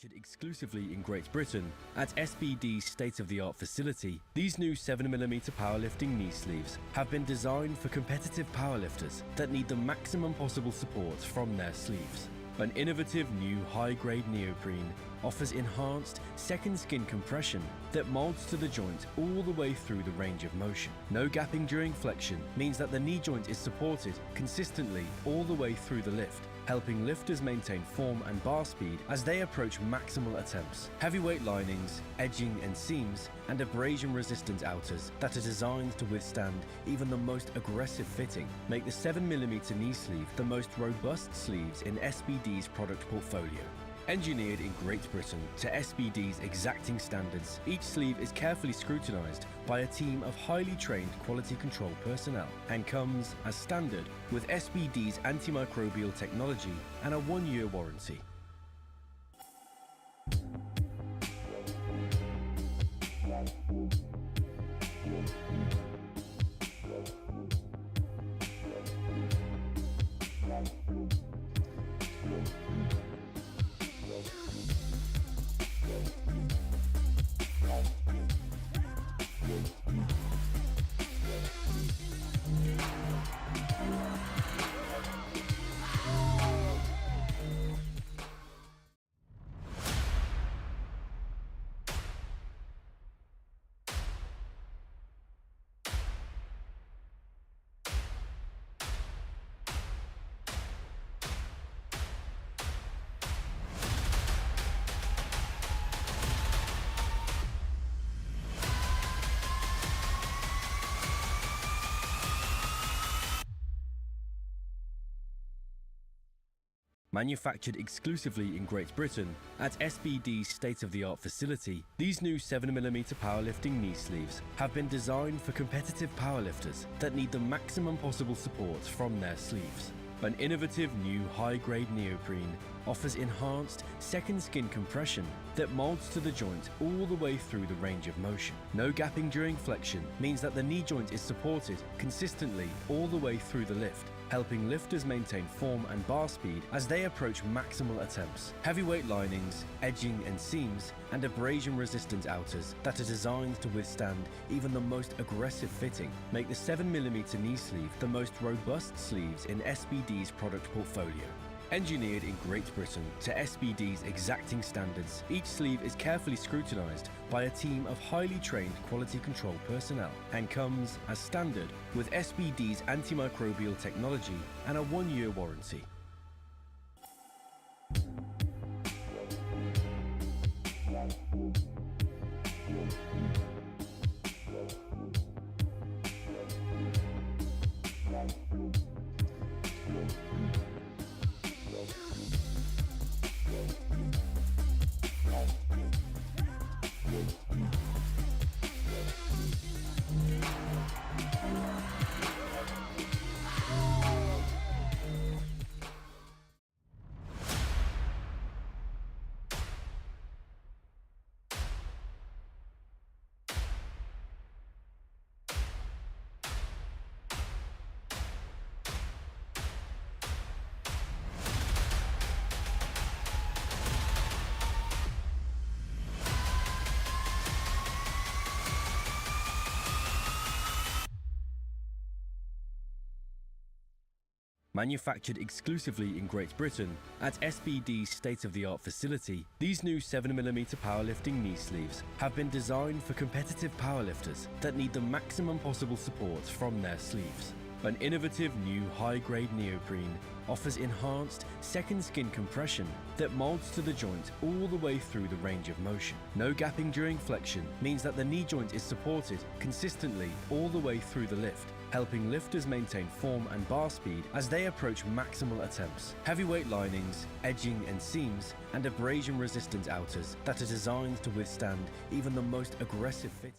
Manufactured exclusively in Great Britain at SBD's state-of-the-art facility, these new 7mm powerlifting knee sleeves have been designed for competitive powerlifters that need the maximum possible support from their sleeves. An innovative new high-grade neoprene offers enhanced second skin compression that molds to the joint all the way through the range of motion. No gapping during flexion means that the knee joint is supported consistently all the way through the lift, helping lifters maintain form and bar speed as they approach maximal attempts. Heavyweight linings, edging and seams, and abrasion-resistant outers that are designed to withstand even the most aggressive fitting make the 7mm knee sleeve the most robust sleeves in SBD's product portfolio. Engineered in Great Britain to SBD's exacting standards, each sleeve is carefully scrutinized by a team of highly trained quality control personnel and comes as standard with SBD's antimicrobial technology and a 1-year warranty. Manufactured exclusively in Great Britain at SBD's state-of-the-art facility, these new 7mm powerlifting knee sleeves have been designed for competitive powerlifters that need the maximum possible support from their sleeves. An innovative new high-grade neoprene offers enhanced second skin compression that molds to the joint all the way through the range of motion. No gapping during flexion means that the knee joint is supported consistently all the way through the lift, helping lifters maintain form and bar speed as they approach maximal attempts. Heavyweight linings, edging and seams, and abrasion-resistant outers that are designed to withstand even the most aggressive fitting make the 7mm knee sleeve the most robust sleeves in SBD's product portfolio. Engineered in Great Britain to SBD's exacting standards, each sleeve is carefully scrutinized by a team of highly trained quality control personnel and comes as standard with SBD's antimicrobial technology and a 1-year warranty. Manufactured exclusively in Great Britain at SBD's state-of-the-art facility, these new 7mm powerlifting knee sleeves have been designed for competitive powerlifters that need the maximum possible support from their sleeves. An innovative new high-grade neoprene offers enhanced second skin compression that molds to the joint all the way through the range of motion. No gapping during flexion means that the knee joint is supported consistently all the way through the lift, helping lifters maintain form and bar speed as they approach maximal attempts. Heavyweight linings, edging and seams, and abrasion-resistant outers that are designed to withstand even the most aggressive fitting.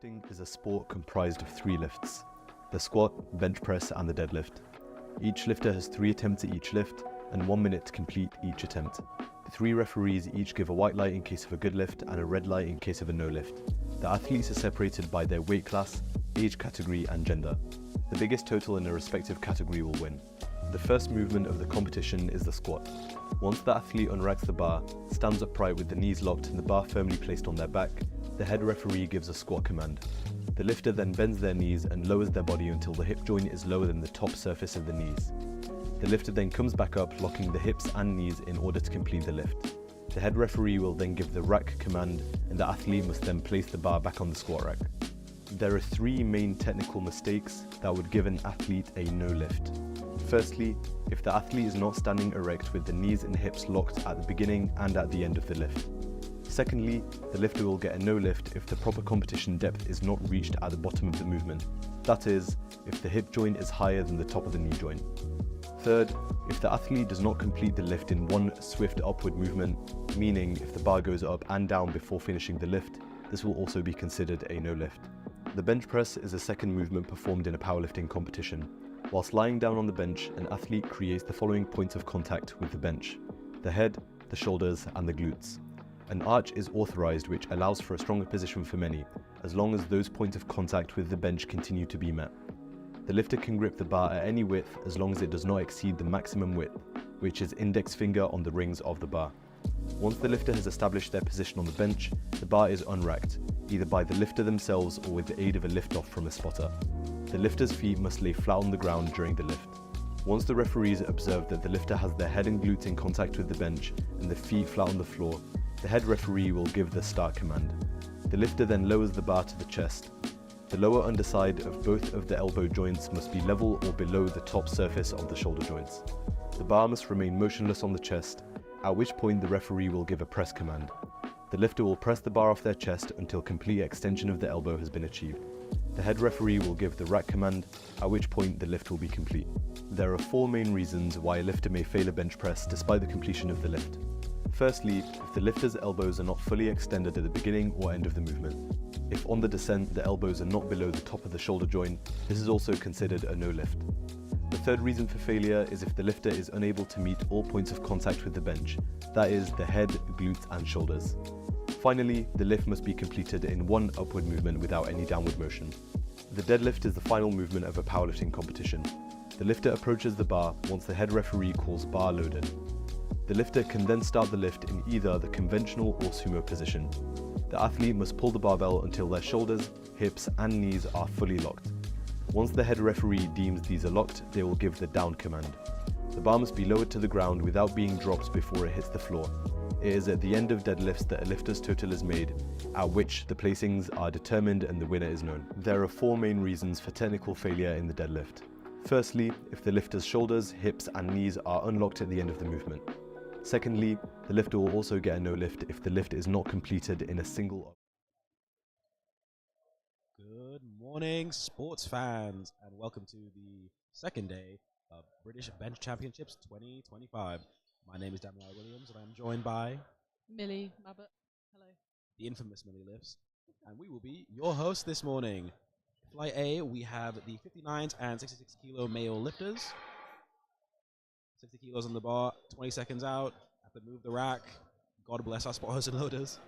Powerlifting is a sport comprised of 3 lifts: the squat, bench press and the deadlift. Each lifter has 3 attempts at each lift and 1 minute to complete each attempt. The 3 referees each give a white light in case of a good lift and a red light in case of a no lift. The athletes are separated by their weight class, age category and gender. The biggest total in a respective category will win. The first movement of the competition is the squat. Once the athlete unracks the bar, stands upright with the knees locked and the bar firmly placed on their back, the head referee gives a squat command. The lifter then bends their knees and lowers their body until the hip joint is lower than the top surface of the knees. The lifter then comes back up, locking the hips and knees in order to complete the lift. The head referee will then give the rack command and the athlete must then place the bar back on the squat rack. There are 3 main technical mistakes that would give an athlete a no lift. Firstly, if the athlete is not standing erect with the knees and hips locked at the beginning and at the end of the lift. Secondly, the lifter will get a no lift if the proper competition depth is not reached at the bottom of the movement. That is, if the hip joint is higher than the top of the knee joint. Third, if the athlete does not complete the lift in one swift upward movement, meaning if the bar goes up and down before finishing the lift, this will also be considered a no lift. The bench press is a second movement performed in a powerlifting competition. Whilst lying down on the bench, an athlete creates the following points of contact with the bench: the head, the shoulders and the glutes. An arch is authorized, which allows for a stronger position for many, as long as those points of contact with the bench continue to be met. The lifter can grip the bar at any width as long as it does not exceed the maximum width, which is index finger on the rings of the bar. Once the lifter has established their position on the bench, the bar is unracked, either by the lifter themselves or with the aid of a lift-off from a spotter. The lifter's feet must lay flat on the ground during the lift. Once the referees observe that the lifter has their head and glutes in contact with the bench and the feet flat on the floor, the head referee will give the start command. The lifter then lowers the bar to the chest. The lower underside of both of the elbow joints must be level or below the top surface of the shoulder joints. The bar must remain motionless on the chest, at which point the referee will give a press command. The lifter will press the bar off their chest until complete extension of the elbow has been achieved. The head referee will give the rack command, at which point the lift will be complete. There are 4 main reasons why a lifter may fail a bench press despite the completion of the lift. Firstly, if the lifter's elbows are not fully extended at the beginning or end of the movement. If on the descent the elbows are not below the top of the shoulder joint, this is also considered a no lift. The third reason for failure is if the lifter is unable to meet all points of contact with the bench, that is, the head, glutes and shoulders. Finally, the lift must be completed in one upward movement without any downward motion. The deadlift is the final movement of a powerlifting competition. The lifter approaches the bar once the head referee calls bar loaded. The lifter can then start the lift in either the conventional or sumo position. The athlete must pull the barbell until their shoulders, hips and knees are fully locked. Once the head referee deems these are locked, they will give the down command. The bar must be lowered to the ground without being dropped before it hits the floor. It is at the end of deadlifts that a lifter's total is made, at which the placings are determined and the winner is known. There are 4 main reasons for technical failure in the deadlift. Firstly, if the lifter's shoulders, hips and knees are unlocked at the end of the movement. Secondly, the lifter will also get a no lift if the lift is not completed in a single. Good morning, sports fans, and welcome to the second day of British Bench Championships 2025. My name is Daniel Williams, and I'm joined by Millie Mabbott. Hello. the infamous Millie Lifts, and we will be your hosts this morning. Flight A, we have the 59s and 66 kilo male lifters. 60 kilos on the bar, 20 seconds out, have to move the rack. God bless our spotters and loaders.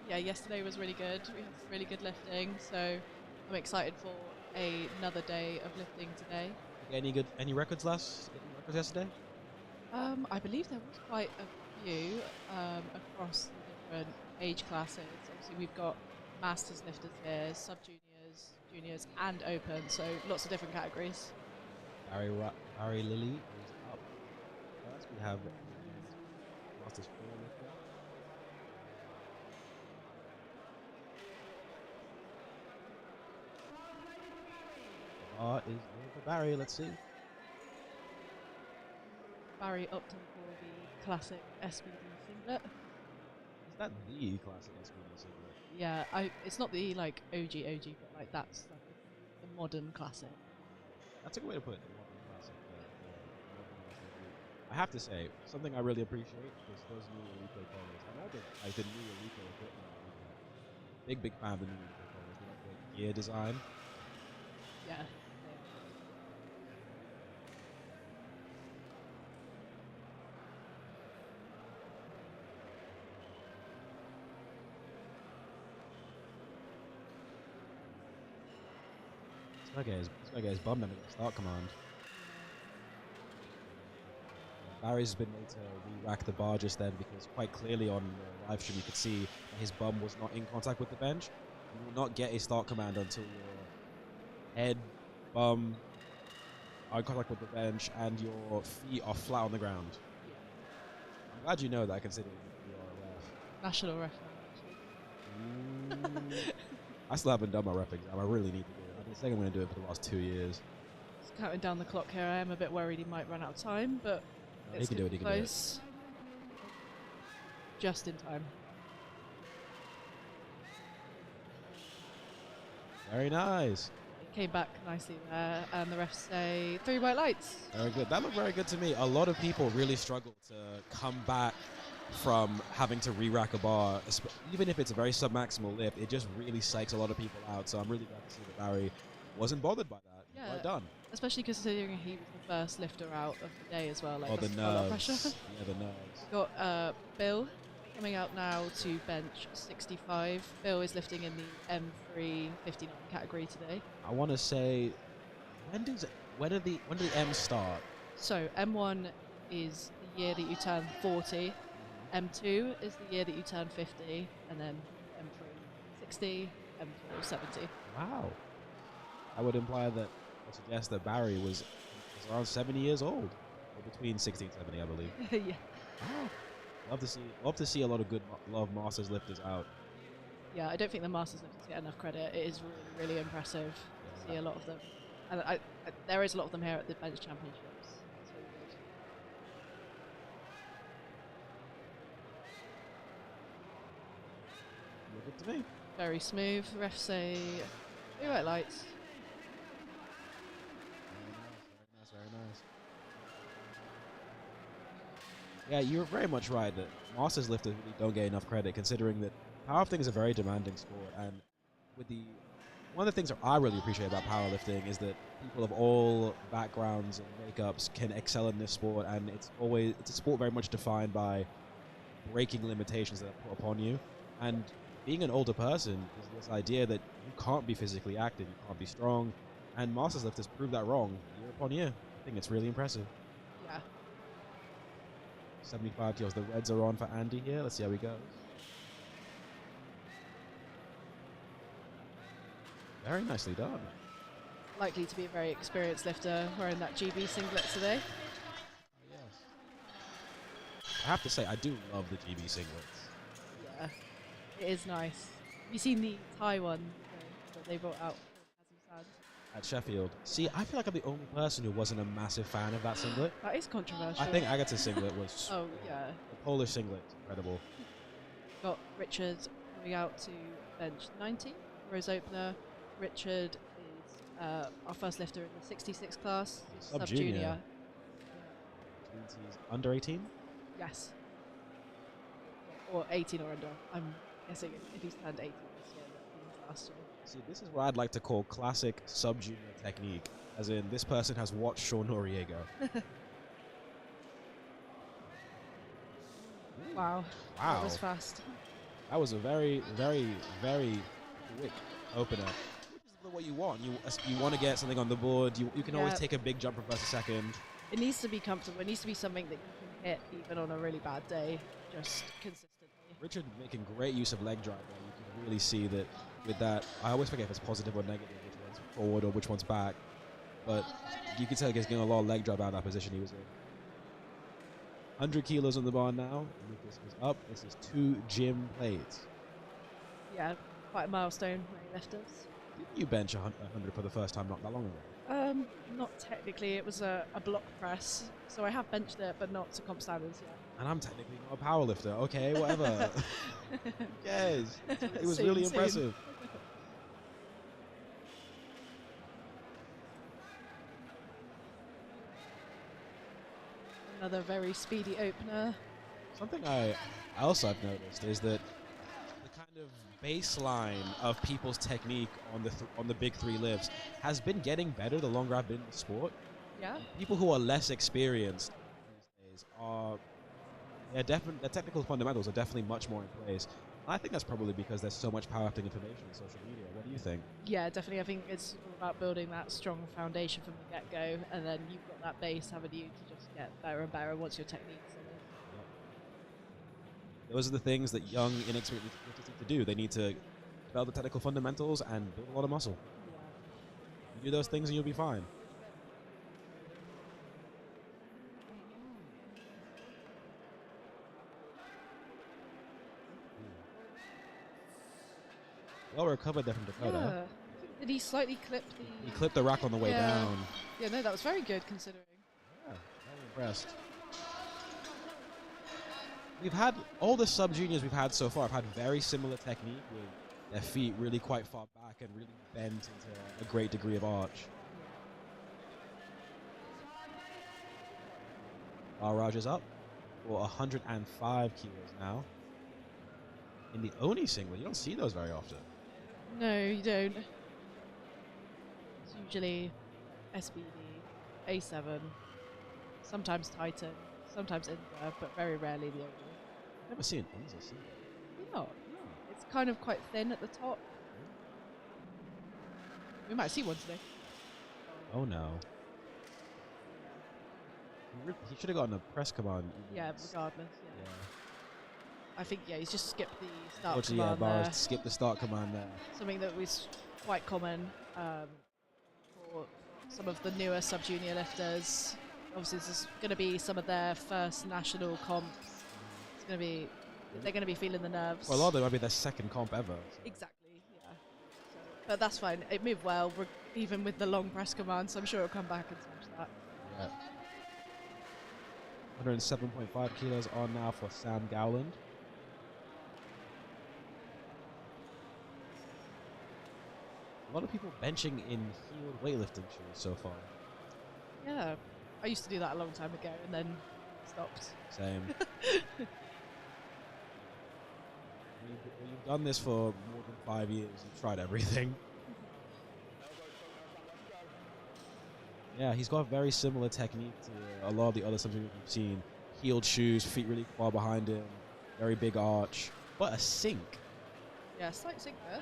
Yeah, yesterday was really good. We had some really good lifting, so I'm excited for another day of lifting today. Any records yesterday? I believe there was quite a few across the different age classes. Obviously, we've got masters lifters here, sub-juniors, juniors, and open, so lots of different categories. Barry Lilly is up first. We have masters 4 lifter. The bar is near for Barry. Let's see. Barry Upton for the classic SBD singlet. Is that the classic SBD singlet? Yeah, it's not the like OG, but like that's like the modern classic. That's a good way to put it. The modern classic, modern classic. I have to say, something I really appreciate is those new Elite collars. And all the new Elite equipment that we get. Big fan of the new Elite collars. We like the gear design. Yeah. This guy gets bummed under the start command. Barry's been made to re-rack the bar just then because quite clearly on the live stream you could see that his bum was not in contact with the bench. You will not get a start command until your head, bum are in contact with the bench and your feet are flat on the ground. I'm glad you know that considering you are a ref. National ref. I still haven't done my ref exam. I really need to do it. I've been saying I'm going to do it for the last 2 years. Just counting down the clock here. I am a bit worried he might run out of time, but He can do it. He can do it. Just in time. Very nice. It came back nicely there, and the refs say 3 white lights. Very good. That looked very good to me. A lot of people really struggle to come back from having to re-rack a bar, even if it's a very sub-maximal lift. It just really psychs a lot of people out. So I'm really glad to see that Barry wasn't bothered by that. Yeah. Well done. Especially considering he was the first lifter out of the day as well. Like, Oh, the that's a lot of pressure. nerves. Yeah, the nerves. Got Bill coming out now to bench 65. Bill is lifting in the M3 59 category today. I want to say, when do the M's start? So M1 is the year that you turn 40. M2 is the year that you turn 50, and then M3 60, M4 70. Wow. I would imply that, or suggest that Barry was around 70 years old, or between 60 and 70, I believe. Yeah. Wow. Love to see a lot of good Masters lifters out. Yeah, I don't think the Masters lifters get enough credit. It is really, really impressive to see a lot of them. And there is a lot of them here at the Bench Championships. It's really good. Look good to me. Very smooth. Refs say 3 white lights. Very nice. Yeah, you're very much right that Masters lifters really don't get enough credit, considering that powerlifting is a very demanding sport, and one of the things that I really appreciate about powerlifting is that people of all backgrounds and makeups can excel in this sport, and it's a sport very much defined by breaking limitations that are put upon you. And being an older person is this idea that you can't be physically active, you can't be strong, and Masters lifters prove that wrong year upon year. I think it's really impressive. Yeah. 75 kilos. The reds are on for Andy here. Let's see how he goes. Very nicely done. Likely to be a very experienced lifter wearing that GB singlet today. Oh, yes. I have to say, I do love the GB singlets. Yeah. It is nice. Have you seen the Thai one that they brought out for Kazim's At Sheffield. See, I feel like I'm the only person who wasn't a massive fan of that singlet. That is controversial. I think Agata's singlet was... Oh, yeah. The Polish singlet, incredible. Got Richard coming out to bench 90 for his opener. Richard is our first lifter in the 66 class, Sub-junior. Which means he's under 18? Yes. Or 18 or under. I'm guessing if he's turned 18 this year, that means last year. See, this is what I'd like to call classic sub-junior technique, as in this person has watched Sean Noriega. Wow. Wow. That was fast. That was a very, very, very quick opener. Which is what you want. You want to get something on the board. You can always take a big jump from first to second. It needs to be comfortable. It needs to be something that you can hit even on a really bad day, just consistently. Richard making great use of leg drive there. You can really see that with that. I always forget if it's positive or negative, which one's forward or which one's back. But you can tell he's getting a lot of leg drive out of that position he was in. 100 kilos on the bar now. Lucas is up. This is 2 gym plates. Yeah, quite a milestone for lifters. Didn't you bench 100 for the first time not that long ago? Not technically. It was a block press, so I have benched it, but not to comp standards yet. And I'm technically not a power lifter. Okay, whatever. Yes, it was Soon, really soon. impressive. Another very speedy opener. Something I also have noticed is that the kind of baseline of people's technique on the big three lifts has been getting better the longer I've been in the sport. Yeah. People who are less experienced these days are, their technical fundamentals are definitely much more in place. I think that's probably because there's so much powerlifting information on social media. What do you think? Yeah, definitely. I think it's all about building that strong foundation from the get-go, and then you've got that base, haven't you, to just get better and better once your technique's solid. Those are the things that young, inexperienced lifters need to do. They need to develop the technical fundamentals and build a lot of muscle. You do those things and you'll be fine. Well recovered there from Dakota. Yeah. I think, did he slightly clip the... He clipped the rack on the way down. Yeah, no, that was very good considering. Yeah, very impressed. We've had, all the sub-juniors we've had so far have had very similar technique with their feet really quite far back and really bent into a great degree of arch. Raj is up for 105 kilos now. In the Oni singlet, you don't see those very often. No, you don't. It's usually SBD, A7, sometimes Titan, sometimes India, but very rarely the Oni. Never seen Inza singlet. You're not? No. It's kind of quite thin at the top. We might see one today. Oh no. He should have gotten a press command. Yeah, regardless. Yeah. I think, yeah, he's just skipped the start Unfortunately, command yeah, there. skip the start command there. Something that was quite common for some of the newer sub-junior lifters. Obviously, this is going to be some of their first national comps. It's going to be, they're going to be feeling the nerves. Well, a lot of them might be their second comp ever. So. Exactly, yeah. So, but that's fine. It moved well, even with the long press command, so I'm sure it'll come back and smash that. Yeah. 107.5 kilos on now for Sam Gowland. A lot of people benching in heeled weightlifting shoes so far. Yeah, I used to do that a long time ago and then stopped. Same. You've done this for more than 5 years. You've tried everything. Yeah, he's got a very similar technique to a lot of the other subjects we've seen. Heeled shoes, feet really far behind him, very big arch, but a sink. Yeah, slight sink there.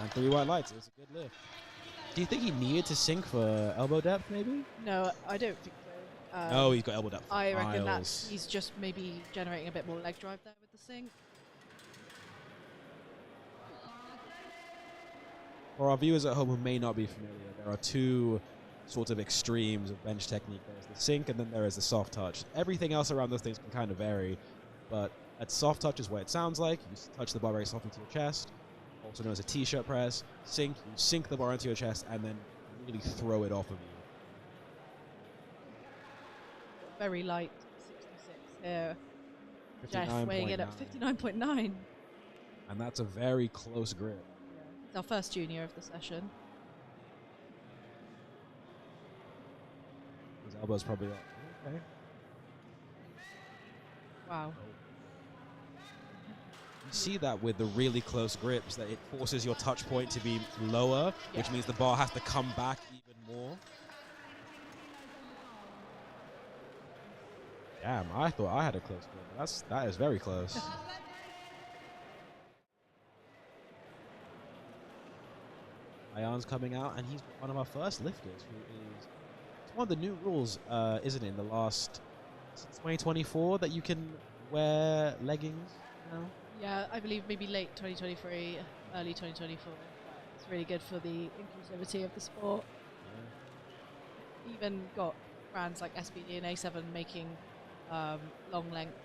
And 3 white lights, it's a good lift. Do you think he needed to sink for elbow depth, maybe? No, I don't think so. No, he's got elbow depth. I reckon that miles. he's just maybe generating a bit more leg drive there with the sink. For our viewers at home who may not be familiar, there are 2 sort of extremes of bench technique. There's the sink and then there is the soft touch. Everything else around those things can kind of vary, but at soft touch is what it sounds like. You touch the bar very soft into your chest, also known as a t-shirt press. Sink, you sink the bar into your chest and then really throw it off of you. Very light, 66 here. Jeff weighing in at 59.9. And that's a very close grip. It's our first junior of the session. His elbow's probably up. Okay. Wow. You see that with the really close grips, that it forces your touch point to be lower, which means the bar has to come back even more. Damn, I thought I had a close grip. That is very close. Ayan's coming out, and he's one of our first lifters who is... It's one of the new rules, isn't it, in the last... Since 2024, that you can wear leggings now? Yeah, I believe maybe late 2023, early 2024. It's really good for the inclusivity of the sport. Yeah. Even got brands like SBD and A7 making long length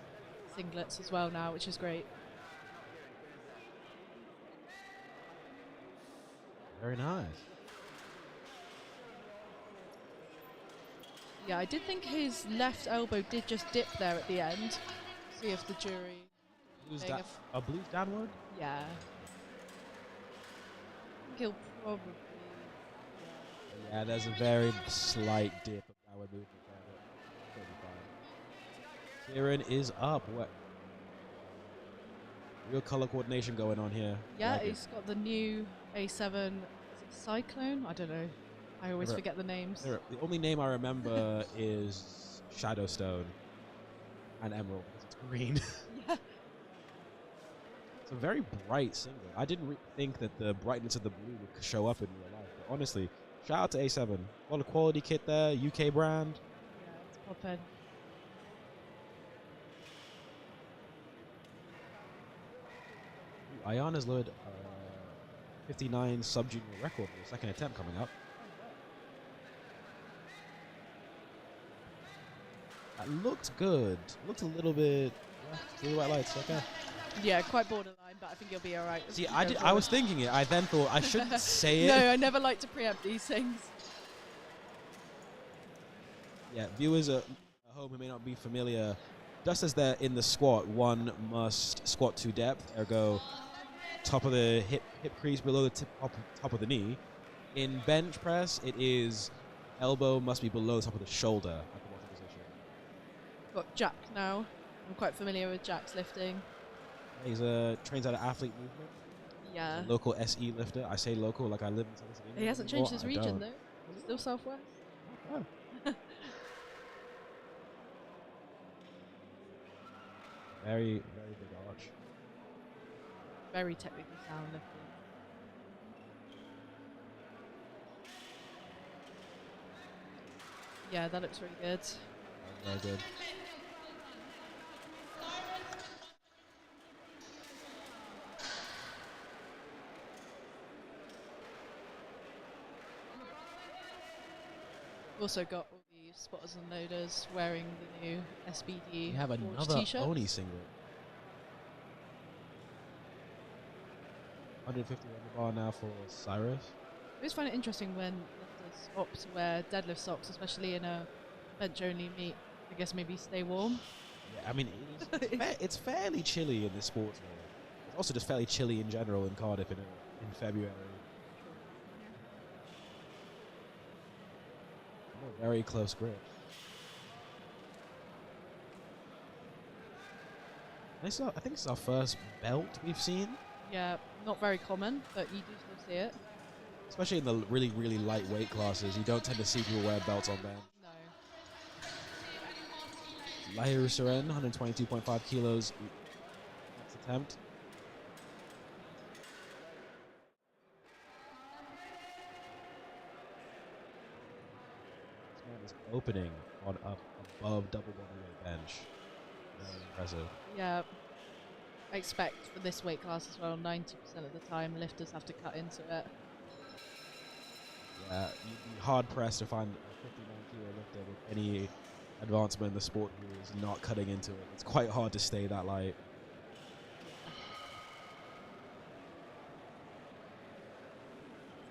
singlets as well now, which is great. Very nice. Yeah, I did think his left elbow did just dip there at the end. See if the jury... A blues downward? Yeah. I think he'll probably... Yeah, there's a very slight dip of Power movement there. But Kieran is up. What? Real color coordination going on here. Yeah, Like it. he's got the new A7. Is it Cyclone? I don't know. I always forget the names. The only name I remember is Shadowstone and Emerald because it's green. Yeah. It's a very bright single. I didn't think that the brightness of the blue would show up in real life. But honestly, shout out to A7. What a quality kit there, UK brand. Yeah, it's poppin'. Ayana's lowered 59 sub-junior record for the second attempt coming up. That looked good. Looked a little bit to the white lights. Okay. Yeah, quite borderline, but I think he'll be all right. See, I was thinking it. I then thought I shouldn't say it. No, I never like to preempt these things. Yeah, viewers at home who may not be familiar, just as they're in the squat, one must squat to depth, ergo top of the hip crease below the top of the knee. In bench press, it is elbow must be below the top of the shoulder at the bottom position. Got Jack now. I'm quite familiar with Jack's lifting. He's trains out of athlete movement. Yeah. Local SE lifter. I say local like I live in Tennessee. He hasn't changed his I region don't. though. Still Southwest. Oh. Very, very big arch. Very technically sound lifting. Yeah, that looks really good. Very good. Also got all the spotters and loaders wearing the new SBD. We have Forge another t-shirts. Oni singlet. 150 on the bar now for Cyrus. I always find it interesting when lifters opt to wear deadlift socks, especially in a bench-only meet. I guess maybe stay warm. Yeah, I mean, it's fairly chilly in this sports world. It's also just fairly chilly in general in Cardiff in February. Oh, very close grip. I think this is our first belt we've seen. Yeah, not very common, but you do still see it. Especially in the really, really light weight classes. You don't tend to see people wear belts on bench. No. Lahiru Seren, 122.5 kilos. Next attempt. This man is opening on up above double bodyweight bench. Very impressive. Yeah. I expect for this weight class as well, 90% of the time lifters have to cut into it. Yeah, you'd be hard pressed to find a 59 kilo lifter with any advancement in the sport who is not cutting into it. It's quite hard to stay that light.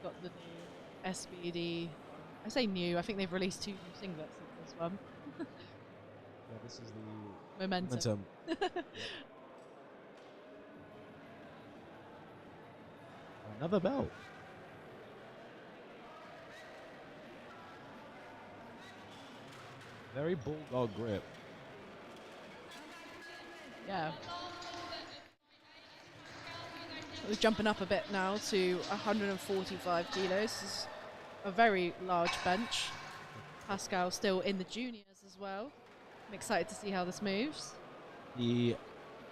Got the new SBD. I say new, I think they've released 2 new singlets since this one. Yeah, this is the Momentum. Another belt. Very bulldog grip. Yeah. We're jumping up a bit now to 145 kilos. This is a very large bench. Pascal still in the juniors as well. I'm excited to see how this moves. The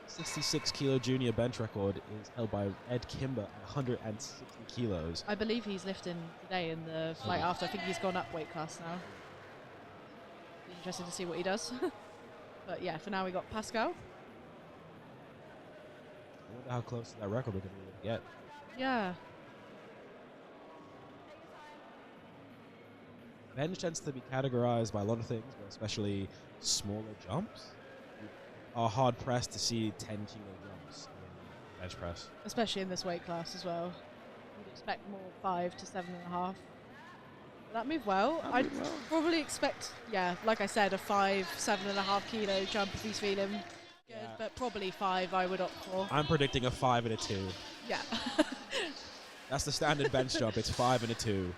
66 kilo junior bench record is held by Ed Kimber at 160 kilos. I believe he's lifting today in the flight after. I think he's gone up weight class now. Be interested to see what he does. But yeah, for now we got Pascal. I wonder how close to that record we're going to get. Yeah. Bench tends to be categorized by a lot of things, but especially smaller jumps. You are hard pressed to see 10 kilo jumps in bench press. Especially in this weight class as well. You'd expect more 5 to 7.5. That moved well. I'd probably expect, yeah, like I said, a 5, 7.5 kilo jump if he's feeling good, Yeah. but probably 5 I would opt for. I'm predicting a 5 and a 2. Yeah. That's the standard bench jump. It's 5 and a 2.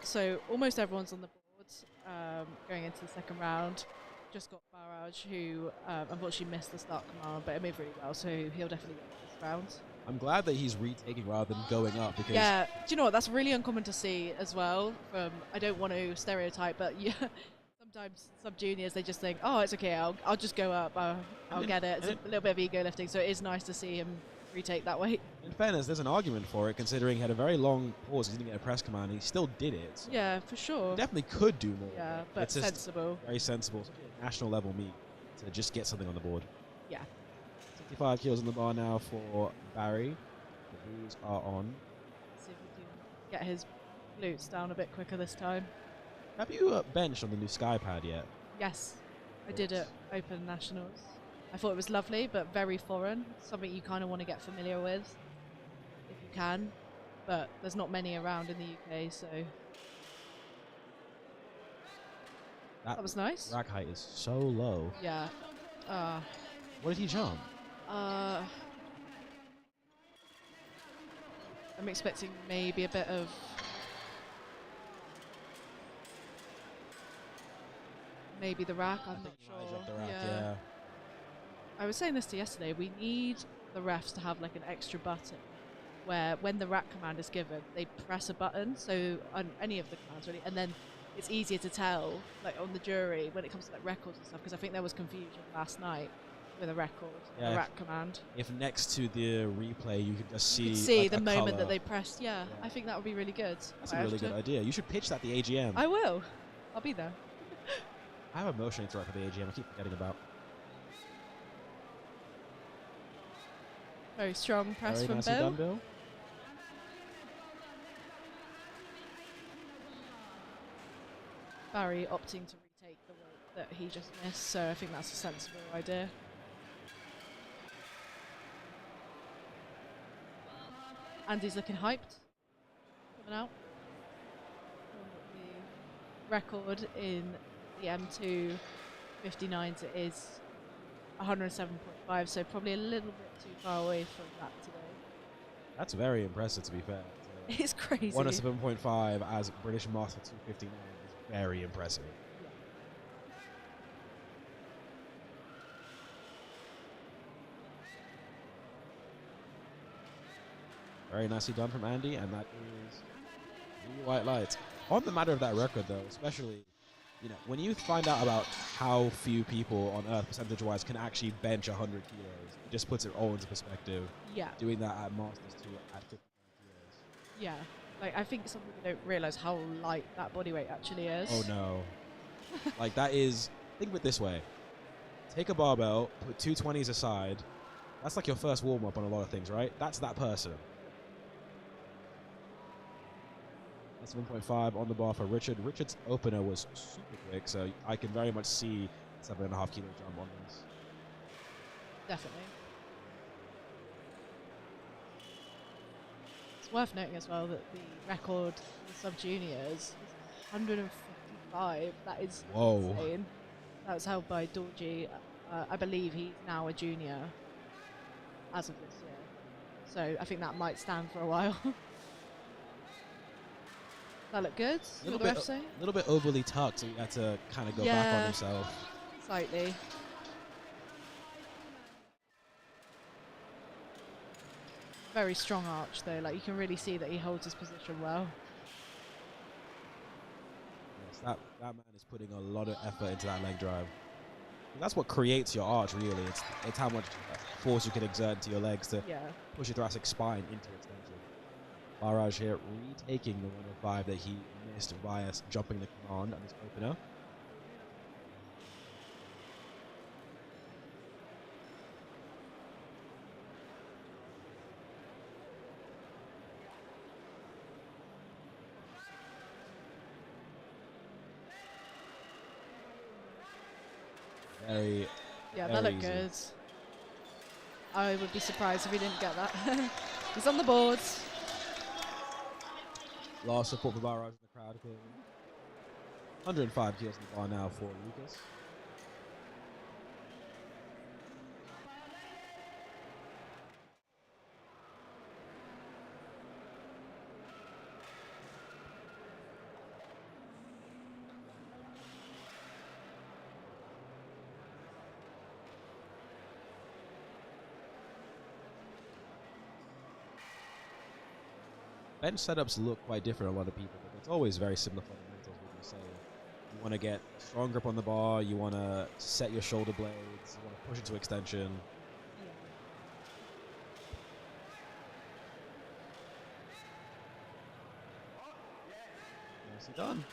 So almost everyone's on the board. going into the second round. Just got Barrage, who unfortunately missed the start command, but it moved really well, so he'll definitely get this round. I'm glad that he's retaking rather than going up because Yeah, do you know what? That's really uncommon to see as well. From I don't want to stereotype, but yeah, sometimes sub juniors they just think, oh, it's okay, I'll just go up, I'll get it. It's a little bit of ego lifting, so it is nice to see him retake that weight. in fairness, there's an argument for it considering he had a very long pause. He didn't get a press command. He still did it. So Yeah, for sure. he definitely could do more. Yeah, but it's just sensible. very sensible. National level meet to just get something on the board. Yeah. 65 kilos on the bar now for Barry. The booze are on. See if we can get his glutes down a bit quicker this time. Have you benched on the new Sky Pad yet? Yes, I did it Open Nationals. I thought it was lovely, but very foreign. Something you kind of want to get familiar with, if you can. But there's not many around in the UK, so that was nice. Rack height is so low. Yeah. What did he jump? I'm expecting maybe a bit of maybe the rack. I'm not sure. Dropped the rack, yeah. I was saying this to yesterday. We need the refs to have like an extra button where when the rack command is given, they press a button. So on any of the commands really, and then it's easier to tell, like on the jury, when it comes to like records and stuff. Because I think there was confusion last night with a record, a rack command. If next to the replay you could just see, see like the moment color. that they pressed. Yeah, I think that would be really good. That's a really good idea. You should pitch that at the AGM. I will. I'll be there. I have a motion interact for the AGM. I keep forgetting about. Very strong press Very from nicely Bill. done, Bill. Barry opting to retake the weight that he just missed, so I think that's a sensible idea. Andy's looking hyped. Coming out. The record in the M2 59s is 107.5, so probably a little bit too far away from that today. That's very impressive, to be fair. It's crazy. 107.5 as British Master 259 is very impressive. Very nicely done from Andy, and that is really white light. On the matter of that record, though, especially, you know, when you find out about how few people on Earth, percentage-wise, can actually bench 100 kilos, it just puts it all into perspective. Yeah. Doing that at Masters 2 at 55 kilos. Yeah. Like, I think some people don't realise how light that body weight actually is. Oh, no. Like, that is... Think of it this way. Take a barbell, put two 20s aside. That's like your first warm-up on a lot of things, right? That's that person. That's 1.5 on the bar for Richard. Richard's opener was super quick, so I can very much see 7.5 kilo jump on this. Definitely. It's worth noting as well that the record for the sub-juniors is 155. That is insane. That was held by Dorji. I believe he's now a junior as of this year. So I think that might stand for a while. That look good? A little bit overly tucked, so he had to kind of go back on himself. Slightly. Very strong arch though, like you can really see that he holds his position well. Yes, that man is putting a lot of effort into that leg drive. And that's what creates your arch, really. It's how much force you can exert into your legs to push your thoracic spine into extension. Barrage here retaking the 105 that he missed via jumping the command on his opener. That looked good. I would be surprised if he didn't get that. He's on the boards. A lot of support for Barrage in the crowd. 105 kilos in the bar now for Lucas. bench setups look quite different on a lot of people, but it's always very similar fundamentals. When you say you want to get a strong grip on the bar, you want to set your shoulder blades, you want to push it to extension. Nicely done.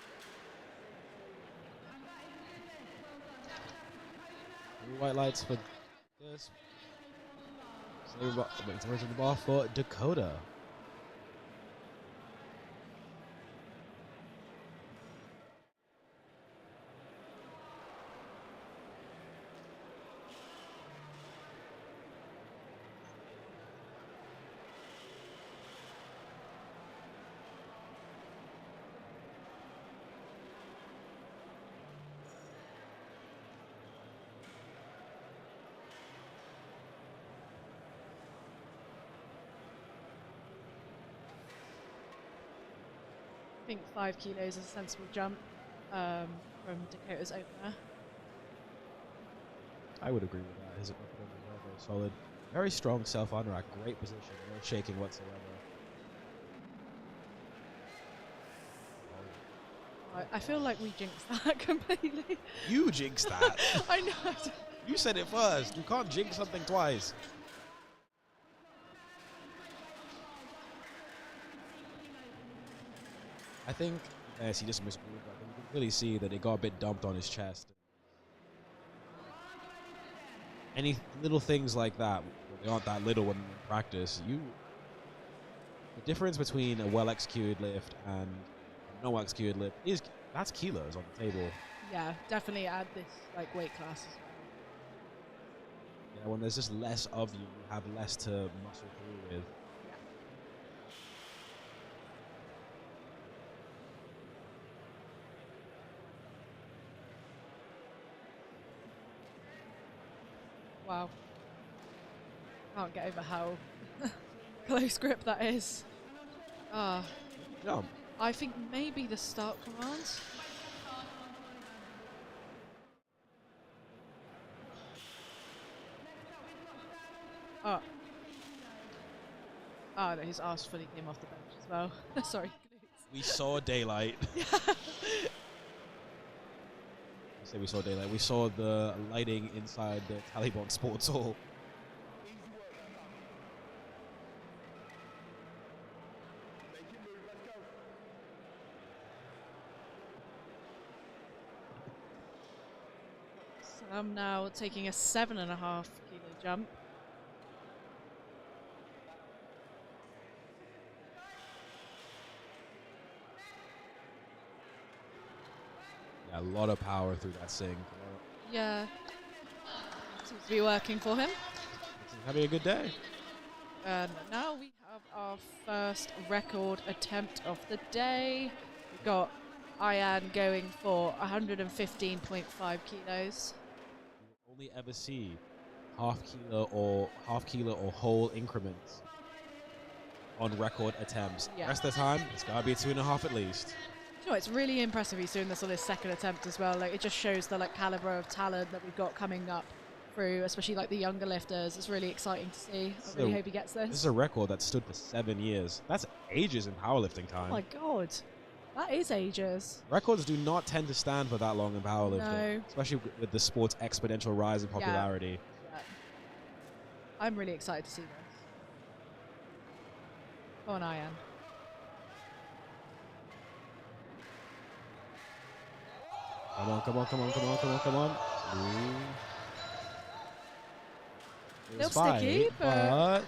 3 white lights for this. Wait, towards the bar for Dakota. I think 5 kilos is a sensible jump from Dakota's opener. I would agree with that. His opener was very, very solid. Very strong self-on rack. Great position. No shaking whatsoever. I feel like we jinxed that completely. You jinxed that. I know. You said it first. You can't jinx something twice. I think, yes, he just mismoved. I think you can really see that it got a bit dumped on his chest. Any little things like that, well, they aren't that little when in practice. The difference between a well-executed lift and a no-executed lift that's kilos on the table. Yeah, definitely add this like weight class as well. Yeah, when there's just less of you, you have less to muscle through with. Wow. Can't get over how close grip that is. Jump. I think maybe the start command. Oh. Oh, no, his arse fully came off the bench as well. Sorry. We saw daylight. Say we saw daylight. We saw the lighting inside the Taliban Sports Hall. So I'm now taking a 7.5 kilo jump. Yeah, a lot of power through that sink. Yeah. Seems to be working for him. He's having a good day. And now we have our first record attempt of the day. We've got Ian going for 115.5 kilos. You will only ever see half kilo or whole increments on record attempts. Yeah. Rest of the time, it's gotta be 2.5 at least. You know, it's really impressive he's doing this on his second attempt as well. Like, it just shows the like caliber of talent that we've got coming up through, especially like the younger lifters. It's really exciting to see. I really hope he gets this. This is a record that stood for 7 years. That's ages in powerlifting time. Oh my god, that is ages. Records do not tend to stand for that long in powerlifting, No. especially with the sport's exponential rise in popularity. Yeah. I'm really excited to see this. Go on, Ian. Come on, come on, come on, come on, come on, come on. Ooh. It was Little sticky, but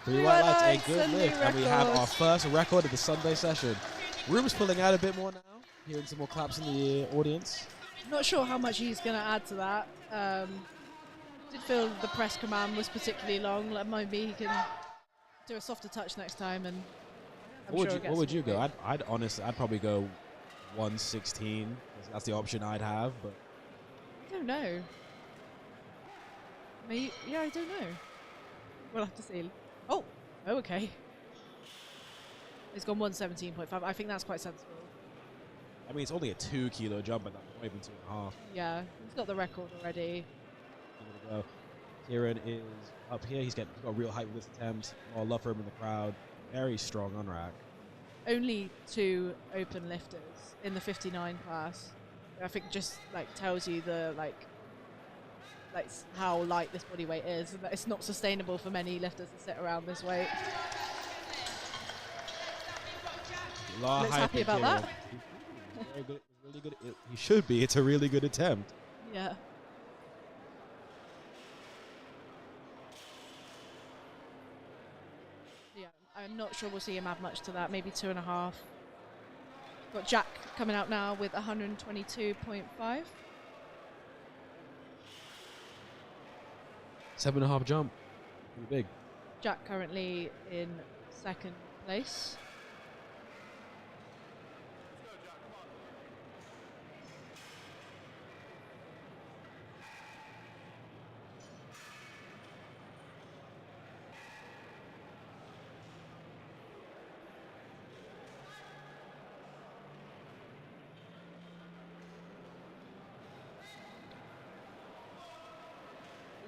3 white lights, a lights good and new lift, and we have our records. first record of the Sunday session. Room's pulling out a bit more now. Hearing some more claps in the audience. Not sure how much he's going to add to that. Did feel the press command was particularly long. Like, maybe he can do a softer touch next time. And I'm What sure would you go? I'd honestly, I'd probably go 116. That's the option I'd have, but I don't know. Maybe, yeah, I don't know. We'll have to see. Oh, okay. He's gone 117.5. I think that's quite sensible. I mean, it's only a 2 kilo jump, but not even 2.5. Yeah, he's got the record already. Give it a go. Kieran is up here. He's got real hype with this attempt. More love for him in the crowd. very strong on rack. Only 2 open lifters in the 59 class. I think just like tells you the like how light this body weight is, and that it's not sustainable for many lifters to sit around this weight. Looks happy about that. Very good, really good. He should be. It's a really good attempt. Yeah. Yeah, I'm not sure we'll see him add much to that. Maybe 2.5. Got Jack coming out now with 122.5. 7.5 jump. Pretty big. Jack currently in 2nd place.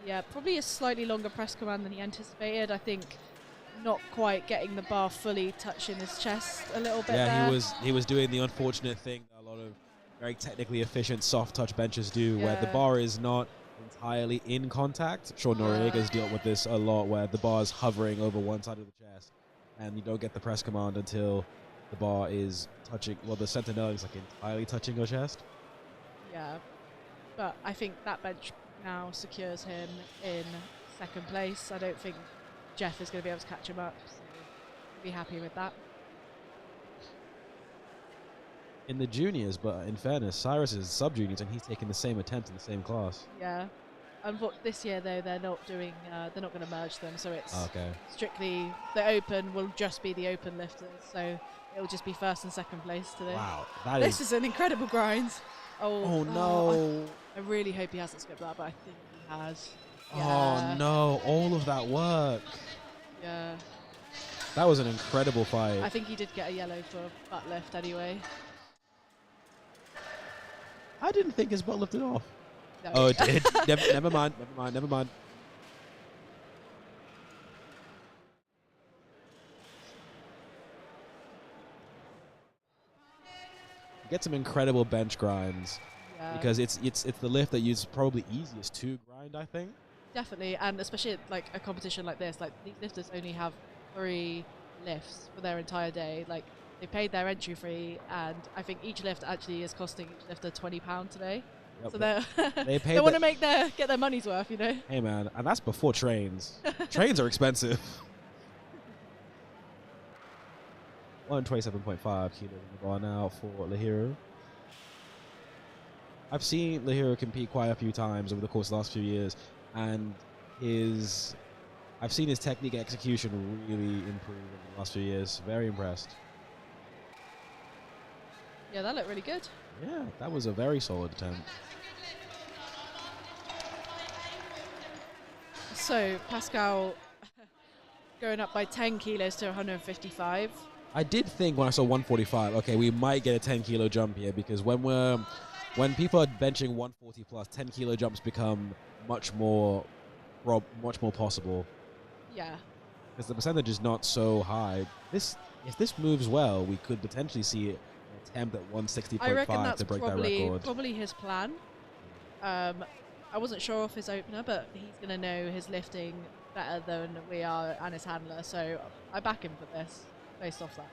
Yeah, probably a slightly longer press command than he anticipated. I think not quite getting the bar fully touching his chest a little bit there. Yeah, he was doing the unfortunate thing that a lot of very technically efficient soft touch benches do, where the Yeah. bar is not entirely in contact. I'm sure Noriega's dealt with this a lot, where the bar is hovering over one side of the chest, and you don't get the press command until the bar is touching. Well, the sentinel is like entirely touching your chest. Yeah, but I think that bench now secures him in 2nd place. I don't think Jeff is going to be able to catch him up, so I'll be happy with that. In the juniors, but in fairness, Cyrus is sub-juniors and he's taking the same attempt in the same class. Yeah, and this year though they're not doing, they're not going to merge them, so it's strictly the open will just be the open lifters, so it'll just be 1st and 2nd place today. Wow, This is an incredible grind. Oh no! I really hope he hasn't skipped that, but I think he has. Oh Yeah. no! All of that work. Yeah. That was an incredible fight. I think he did get a yellow for butt lift anyway. I didn't think his butt lifted off. No. Oh, it did. Never mind. Get some incredible bench grinds, because it's the lift that is probably easiest to grind, I think. Definitely, and especially at, like a competition like this, like these lifters only have 3 lifts for their entire day. Like they paid their entry fee, and I think each lift actually is costing each lifter £20 today. Yep. So they want to get their money's worth, you know. Hey man, and that's before trains. Trains are expensive. 127.5 kilos in the bar now for Lahiro. I've seen Lahiro compete quite a few times over the course of the last few years, and I've seen his technique execution really improve in the last few years. Very impressed. Yeah, that looked really good. Yeah, that was a very solid attempt. So Pascal going up by 10 kilos to 155. I did think when I saw 145, okay, we might get a 10 kilo jump here, because when people are benching 140 plus, 10 kilo jumps become much more possible. Yeah. Because the percentage is not so high. If this moves well, we could potentially see an attempt at 160.5 to break that record. Probably his plan. I wasn't sure of his opener, but he's going to know his lifting better than we are and his handler, so I back him for this, based off that.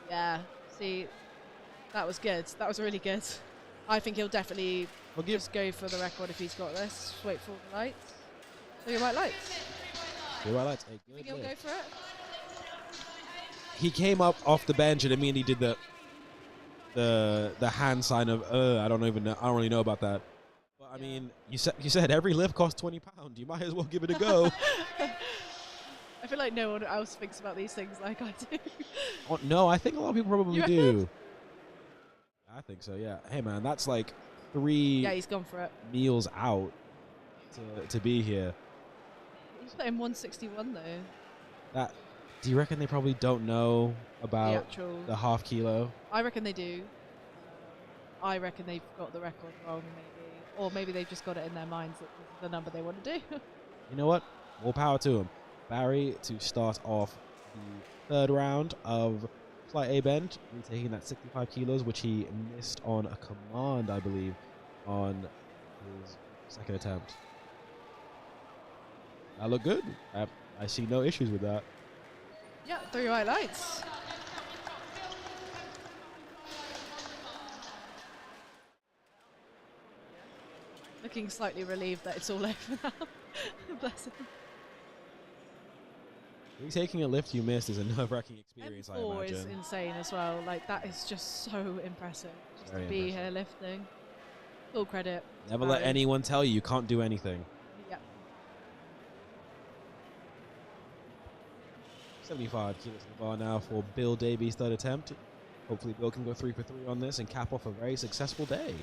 Yeah, see, that was good. That was really good. I think he'll definitely just go for the record if he's got this. Just wait for the lights. So your white lights. Your white lights. Think he'll go for it? He came up off the bench and immediately did the hand sign of I don't really know about that. But I mean, you said every lift costs £20. You might as well give it a go. I feel like no one else thinks about these things like I do. Oh, no, I think a lot of people probably do. I think so, yeah. Hey man, that's like 3 Yeah, he's gone for it. meals out to be here. He's put in 161 though. Do you reckon they probably don't know about the half kilo? I reckon they do. I reckon they've got the record wrong, maybe. Or maybe they've just got it in their minds that this is the number they want to do. You know what? More power to him. Barry to start off the third round of Flight A bench, retaking that 65 kilos, which he missed on a command, I believe, on his second attempt. That looked good. I see no issues with that. Yeah, 3 white lights. Looking slightly relieved that it's all over now. Bless him. Retaking a lift you missed is a nerve-wracking experience, I M4 is imagine. insane as well. Like, that is just so impressive. Just Very to be impressive. here lifting. Full credit. Never let Barry. anyone tell you can't do anything. Yeah. 75 kilos in the bar now for Bill Davies' third attempt. Hopefully Bill can go 3 for 3 on this and cap off a very successful day.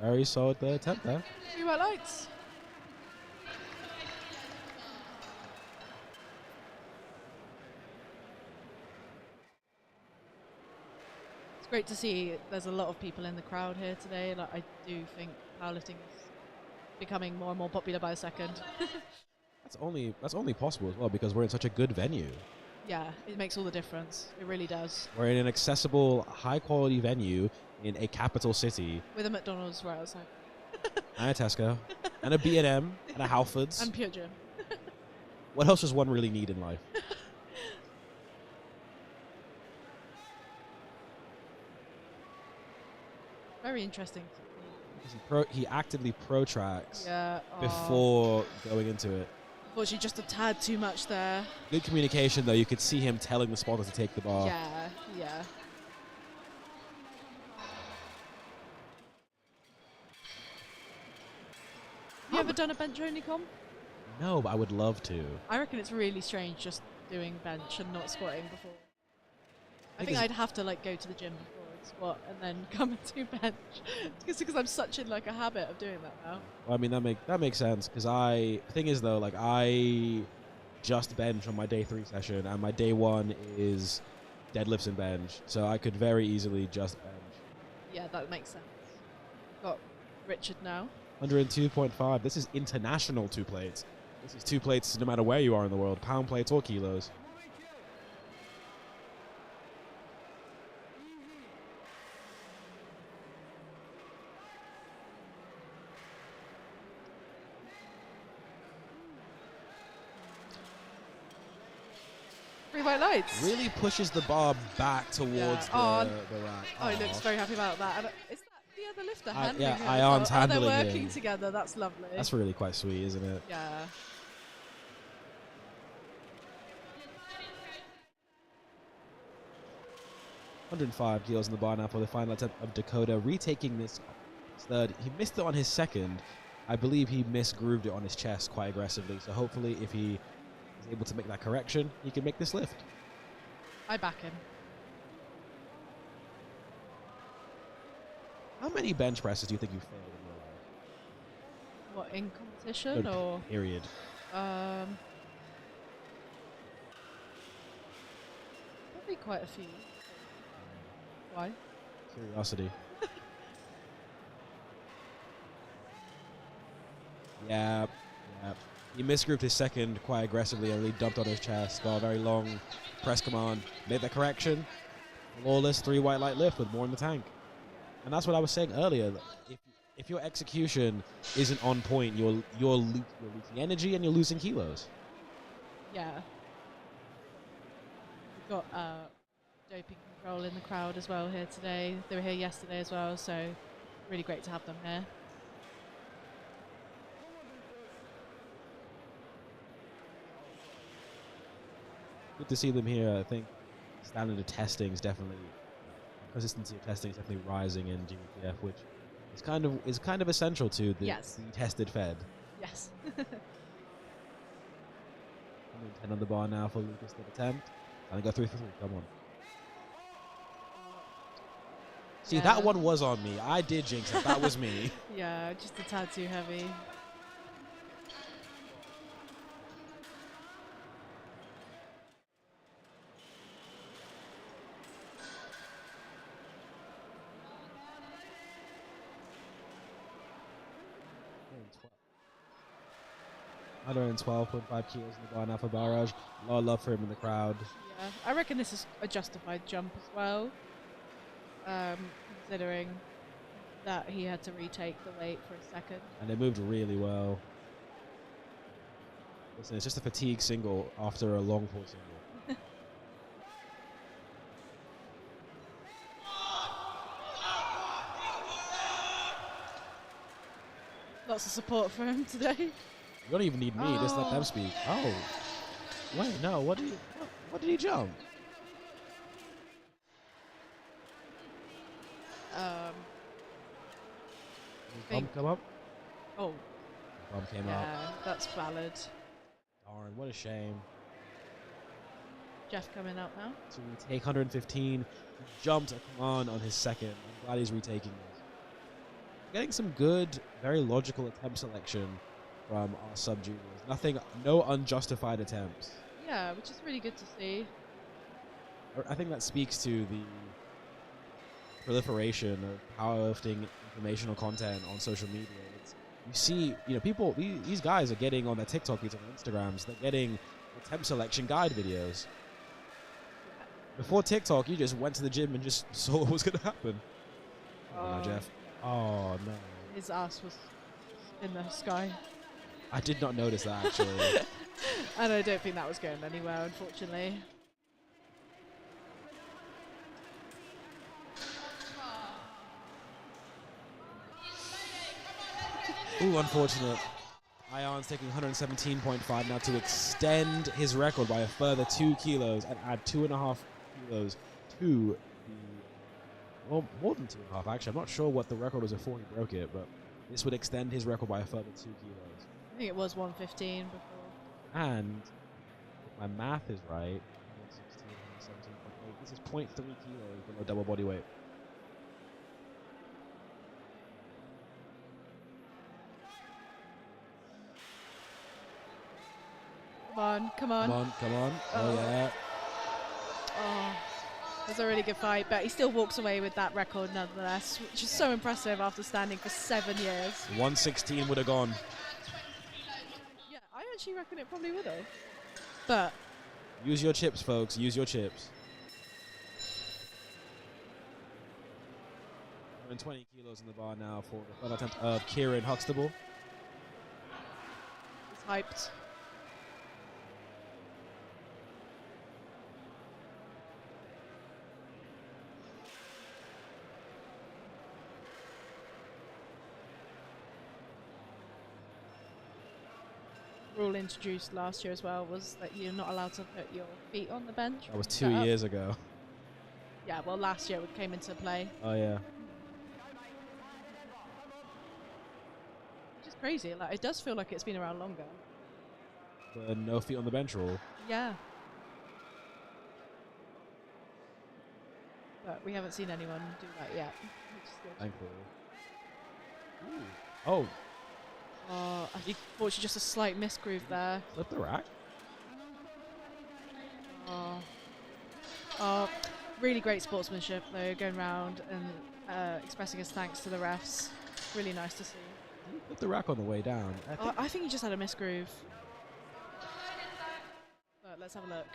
Very solid third attempt there. 3 white lights. It's great to see there's a lot of people in the crowd here today. Like, I do think powerlifting is becoming more and more popular by the second. That's only possible as well because we're in such a good venue. Yeah, it makes all the difference. It really does. We're in an accessible, high-quality venue in a capital city, With a McDonald's right outside. and a Tesco, and a B&M, and a Halfords. And Pure Gym. What else does one really need in life? Very interesting. Because he actively protracts Yeah. before going into it. Unfortunately, just a tad too much there. Good communication, though. You could see him telling the spotter to take the bar. Yeah, yeah. You ever done a bench only comp? No, but I would love to. I reckon it's really strange just doing bench and not squatting before. I think Because- I'd have to like go to the gym before and squat and then come and do bench because I'm such in like a habit of doing that now. Well, I mean, that makes sense. Because the thing is, though, like, I just bench on my day 3 session, and my day 1 is deadlifts and bench. So I could very easily just bench. Yeah, that makes sense. Got Richard now. 102.5. This is international 2 plates. This is 2 plates no matter where you are in the world, pound plates or kilos. Three white lights. Really pushes the bar back towards Yeah. the rack. Oh, he looks very happy about that. And is that the other lifter handling yeah, him? Ion's Oh, they're handling working him. together. That's lovely. That's really quite sweet, isn't it? Yeah. $105 kilos in the bar now for the final attempt of Dakota, retaking this third. He missed it on his second. I believe he misgrooved it on his chest quite aggressively. So hopefully, if he is able to make that correction, he can make this lift. I back him. How many bench presses do you think you failed in your life? What, in competition No, or? period. Probably quite a few. Why? Curiosity. Yeah. He misgrouped his second quite aggressively and really dumped on his chest. Got a very long press command. Made the correction. Flawless 3 white light lift with more in the tank. And that's what I was saying earlier. If your execution isn't on point, you're losing energy and you're losing kilos. Yeah. We've got doping control in the crowd as well here today. They were here yesterday as well, so really great to have them here. Good to see them here. I think standard of testing is definitely consistency of testing is definitely rising in GPF, which is kind of essential to the Yes. tested fed. Yes. 110 on the bar now for Lucas' third attempt. And go 3 for 3. Come on. See, Yeah. that one was on me. I did jinx it. That was me. Yeah, just a tad too heavy. Another 12.5 kilos in the bar now for Barrage. A lot of love for him in the crowd. Yeah, I reckon this is a justified jump as well, considering that he had to retake the weight for a second. And they moved really well. Listen, it's just a fatigue single after a long pull single. Lots of support for him today. You don't even need me. Just let them speak. Oh. Wait, no. What did he jump? Bump come up? Oh, Bump came yeah, up. that's valid. Darn, what a shame. Jeff coming out now. To retake 115. He jumped a command on his second. I'm glad he's retaking this. Getting some good, very logical attempt selection from our sub-juniors. No unjustified attempts. Yeah, which is really good to see. I think that speaks to the proliferation of powerlifting informational content on social media. You see, people, these guys are getting on their TikTok feeds and Instagrams, they're getting attempt selection guide videos. Before TikTok, you just went to the gym and just saw what was going to happen. Oh, no, Jeff. Oh, no. His ass was in the sky. I did not notice that, actually. And I don't think that was going anywhere, unfortunately. Ooh, unfortunate. Ion's taking 117.5 now to extend his record by a further 2 kilos and add 2.5 kilos to the... Well, more than 2.5, actually. I'm not sure what the record was before he broke it, but this would extend his record by a further 2 kilos. I think it was 115 before. And, if my math is right, 116, 117.8, this is 0.3 kilos below double body weight. Come on, come on. Come on, come on. Oh, yeah. Oh, it was a really good fight, but he still walks away with that record nonetheless, which is so impressive after standing for 7 years. 116 would have gone. Yeah, I actually reckon it probably would have. But Use your chips, folks. Use your chips. 120 kilos in the bar now for the final attempt of Kieran Huxtable. he's hyped. Rule introduced last year as well was that you're not allowed to put your feet on the bench. That was Set 2 up. years ago. Yeah, well, last year it came into play. Oh, yeah. Which is crazy. Like, it does feel like it's been around longer. The no feet on the bench rule. Yeah. But we haven't seen anyone do that yet, which is good. Thankfully. Ooh. Oh, Oh, I think fortunately just a slight misgroove there. flip the rack. Oh, really great sportsmanship though, going around and expressing his thanks to the refs. Really nice to see. Flip the rack on the way down. I think he just had a misgroove. But let's have a look.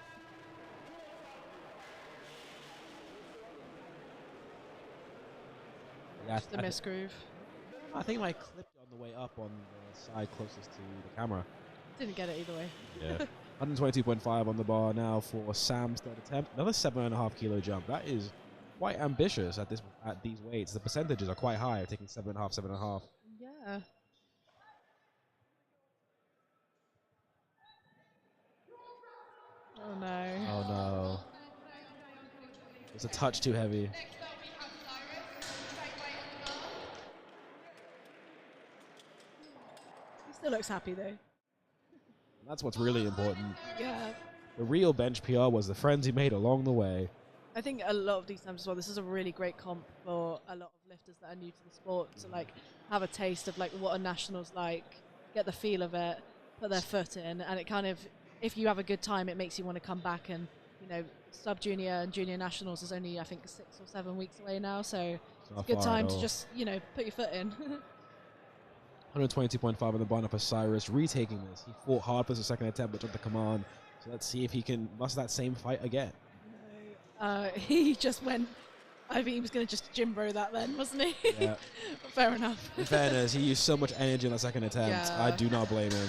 Yeah, Just a misgroove. I think I clipped on the way up on the side closest to the camera. Didn't get it either way. Yeah. 122.5 on the bar now for Sam's third attempt. Another 7.5 kilo jump. That is quite ambitious at these weights. The percentages are quite high, taking 7.5, 7.5. Yeah. Oh no. Oh no. It's a touch too heavy. He still looks happy though. That's what's really important. Yeah. The real bench PR was the friends he made along the way. I think a lot of these times as well, this is a really great comp for a lot of lifters that are new to the sport to like have a taste of like what a national's like, get the feel of it, put their foot in, and it kind of, if you have a good time, it makes you want to come back. And you know, sub junior and junior nationals is only I think 6 or 7 weeks away now, so it's a good time to just put your foot in. 122.5 on the bar for Cyrus, retaking this. He fought hard for the second attempt, but took the command. So let's see if he can muster that same fight again. He just went. I think he was going to just Jimbo that then, wasn't he? Yeah. Fair enough. In fairness, he used so much energy on the second attempt. Yeah. I do not blame him.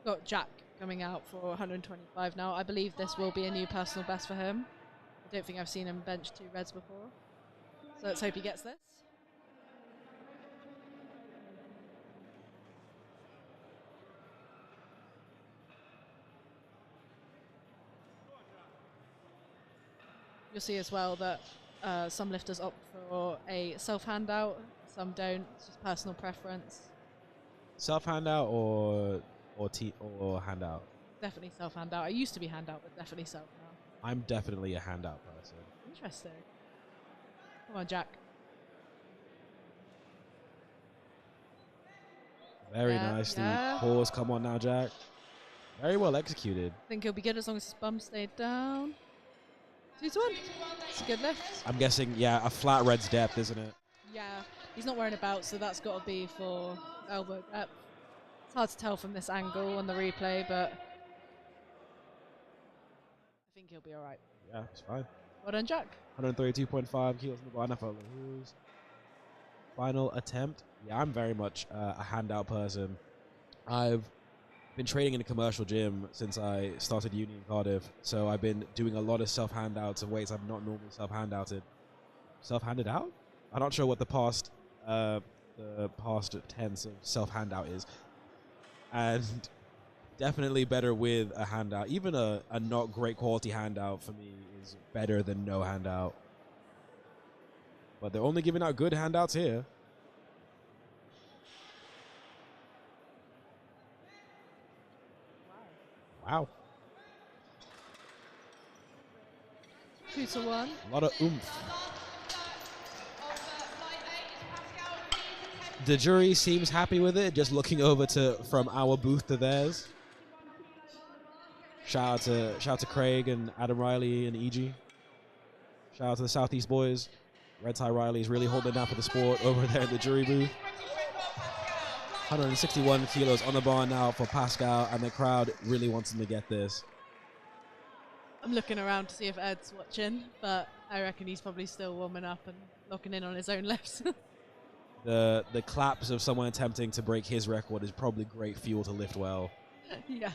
Got Jack coming out for 125 now. I believe this will be a new personal best for him. I don't think I've seen him bench 2 reds before. So let's hope he gets this. You'll see as well that some lifters opt for a self-handout, some don't. It's just personal preference. Self-handout or handout? Definitely self-handout. I used to be handout, but definitely self now. I'm definitely a handout person. Interesting. Come on, Jack. Very nicely. Yeah. Pause. Come on now, Jack. Very well executed. I think he'll be good as long as his bum stayed down. 2 to 1. It's a good lift. I'm guessing, yeah, a flat red's depth, isn't it? Yeah, he's not wearing a belt, so that's got to be for elbow depth. It's hard to tell from this angle on the replay, but I think he'll be all right. Yeah, it's fine. Well done, Jack. 132.5 kilos in the bar for Lahoo's final attempt. Yeah, I'm very much a handout person. I've been training in a commercial gym since I started uni in Cardiff, so I've been doing a lot of self-handouts of weights I've not normally self-handouted. Self-handed out? I'm not sure what the past tense of self-handout is. And definitely better with a handout. Even a not great quality handout for me is better than no handout. But they're only giving out good handouts here. Wow. 2 to 1. A lot of oomph. The jury seems happy with it, just looking over from our booth to theirs. Shout out to Craig and Adam Riley and EG. Shout out to the Southeast boys. Red Tie Riley is really holding down for the sport over there in the jury booth. 161 kilos on the bar now for Pascal, and the crowd really wants him to get this. I'm looking around to see if Ed's watching, but I reckon he's probably still warming up and locking in on his own lifts. The claps of someone attempting to break his record is probably great fuel to lift well. Yes.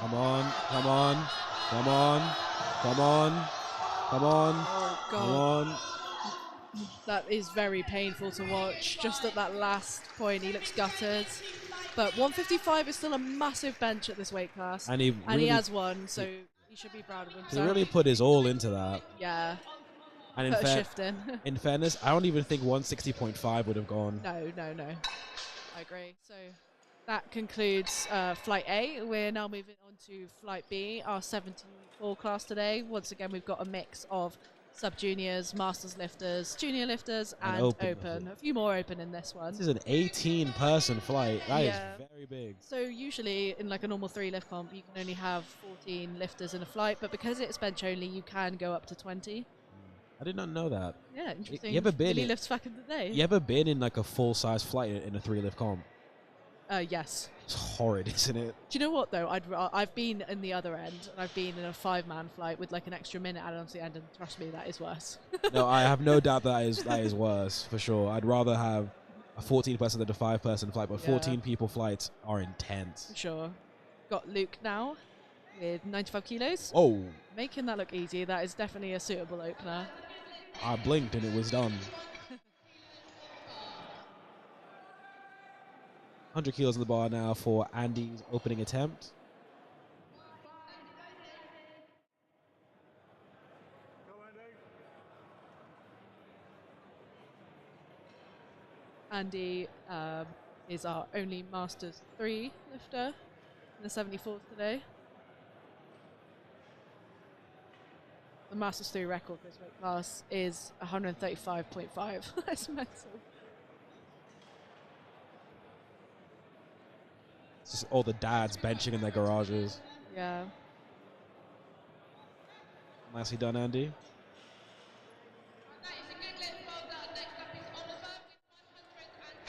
Come on, come on, come on, come on, come on, Oh, God. come on. That is very painful to watch. Just at that last point, he looks gutted. But 155 is still a massive bench at this weight class. And he has one, so he should be proud of himself. He really put his all into that. Yeah. And Put a shift in. in fairness, I don't even think 160.5 would have gone. No. I agree. So that concludes Flight A. We're now moving on to Flight B, our 74 class today. Once again, we've got a mix of sub-juniors, masters lifters, junior lifters, and open. A few more open in this one. This is an 18-person flight. That is very big. So usually in like a normal 3-lift comp, you can only have 14 lifters in a flight, but because it's bench only, you can go up to 20. I did not know that. Yeah, interesting. You ever been Really lifts back in the day. You ever been in like a full-size flight in a 3-lift comp? Yes. It's horrid, isn't it? Do you know what though? I've been in the other end, and I've been in a 5-man flight with like an extra minute added onto the end, and trust me, that is worse. No, I have no doubt that is worse for sure. I'd rather have a 14-person than a 5-person flight, but 14 people flights are intense. For sure. Got Luke now with 95 kilos. Oh, Making that look easy. That is definitely a suitable opener. I blinked and it was done. 100 kilos on the bar now for Andy's opening attempt. Andy is our only Masters 3 lifter in the 74s today. The Masters 3 record for this weight class is 135.5. That's mental. It's just all the dads benching in their garages. Yeah. Nicely done, Andy.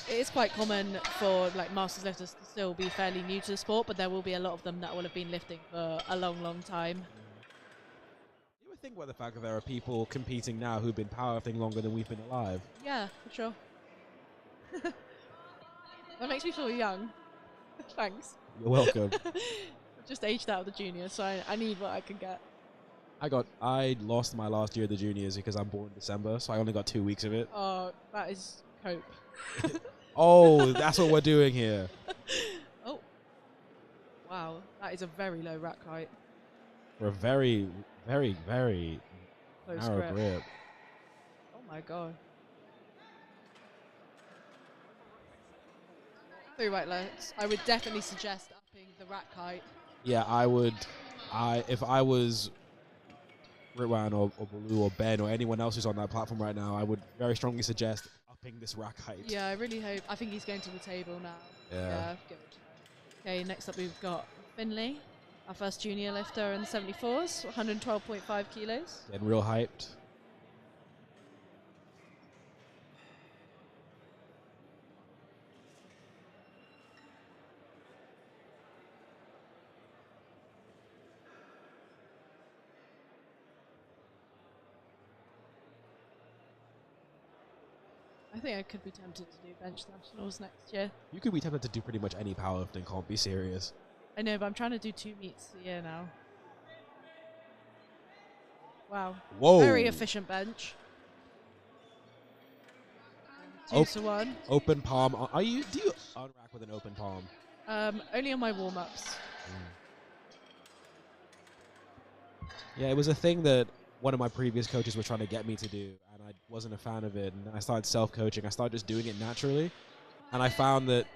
It is quite common for like Masters lifters to still be fairly new to the sport, but there will be a lot of them that will have been lifting for a long, long time. You would think about the fact that there are people competing now who've been powerlifting longer than we've been alive. Yeah, for sure. That makes me feel young. Thanks. You're welcome. Just aged out of the juniors, so I need what I can get. I lost my last year of the juniors because I'm born in December, so I only got 2 weeks of it. Oh, that is cope. Oh, that's what we're doing here. Oh. Wow, that is a very low rack height. For a very, very, very Close narrow grip. Oh my god. 3 right legs. I would definitely suggest upping the rack height. Yeah, I would. If I was Ritwan or Baloo or Ben or anyone else who's on that platform right now, I would very strongly suggest upping this rack height. Yeah, I really hope. I think he's going to the table now. Yeah. Good. Okay, next up we've got Finley, our first junior lifter in the 74s, 112.5 kilos. Getting real hyped. I think I could be tempted to do bench nationals next year. You could be tempted to do pretty much any powerlifting comp, be serious. I know, but I'm trying to do 2 meets a year now. Wow. Whoa. Very efficient bench. 2 to 1. Open palm. Do you unrack with an open palm? Only on my warm-ups. Yeah, it was a thing that one of my previous coaches was trying to get me to do, and I wasn't a fan of it. And I started self-coaching. I started just doing it naturally, and I found that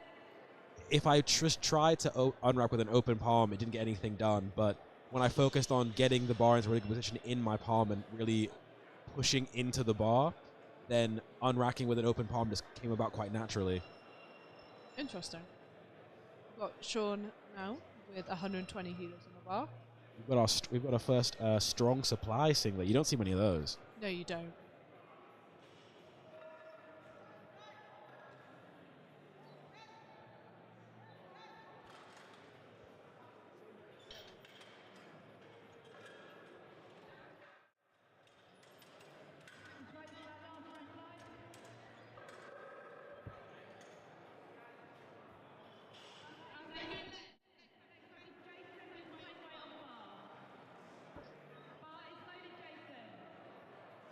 if I just tried to unwrap with an open palm, it didn't get anything done. But when I focused on getting the bar into a really good position in my palm and really pushing into the bar, then unracking with an open palm just came about quite naturally. Interesting. We've got Sean now with 120 kilos on the bar. We've got our first strong supply singlet. You don't see many of those. No, you don't.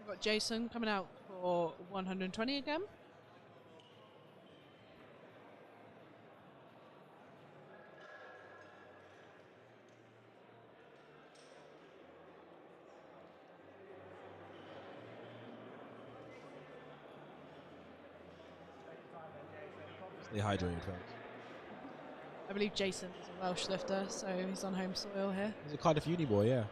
We've got Jason coming out for 120 again. Stay hydrated, folks. I believe Jason is a Welsh lifter, so he's on home soil here. He's a Cardiff uni boy, yeah.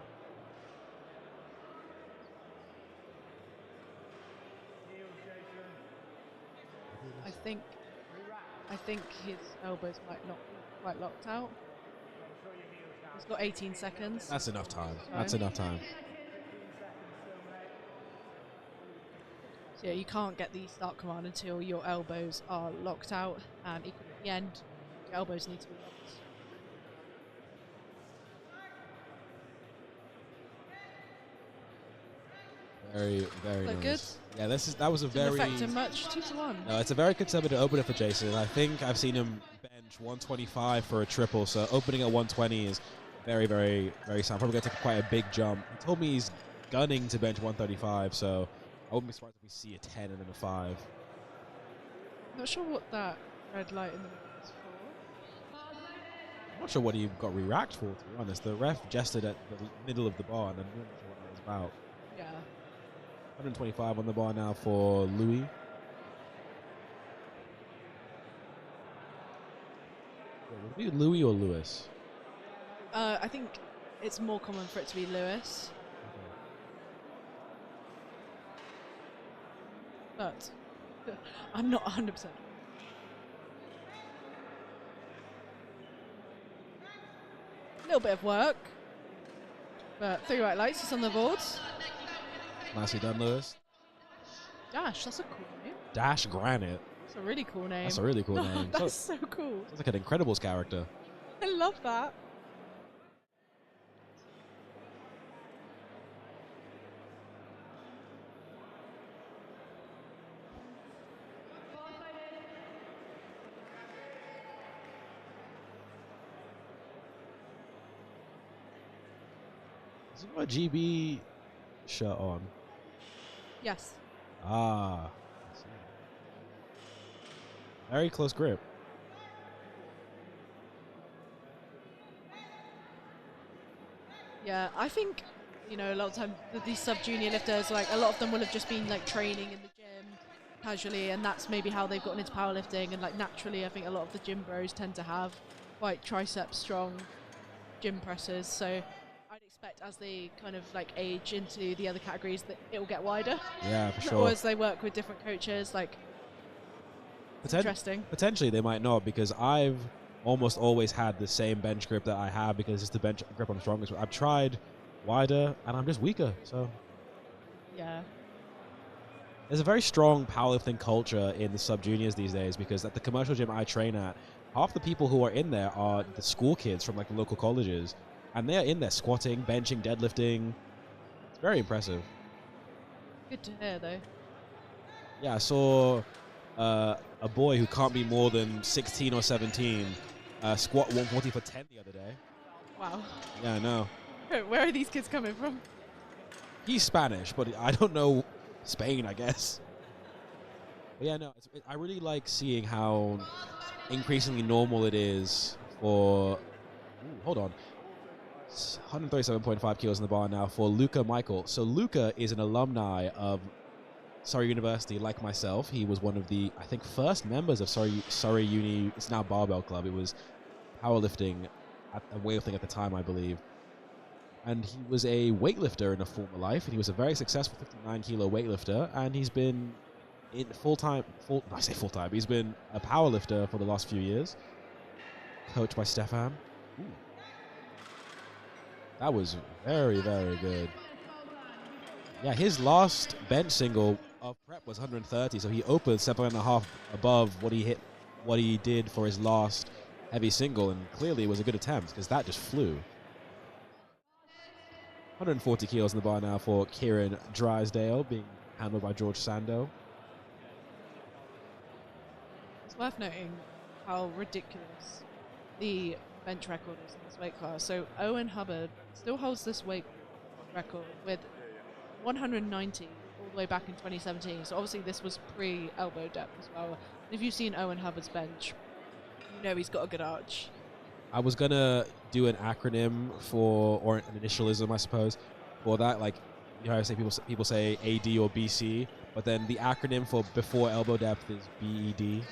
I think his elbows might not be quite locked out. He's got 18 seconds. That's enough time. That's enough time. So yeah, you can't get the start command until your elbows are locked out, and equally at the end, your elbows need to be locked. Very, very Look nice. good? Yeah, that was a Didn't very. affect him much. 2 to 1. No, it's a very conservative opener for Jason. I think I've seen him bench 125 for a triple, so opening at 120 is very, very, very sound. Probably going to take quite a big jump. He told me he's gunning to bench 135, so I wouldn't be surprised if we see a 10 and then a 5. Not sure what that red light in the middle is for. I'm not sure what he got re-racked for, to be honest. The ref gestured at the middle of the bar, and I'm not sure what that was about. Yeah. 125 on the bar now for Louis. Would it be Louis or Lewis? I think it's more common for it to be Lewis, but I'm not 100%. A little bit of work, but 3 white lights is on the boards. Nicely done, Lewis. Dash, that's a cool name. Dash Granite. That's a really cool name. That's a really cool name. That's so cool. Sounds like an Incredibles character. I love that. Is it got a GB shirt on? Yes. Ah. I see. Very close grip. Yeah, I think, a lot of time these sub-junior lifters, like a lot of them will have just been like training in the gym casually, and that's maybe how they've gotten into powerlifting. And like naturally, I think a lot of the gym bros tend to have quite tricep strong gym presses. So I'd expect as they kind of like age into the other categories that it will get wider. Yeah, for sure. Or as they work with different coaches, like interesting. Potentially they might not, because I've almost always had the same bench grip that I have because it's the bench grip I'm strongest with. I've tried wider and I'm just weaker. So yeah, there's a very strong powerlifting culture in the sub juniors these days, because at the commercial gym I train at, half the people who are in there are the school kids from like the local colleges, and they're in there squatting, benching, deadlifting. It's very impressive. good to hear though. Yeah, I saw a boy who can't be more than 16 or 17 squat 140 for 10 the other day. Wow. Yeah, I know. Where are these kids coming from? He's Spanish, but I don't know Spain, I guess. But yeah, no, I really like seeing how increasingly normal it is for... Ooh, hold on. 137.5 kilos in the bar now for Luca Michael. So Luca is an alumni of Surrey University, like myself. He was one of the, I think, first members of Surrey Uni. It's now Barbell Club. It was powerlifting, weightlifting at the time, I believe. And he was a weightlifter in a former life, and he was a very successful 59-kilo weightlifter. And he's been in I say full-time. He's been a powerlifter for the last few years, coached by Stefan. Ooh. That was very, very good. Yeah, his last bench single of prep was 130, so he opened 7.5 above what he did for his last heavy single, and clearly it was a good attempt because that just flew. 140 kilos in the bar now for Kieran Drysdale, being handled by George Sando. It's worth noting how ridiculous the bench record is in this weight class. So Owen Hubbard still holds this weight record with 190 all the way back in 2017. So obviously this was pre-elbow depth as well. And if you've seen Owen Hubbard's bench, you know he's got a good arch. I was gonna do an acronym for, or an initialism, I suppose, for that. Like, you know, I say people say AD or BC, but then the acronym for before elbow depth is BED.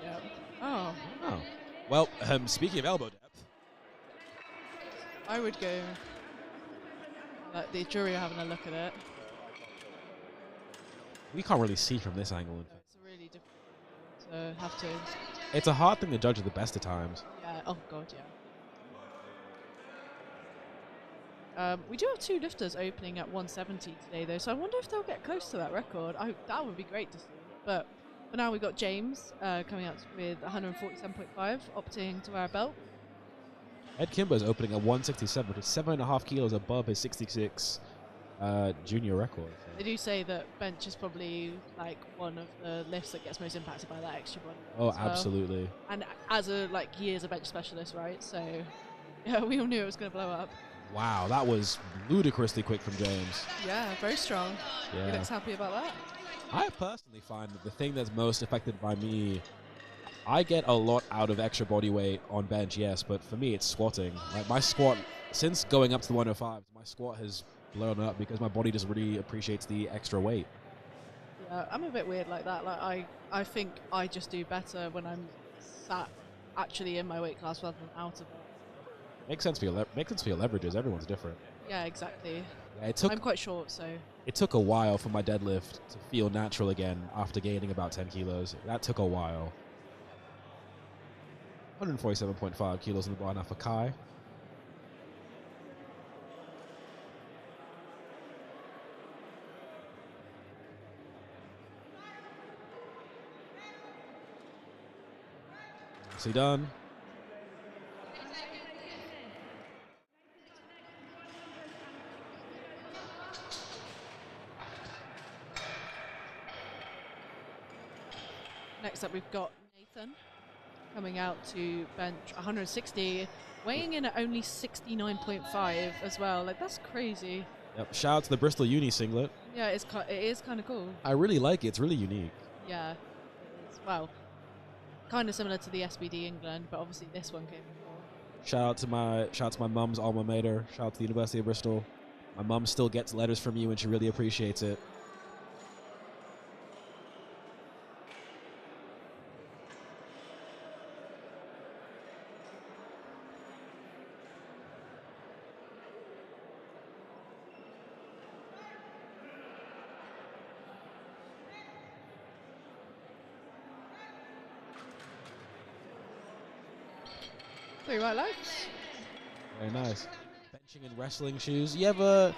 Yeah. Oh. Oh. Well, speaking of elbow depth, I would go. Like the jury are having a look at it. we can't really see from this angle. It's a really difficult to have to. It's a hard thing to judge at the best of times. Yeah. Oh god, yeah. We do have 2 lifters opening at 170 today, though, so I wonder if they'll get close to that record. That would be great to see. But for now, we've got James coming out with 147.5, opting to wear a belt. Ed Kimber's opening at 167, which is 7.5 kilos above his 66 junior record. So. They do say that bench is probably like one of the lifts that gets most impacted by that extra body weight Oh, as well. absolutely. And as a years a bench specialist, right? So yeah, we all knew it was going to blow up. Wow, that was ludicrously quick from James. Yeah, very strong. Yeah. He looks happy about that. I personally find that the thing that's most affected by me, I get a lot out of extra body weight on bench, yes, but for me it's squatting. Like my squat, since going up to the 105s, my squat has blown up because my body just really appreciates the extra weight. Yeah, I'm a bit weird like that. Like I think I just do better when I'm sat actually in my weight class rather than out of it. Makes sense for your leverages. Everyone's different. Yeah, exactly. Yeah, I'm quite short, so it took a while for my deadlift to feel natural again after gaining about 10 kilos. That took a while. 147.5 kilos in the bar now for Kai. Nicely done. next up we've got Nathan coming out to bench 160, weighing in at only 69.5 as well. Like, that's crazy. Yep. Shout out to the Bristol Uni singlet. Yeah, it is kind of cool. I really like it. It's really unique. Yeah, it is. Well, kind of similar to the SBD England, but obviously this one came before. Shout out to my mum's alma mater. Shout out to the University of Bristol. My mum still gets letters from you, and she really appreciates it. Three right legs. Very nice. Benching in wrestling shoes. You ever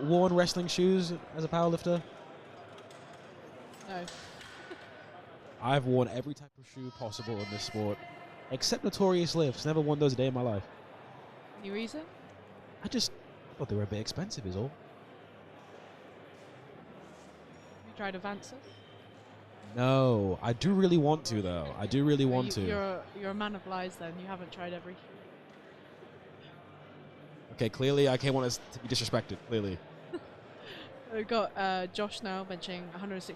worn wrestling shoes as a powerlifter? No. I've worn every type of shoe possible in this sport, except Notorious Lifts. Never worn those a day in my life. Any reason? I thought they were a bit expensive is all. Have you tried Avances? No, I do really want to though. I do really want to. You're a man of lies then. You haven't tried every shoe. Okay, clearly I can't want us to be disrespected, clearly. We've got Josh now benching 162.5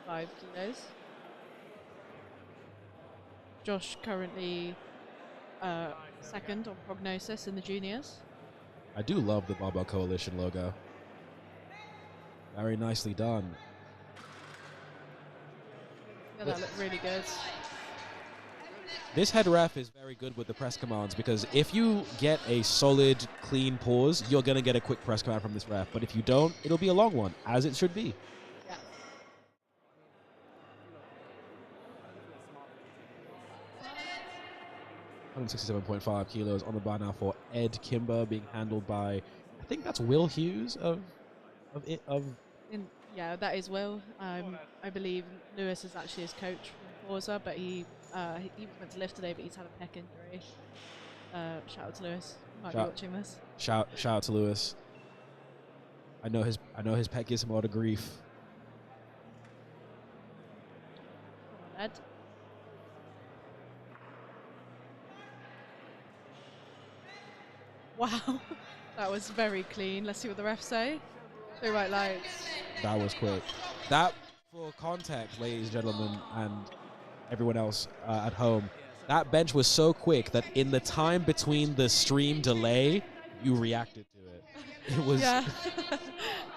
kilos. Josh currently second on prognosis in the juniors. I do love the Barbell Coalition logo. Very nicely done. Yeah, that looked really good. This head ref is very good with the press commands because if you get a solid, clean pause, you're going to get a quick press command from this ref. But if you don't, it'll be a long one, as it should be. Yeah. 167.5 kilos on the bar now for Ed Kimber, being handled by, I think that's Will Hughes Yeah, that is Will. I believe Lewis is actually his coach from Forza, but he went to lift today, but he's had a pec injury. Shout out to Lewis. You might be watching this. Shout out to Lewis. I know his pec gives him a lot of grief. Come on, Ed. Wow, that was very clean. Let's see what the refs say. Three right lights. That was quick. That, for context, ladies and gentlemen, and everyone else at home, that bench was so quick that in the time between the stream delay, you reacted to it. It was Yeah.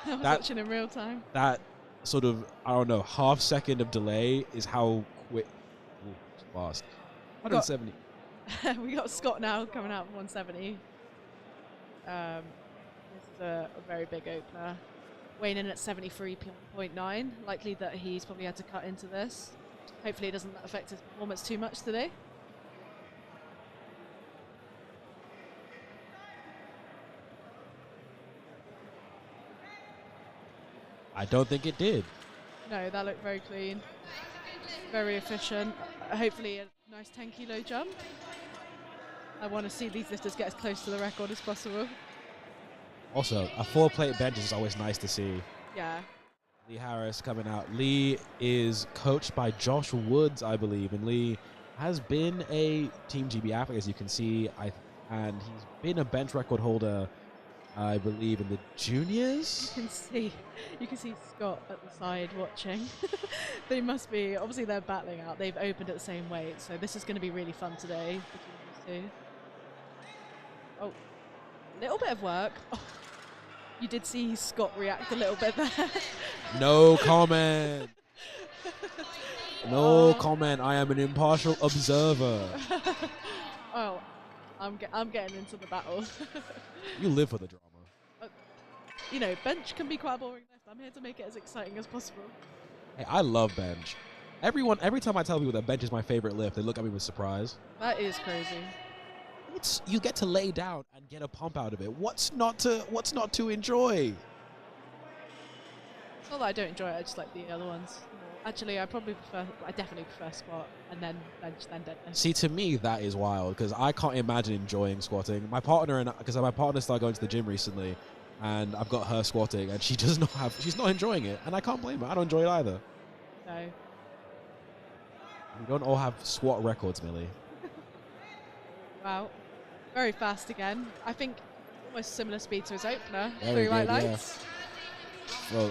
I was watching in real time. that sort of, I don't know, half second of delay is how quick. Ooh, it's fast. 170. We got Scott now coming out from 170. This is a very big opener. Weighing in at 73.9. Likely that he's probably had to cut into this. Hopefully it doesn't affect his performance too much today. I don't think it did. No, that looked very clean. Very efficient. Hopefully a nice 10 kilo jump. I want to see these lifters get as close to the record as possible. Also, a 4-plate bench is always nice to see. Yeah. Lee Harris coming out. Lee is coached by Josh Woods, I believe, and Lee has been a Team GB athlete, as you can see, and he's been a bench record holder, I believe, in the juniors. You can see Scott at the side watching. They must be, obviously they're battling out. They've opened at the same weight, so this is going to be really fun today between these two. Oh, little bit of work. Oh, you did see Scott react a little bit there. No comment. No comment. I am an impartial observer. Oh, I'm getting into the battle. You live for the drama. You know, bench can be quite a boring lift. I'm here to make it as exciting as possible. Hey, I love bench. Every time I tell people that bench is my favorite lift, they look at me with surprise. That is crazy. You get to lay down and get a pump out of it. What's not to enjoy? It's not that I don't enjoy it. I just like the other ones more. Actually, I definitely prefer squat and then bench, then deadlift. See, to me, that is wild because I can't imagine enjoying squatting. My partner started going to the gym recently, and I've got her squatting, and she's not enjoying it, and I can't blame her. I don't enjoy it either. No. We don't all have squat records, Millie. Wow. Very fast again. I think almost similar speed to his opener. Very 3 white good, yeah. lights. Well,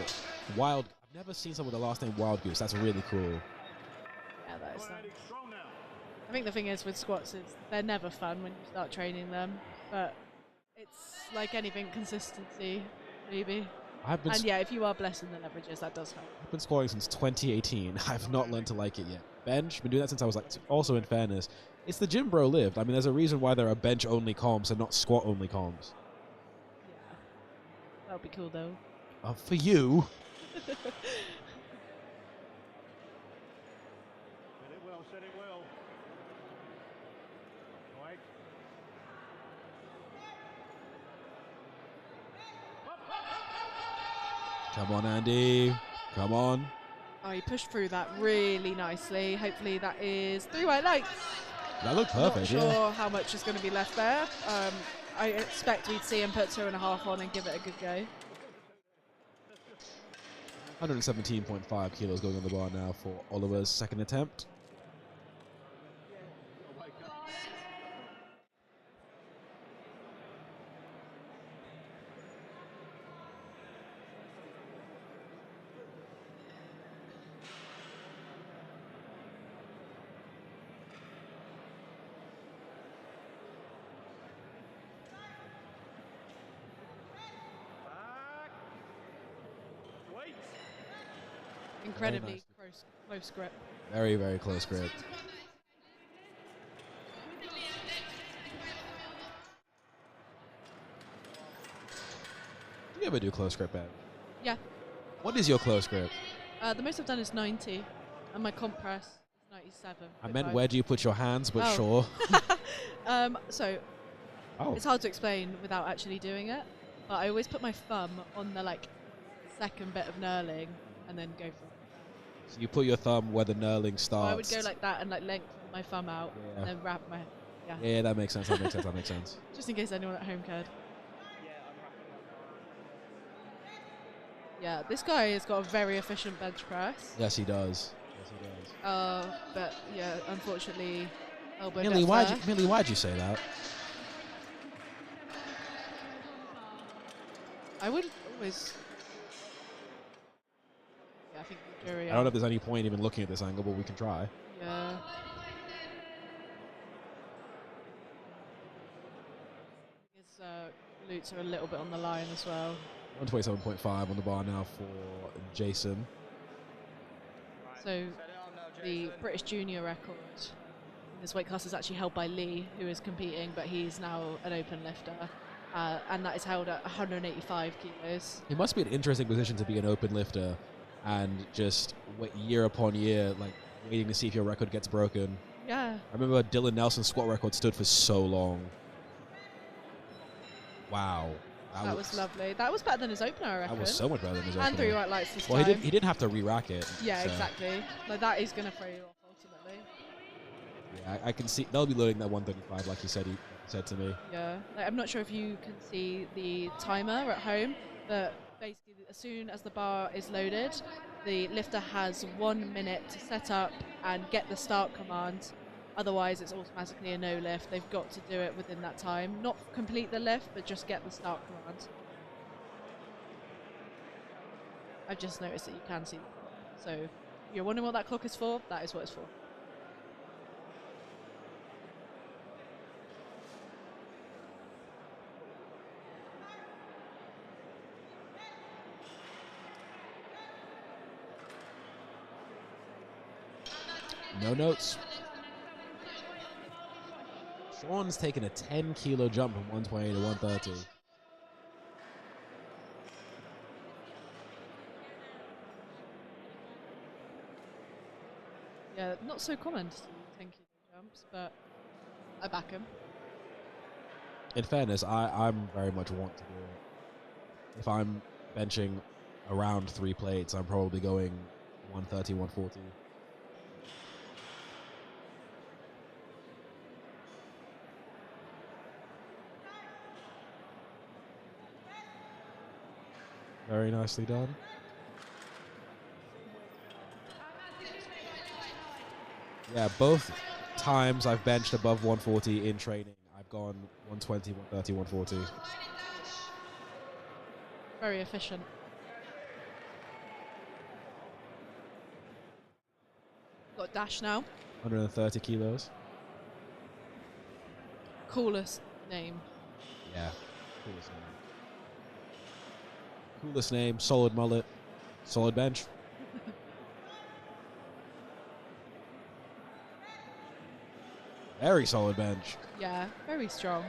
Wild. I've never seen someone with the last name Wild Goose. That's really cool. Yeah, that is nice. I think the thing is with squats is they're never fun when you start training them, but it's like anything, consistency, maybe. And yeah, if you are blessed in the leverages, that does help. I've been squatting since 2018. I've not learned to like it yet. Bench, been doing that since I was like, also in fairness, it's the gym bro lived. I mean, there's a reason why there are bench only comps and not squat only comps. Yeah. That would be cool though. For you. Set it well, set it well. Right. Come on, Andy. Come on. Oh, he pushed through that really nicely. Hopefully that is 3 white lights. That looked perfect, Not sure yeah. how much is going to be left there. I expect we'd see him put 2.5 on and give it a good go. 117.5 kilos going on the bar now for Oliver's second attempt. Wait. Incredibly close grip. Very, very close grip. Do you ever do close grip, Ben? Yeah. What is your close grip? The most I've done is 90, and my comp press is 97. I meant where do you put your hands, but sure. So it's hard to explain without actually doing it, but I always put my thumb on the second bit of knurling and then go for it. So you put your thumb where the knurling starts. So I would go like that and lengthen my thumb out and then wrap my Yeah, that makes sense. That makes sense. Just in case anyone at home cared. Yeah, this guy has got a very efficient bench press. Yes, he does. But yeah, unfortunately, elbow Millie, depth there. why'd you say that? I would always. Yeah, I think the jury. I don't know if there's any point even looking at this angle, but we can try. Yeah. His glutes are a little bit on the line as well. 127.5 on the bar now for Jason. So the British junior record in this weight class is actually held by Lee, who is competing, but he's now an open lifter. And that is held at 185 kilos. It must be an interesting position to be an open lifter and just wait year upon year, waiting to see if your record gets broken. Yeah. I remember Dylan Nelson's squat record stood for so long. Wow. That was lovely. That was better than his opener, I reckon. That was so much better than his opener. And 3 white lights this time. Well, he didn't have to re-rack it. Yeah, so. exactly. That is going to throw you off ultimately. Yeah, I can see they'll be loading that 135 like he said to me. Yeah. I'm not sure if you can see the timer at home, but basically as soon as the bar is loaded, the lifter has 1 minute to set up and get the start command. Otherwise, it's automatically a no lift. They've got to do it within that time. Not complete the lift, but just get the start command. I've just noticed that you can see the clock. So if you're wondering what that clock is for, that is what it's for. No notes. Sean's taken a 10-kilo jump from 120 to 130. Yeah, not so common to see 10 kilo jumps, but I back him. In fairness, I'm very much want to do it. If I'm benching around 3 plates, I'm probably going 130, 140. Very nicely done. Yeah, both times I've benched above 140 in training, I've gone 120, 130, 140. Very efficient. Got Dash now. 130 kilos. Coolest name. Yeah, coolest name. Coolest name, solid mullet, solid bench. Very solid bench. Yeah, very strong.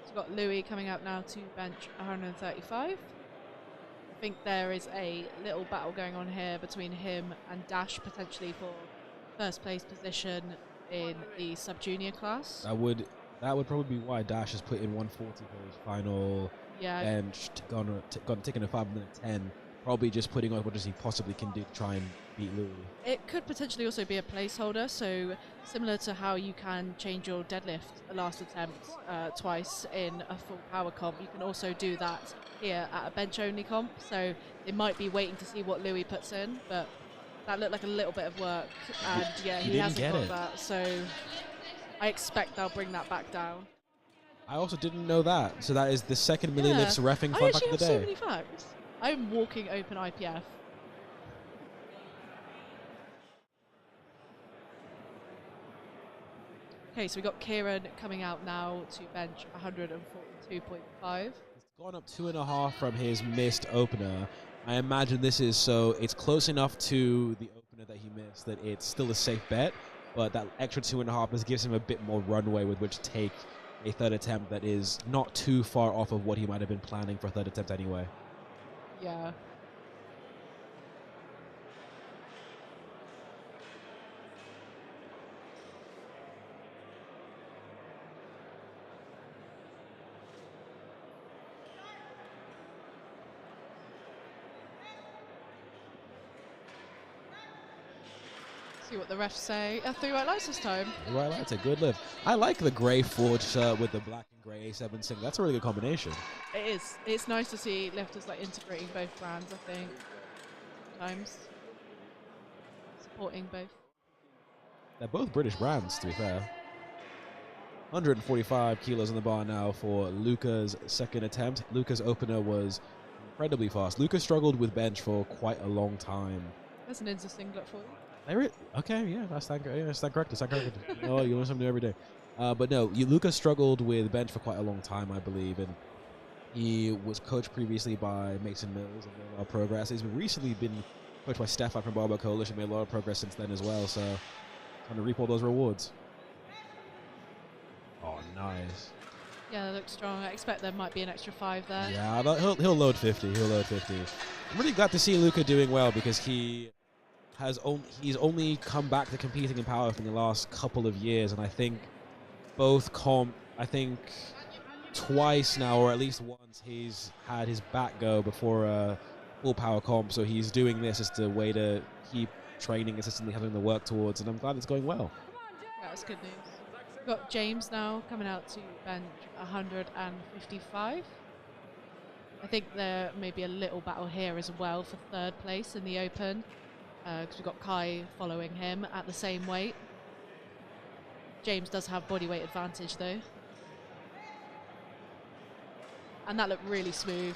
So we've got Louis coming out now to bench 135. I think there is a little battle going on here between him and Dash potentially for first place position in the sub-junior class. That would probably be why Dash has put in 140 for his final Yeah, bench, taken a 5 minute 10. Probably just putting on what does he possibly can do to try and beat Louis. it could potentially also be a placeholder, so similar to how you can change your deadlift last attempt twice in a full power comp, you can also do that here at a bench only comp, so they might be waiting to see what Louis puts in, but that looked like a little bit of work, and yeah, he he didn't hasn't get got it. that, so I expect they'll bring that back down. I also didn't know that. So that is the second Millie Yeah. Lifts reffing I fun fact actually of the have so day. many facts. I'm walking open IPF. Okay, so we got Kieran coming out now to bench 142.5. He's gone up 2.5 from his missed opener. I imagine this is so it's close enough to the opener that he missed that it's still a safe bet, but that extra 2.5 just gives him a bit more runway with which to take a third attempt that is not too far off of what he might have been planning for a third attempt anyway. Yeah. See what the refs say. 3 white lights this time. Right, that's a good lift. I like the grey forged shirt with the black and grey A7 sing. That's a really good combination. It is. It's nice to see lifters like integrating both brands, I think. Sometimes. Supporting both. They're both British brands, to be fair. 145 kilos on the bar now for Luca's second attempt. Luca's opener was incredibly fast. Luca struggled with bench for quite a long time. There's an Insta singlet for you. Okay, yeah, that's that correct. Oh, you learn something new every day. But no, Luca struggled with bench for quite a long time, I believe, and he was coached previously by Mason Mills and made a lot of progress. He's recently been coached by Stefan from Barbell Coalition, made a lot of progress since then as well. So, trying to reap all those rewards. Oh, nice. Yeah, they look strong. I expect there might be an extra 5 there. Yeah, he'll load 50. He'll load 50. I'm really glad to see Luca doing well because he's only come back to competing in powerlifting in the last couple of years, and I think twice now, or at least once, he's had his back go before a full power comp. So he's doing this as a way to keep training consistently, having to work towards, and I'm glad it's going well. Yeah, that's good news. We've got James now coming out to bench 155. I think there may be a little battle here as well for third place in the open, because we've got Kai following him at the same weight. James does have body weight advantage though. And that looked really smooth.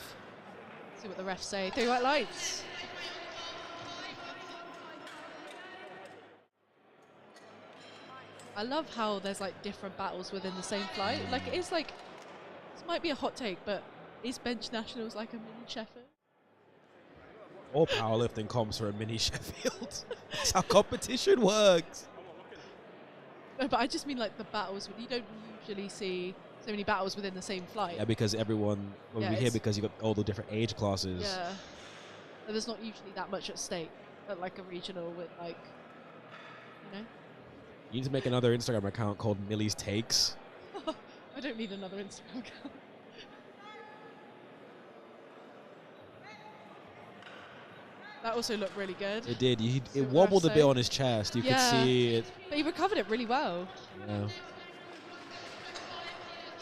See what the refs say. 3 white lights. I love how there's like different battles within the same flight. Like it is like, this might be a hot take, but is bench nationals like a mini Sheffield? All powerlifting comps are a mini Sheffield. That's how competition works. No, but I just mean like the battles. You don't usually see so many battles within the same flight. Yeah, because everyone, well, Yeah, we hear it's- because you got all the different age classes. Yeah. But there's not usually that much at stake at like a regional with like, you know? You need to make another Instagram account called Millie's Takes. I don't need another Instagram account. That also looked really good. It did. See It what the wobbled a refs bit say? on his chest. You could Yeah. see it. But he recovered it really well. Yeah.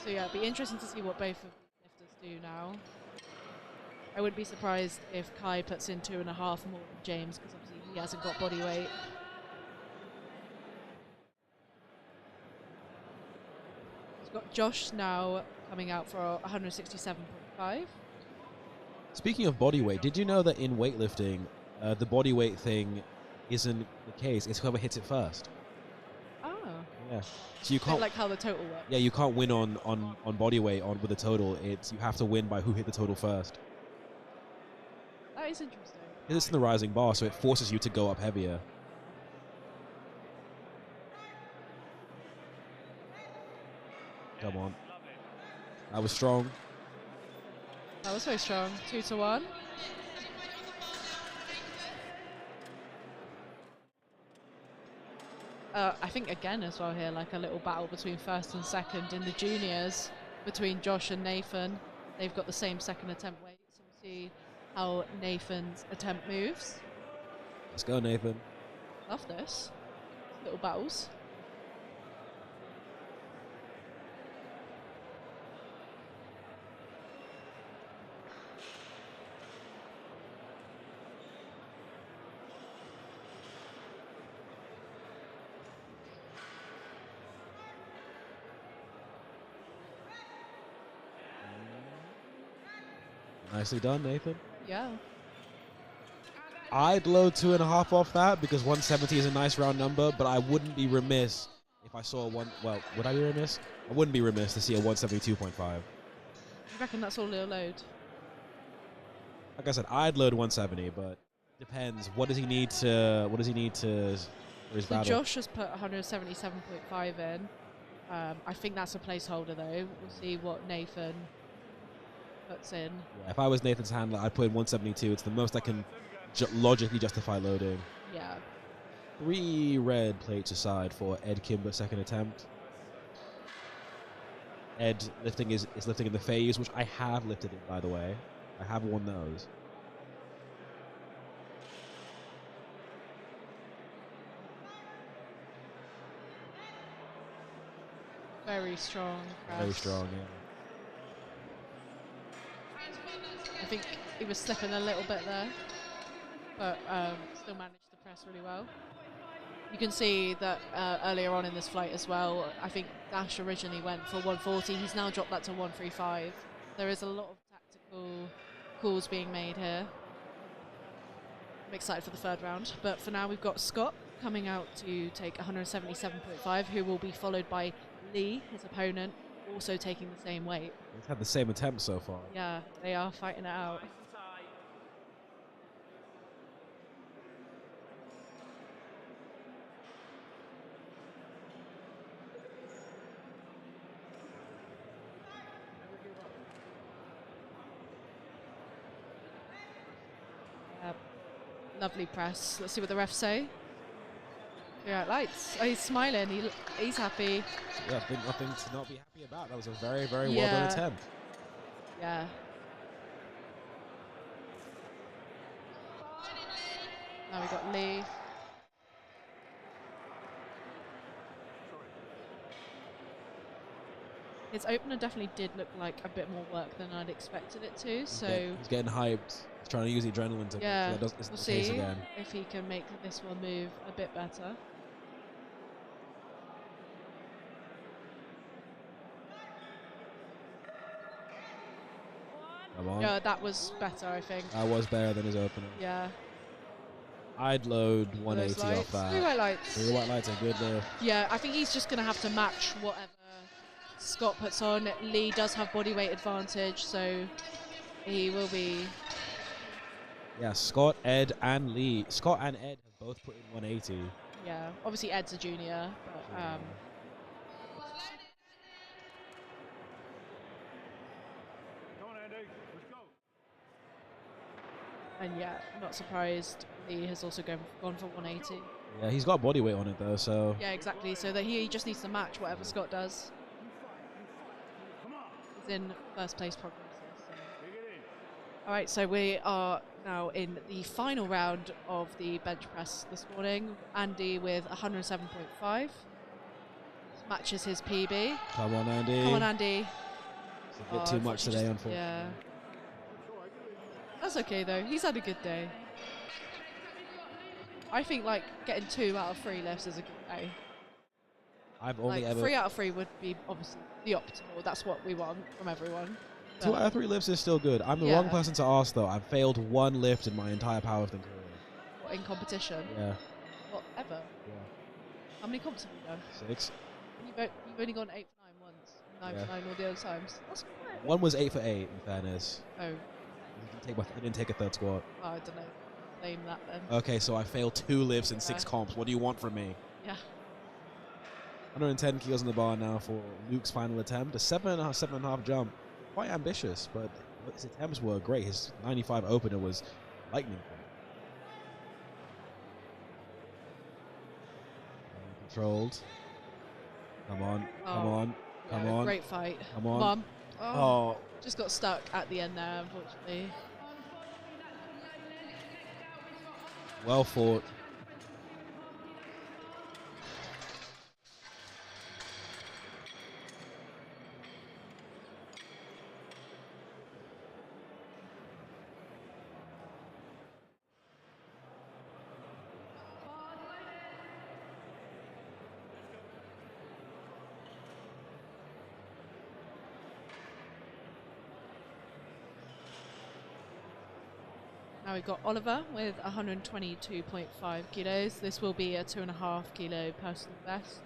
So yeah, it'd be interesting to see what both of the lifters do now. I wouldn't be surprised if Kai puts in 2.5 more than James, because obviously he hasn't got body weight. He's got Josh now coming out for 167.5. Speaking of body weight, did you know that in weightlifting, the body weight thing isn't the case? It's whoever hits it first. Ah. Yeah. So you Bit can't. like how the total works. Yeah, you can't win on body weight with the total. It's you have to win by who hit the total first. That is interesting. It's in the rising bar, so it forces you to go up heavier. Come on. That was strong. That was very strong. 2-1. I think again as well here, like a little battle between first and second in the juniors between Josh and Nathan. They've got the same second attempt weight, so we'll see how Nathan's attempt moves. Let's go, Nathan. Love this. Little battles. Nicely done, Nathan. Yeah. I'd load 2.5 off that because 170 is a nice round number, but I wouldn't be remiss if I saw one. Well, would I be remiss? I wouldn't be remiss to see a 172.5. You reckon that's all he'll load? Like I said, I'd load 170, but depends. What does he need to? What does he need to for his So battle? Josh has put 177.5 in. I think that's a placeholder though. We'll see what Nathan puts in. Yeah, if I was Nathan's handler, I'd put in 172. It's the most I can logically justify loading. Yeah. 3 red plates aside for Ed Kimber's second attempt. Ed lifting is lifting in the phase, which I have lifted in, by the way. I have won those. Very strong. Very press. strong, yeah. I think he was slipping a little bit there, but still managed to press really well. You can see that earlier on in this flight as well, I think Dash originally went for 140. He's now dropped that to 135. There is a lot of tactical calls being made here. I'm excited for the third round, but for now we've got Scott coming out to take 177.5, who will be followed by Lee, his opponent, also taking the same weight. He's had the same attempt so far. Yeah, they are fighting it out. Lovely press. Let's see what the refs say. Yeah, lights. Oh, he's smiling. He's happy. Yeah, I think nothing to not be happy about. That was a very, very well Yeah. done attempt. Yeah. Now we got Lee. His opener definitely did look like a bit more work than I'd expected it to. So He's getting hyped. He's trying to use the adrenaline to yeah, make sure that isn't we'll the case see again. if he can make this one move a bit better. Come on. Yeah, that was better, I think. That was better than his opener. Yeah. I'd load Those 180 off lights. that. 3 white lights. 3 white lights are good lift. Yeah, I think he's just going to have to match whatever Scott puts on. Lee does have body weight advantage, so he will be... Yeah, Scott, Ed, and Lee. Scott and Ed have both put in 180. Yeah, obviously Ed's a junior, but... Come on, Andy. Let's go. and yeah, I'm not surprised Lee has also gone for 180. Yeah, he's got body weight on it though, so. Yeah, exactly, so that he just needs to match whatever Scott does. Come on. He's in first place prognosis. So. Dig it in. Alright, so we are now in the final round of the bench press this morning. Andy with 107.5. Matches his PB. Come on, Andy. Come on, Andy. It's a bit too much today, unfortunately. Yeah. That's okay though. He's had a good day. I think like getting 2 out of 3 lifts is a good day. I've only Like ever 3 out of 3 would be obviously the optimal. That's what we want from everyone. 2 out of 3 lifts is still good. I'm the Yeah. wrong person to ask though. I've failed 1 lift in my entire powerlifting career. What, in competition? Yeah. Whatever. Yeah. How many comps have you done? 6. You've only gone 8 for 9 once. 9 Yeah. for 9 all the other times. That's quite. 1 was 8 for 8 in fairness. Oh, I didn't take a third squat. I don't know. Name that then. Okay, so I failed 2 lifts in 6 comps. What do you want from me? Yeah. 110 kilos in the bar now for Luke's final attempt. A 7.5 jump. Quite ambitious, but his attempts were great. His 95 opener was lightning quick. Controlled. Come on, come Oh, on, come Yeah, on. Great fight. Come on. Mum. Oh, Just got stuck at the end there, unfortunately. well fought. Now we've got Oliver with 122.5 kilos. This will be a 2.5 kilo personal best.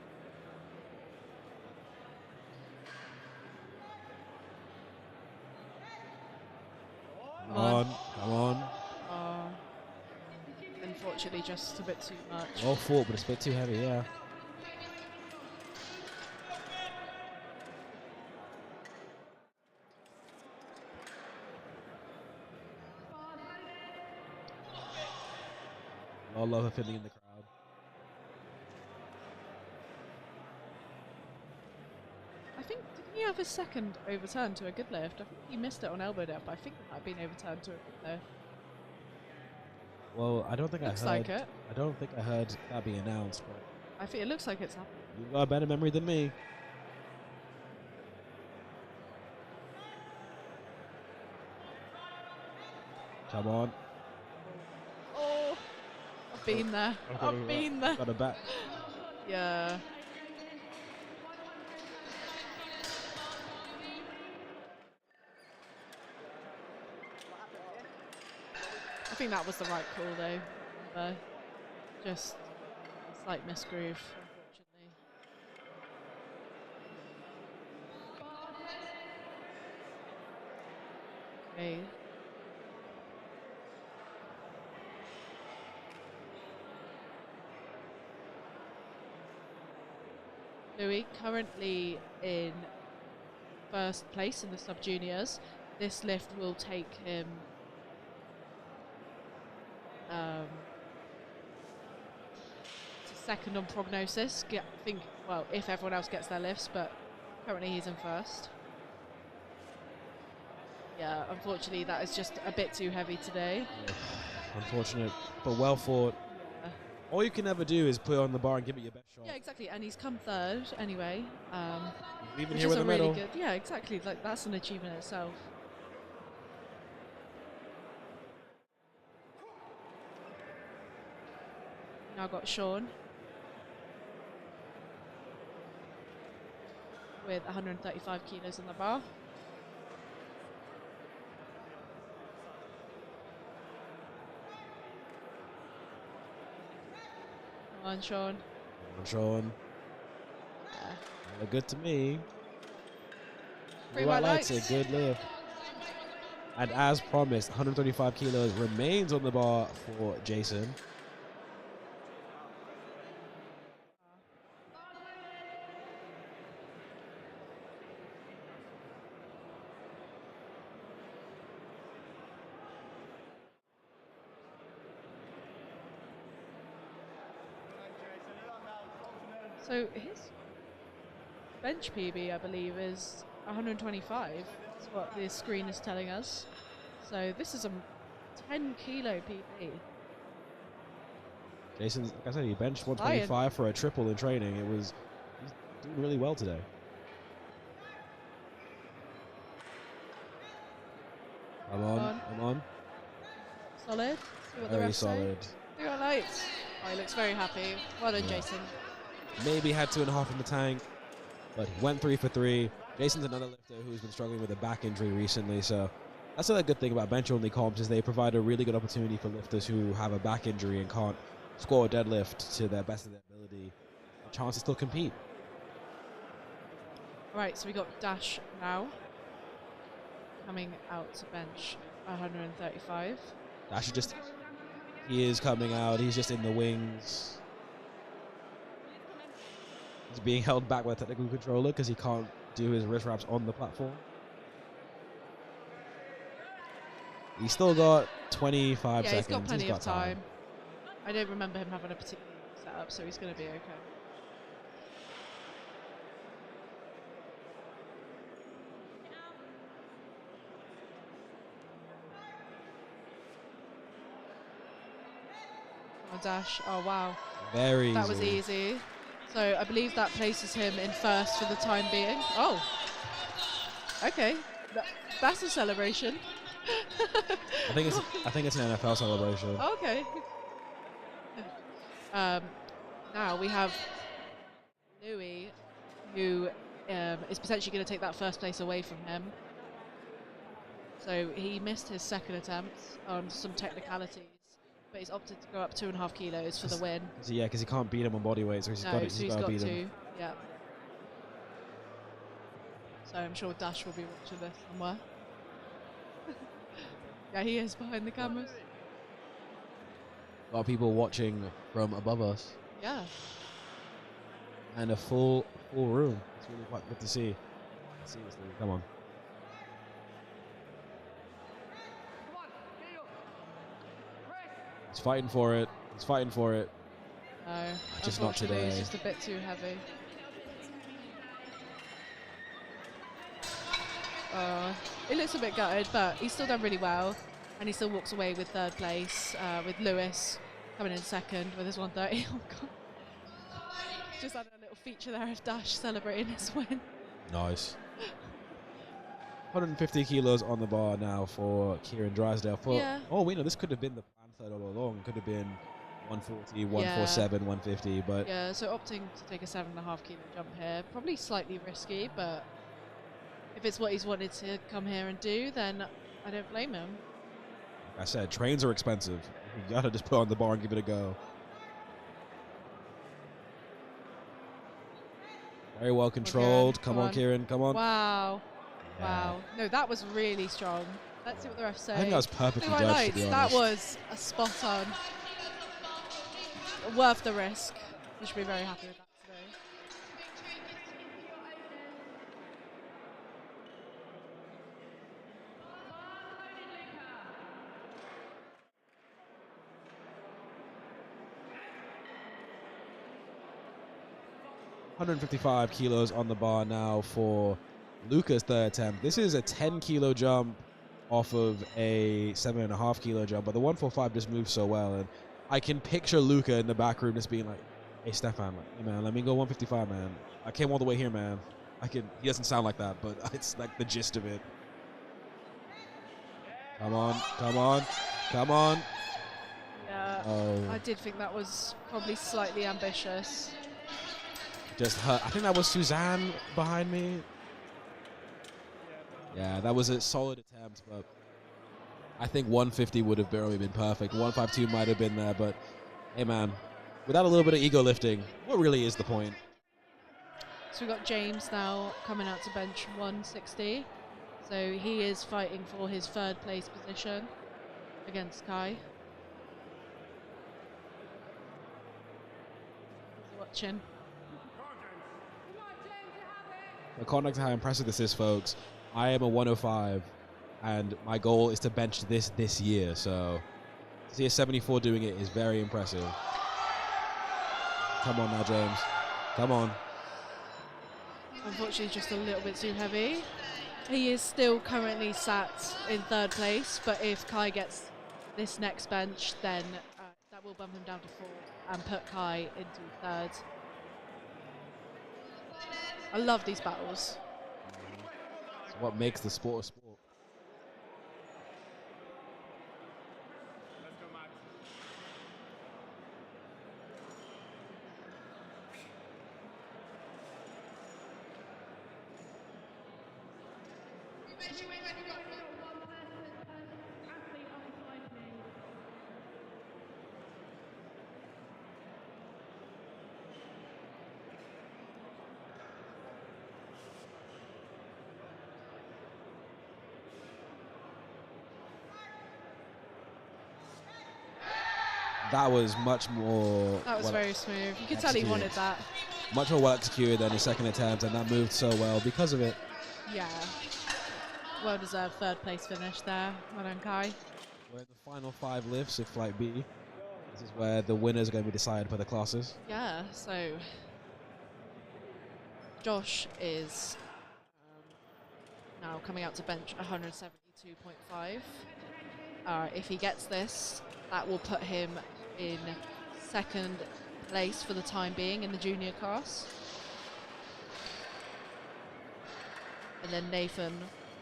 Come on, come on. Unfortunately, just a bit too much. Well fought, but it's a bit too heavy, yeah. A lot of love feeling in the crowd. I think, didn't he have his second overturned to a good lift? I think he missed it on elbow depth, but I think it might have been overturned to a good lift. Well, I don't think Looks I heard. like it. I don't think I heard that be announced, but I think it looks like it's happened. you've got a better memory than me. Come on. Oh, I've been there. I've been there. Got a back. Yeah. I think that was the right call though. Just a slight misgroove, unfortunately. Okay. Louis currently in first place in the sub-juniors. This lift will take him to second on prognosis. I think, well, if everyone else gets their lifts, but currently he's in first. Yeah, unfortunately that is just a bit too heavy today. Unfortunate, but well fought. Yeah. All you can ever do is put it on the bar and give it your best shot. Yeah, exactly, and he's come third anyway. Even Which here is with a a really medal. good. Yeah, exactly. Like that's an achievement itself. Now got Sean with 135 kilos in the bar. on, Sean. Come on, Sean. Yeah. Look good to me. Three White white lights, lights. a good lift. And as promised, 135 kilos remains on the bar for Jason. So his bench PB, I believe, is 125. That's what the screen is telling us. So this is a 10 kilo PB. Jason, like I said, he benched Flying. 125 for a triple in training. He's doing really well today. Come on, come on. Solid. See what the Very refs say. solid. Three white lights. Oh, he looks very happy. Well done, Yeah. Jason. Maybe had 2.5 in the tank, but went 3 for 3. Jason's another lifter who's been struggling with a back injury recently, so that's another good thing about bench-only comps is they provide a really good opportunity for lifters who have a back injury and can't score a deadlift to their best of their ability, a chance to still compete. Right, so we got Dash now coming out to bench 135. Dash is just, he is coming out, he's just in the wings. He's being held back by a technical controller because he can't do his wrist wraps on the platform. He's still got 25 Yeah, seconds. he's got plenty got of time. I don't remember him having a particularly long setup, so he's going to be okay. Come on, Dash. Oh, wow. Very easy. That was easy. So I believe that places him in first for the time being. Oh. Okay. That's a celebration. I think it's an NFL celebration. Okay. Now we have Louis, who is potentially going to take that first place away from him. So he missed his second attempt on some technicalities, but he's opted to go up 2.5 kilos for the win. Yeah, because he can't beat him on body weight, so he's got to beat him. Yeah. So I'm sure Dash will be watching this somewhere. Yeah, he is behind the cameras. A lot of people watching from above us, Yeah. and a full room. It's really quite good to see. Seriously, come on. He's fighting for it. He's fighting for it. No, Just not unfortunately, today. It's just a bit too heavy. It looks a bit gutted, but he's still done really well, and he still walks away with third place, with Lewis coming in second with his 130. Oh god! Just added a little feature there of Dash celebrating his win. Nice. 150 kilos on the bar now for Kieran Drysdale. Yeah. Oh, we know this could have been the plan third all along. Could have been 140, 147, 150, but Yeah, so opting to take a 7.5 kilo jump here, probably slightly risky, but if it's what he's wanted to come here and do, then I don't blame him. like I said, trains are expensive. You gotta just put on the bar and give it a go. Very well controlled. Come on, Kieran. Come on. Wow. Yeah. Wow. No, that was really strong. Let's see what the refs say. I think that was perfectly Blue judged, white to be lights, that honest. was a spot on. Worth the risk. You should be very happy with that today. $155 kilos on the bar now for Luca's third attempt. This is a 10 kilo jump off of a 7.5 kilo jump, but the 145 just moves so well. And I can picture Luca in the back room just being like, hey, Stefan, like, hey, man, let me go 155, man. I came all the way here, man. He doesn't sound like that, but it's like the gist of it. Come on, come on, come on. Yeah, Oh. I did think that was probably slightly ambitious. Just hurt. I think that was Suzanne behind me. Yeah, that was a solid attempt, but I think 150 would have barely been perfect. 152 might have been there, but hey, man, without a little bit of ego lifting, what really is the point? So we've got James now coming out to bench 160. So he is fighting for his third place position against Kai. Watching. The context of how impressive this is, folks. I am a 105, and my goal is to bench this year. So to see a 74 doing it is very impressive. Come on now, James. Come on. Unfortunately, just a little bit too heavy. He is still currently sat in third place, but if Kai gets this next bench, then that will bump him down to 4th and put Kai into 3rd. I love these battles. It's what makes the sport a sport. That was much more. That was well very smooth. You could tell he wanted that. Much more well executed than his second attempt, and that moved so well because of it. Yeah. Well deserved 3rd place finish there. Well done, Kai. We're in the final 5 lifts of Flight B. This is where the winners are going to be decided for the classes. Yeah, so Josh is now coming out to bench 172.5. If he gets this, that will put him in 2nd place for the time being in the junior class. And then Nathan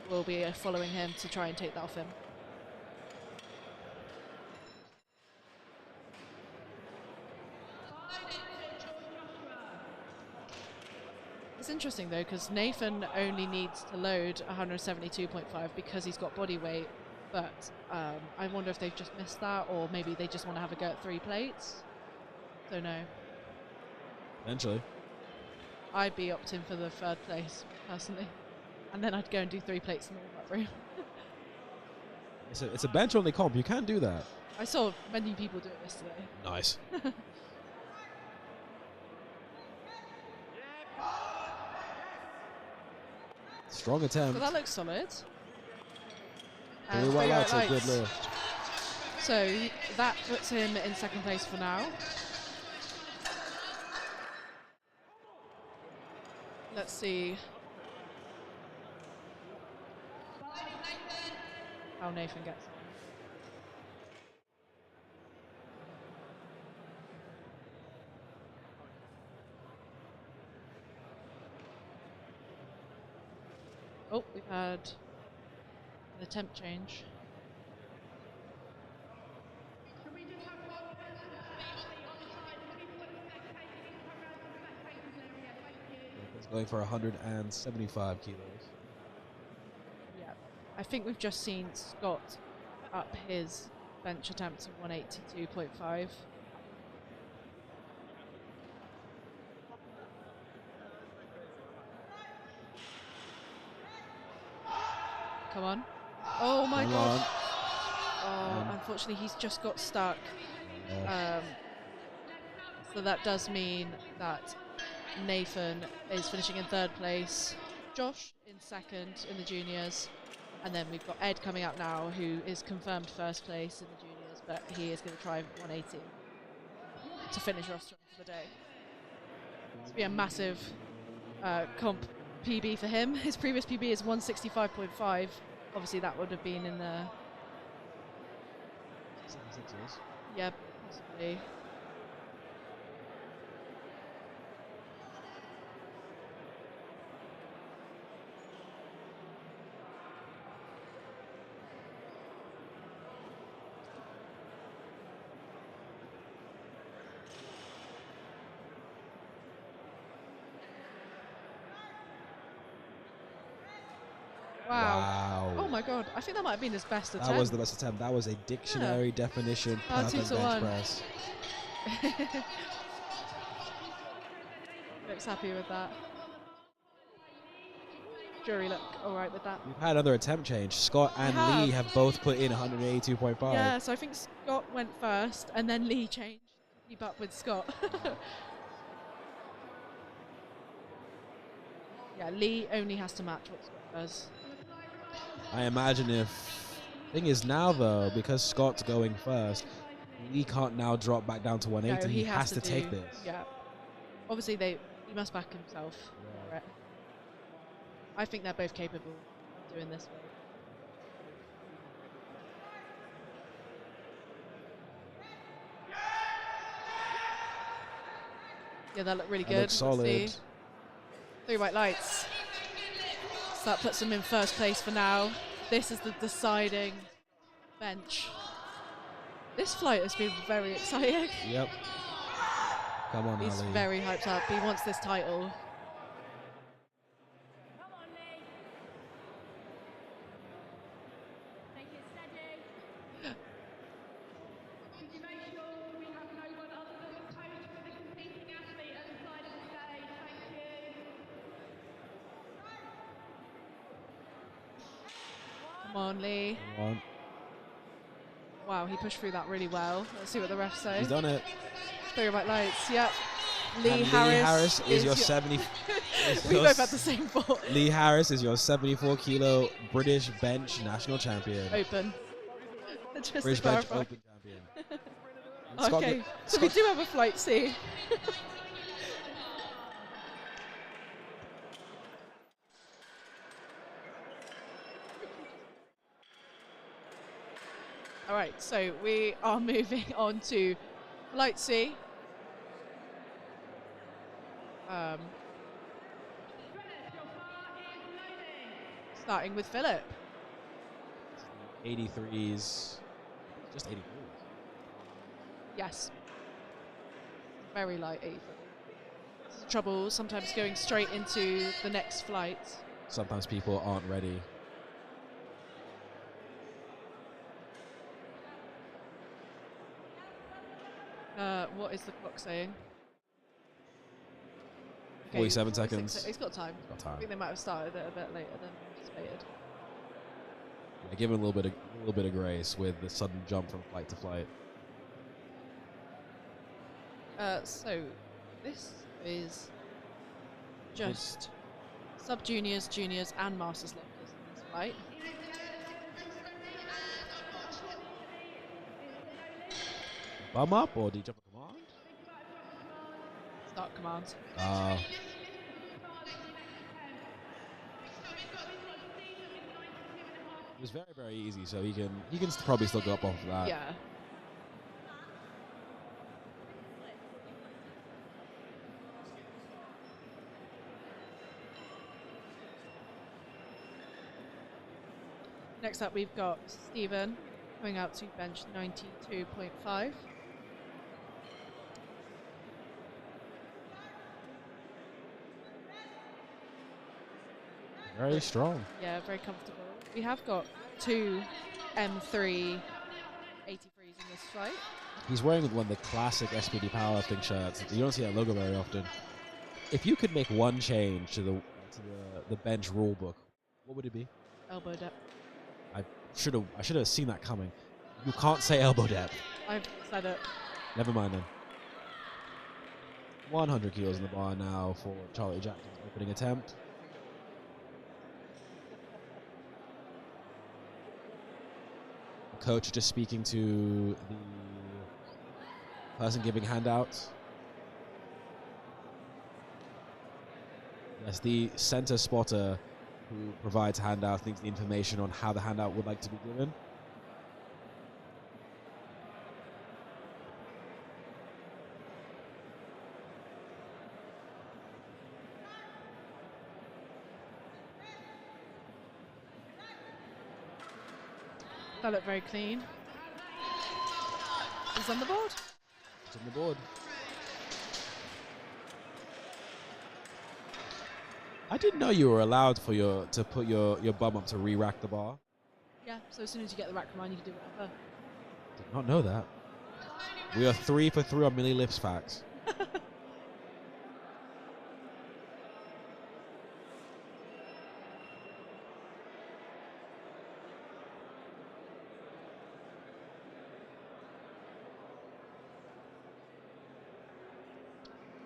will be following him to try and take that off him. It's interesting though, because Nathan only needs to load 172.5 because he's got body weight, but I wonder if they've just missed that, or maybe they just want to have a go at 3 plates. Don't know. Eventually. I'd be opting for the 3rd place, personally. And then I'd go and do 3 plates in all that room. It's a bench-only comp. You can't do that. I saw many people do it yesterday. Nice. Strong attempt. So that looks solid. Very well out, so good lift. So that puts him in 2nd place for now. Let's see how Nathan gets on. Oh, we've had an attempt change. It's going for 175 kilos. Yeah, I think we've just seen Scott up his bench attempt to 182.5. Come on. Oh my Come god. on. Oh, unfortunately he's just got stuck. So that does mean that Nathan is finishing in 3rd place, Josh in 2nd in the juniors, and then we've got Ed coming up now, who is confirmed 1st place in the juniors, but he is going to try 180 to finish off strong for the day. This will be a massive comp PB for him. His previous PB is 165.5. Obviously that would have been in the... Yeah, possibly. Wow. Oh my god, I think that might have been his best attempt. That was the best attempt. That was a dictionary definition perfect 2 to bench 1. press. Looks happy with that. Jury look all right with that. We've had another attempt change. Scott and Lee have both put in 182.5. Yeah, so I think Scott went first, and then Lee changed to keep up with Scott. Yeah, Lee only has to match what Scott does. I imagine if... Thing is now, though, because Scott's going first, Lee can't now drop back down to 180. No, he has to take this. Yeah. Obviously, he must back himself for it. I think they're both capable of doing this. Yeah, that looked really good. Looks solid. Let's see. 3 white lights. So that puts him in first place for now. This is the deciding bench. This flight has been very exciting. Yep. Come on, He's Ali. very hyped up. He wants this title. Come on, Lee. Come on. Wow, he pushed through that really well. Let's see what the refs say. He's done it. 3 white lights, yep. And Lee Harris is your 70. We both had the same thought. Lee Harris is your 74 kilo British bench national champion. Open. Just British to bench clarify. open champion. And Scott Okay, get- so we Scott- do have a flight C. All right, so we are moving on to flight C. Starting with Philip. 83s. Just 83s. Yes. Very light 83. This is the trouble, sometimes going straight into the next flight. Sometimes people aren't ready. What is the clock saying? 47 46 seconds. He's got time. Got I time. think they might have started it a bit later than anticipated. Yeah, give him a little bit of grace with the sudden jump from flight to flight. So this is just sub-juniors, juniors, and masters lifters in this flight. Bum up or do you jump a command? Start commands. It was very, very easy, so he can probably still go up off of that. Yeah. Next up, we've got Stephen coming out to bench 92.5. Very strong. Yeah, very comfortable. We have got 2 M3 83s in this flight. He's wearing one of the classic SPD Powerlifting shirts. You don't see that logo very often. If you could make one change to the bench rule book, what would it be? Elbow depth. I should have seen that coming. You can't say elbow depth. I've said it. Never mind then. 100 kilos in the bar now for Charlie Jackson's opening attempt. The coach just speaking to the person giving handouts. Yes, the center spotter who provides handouts needs the information on how the handout would like to be given. That looked very clean. He's on the board. It's on the board. I didn't know you were allowed to put your bum up to re-rack the bar. Yeah, so as soon as you get the rack command, you can do whatever. Did not know that. We are 3 for 3 on Millie lifts facts.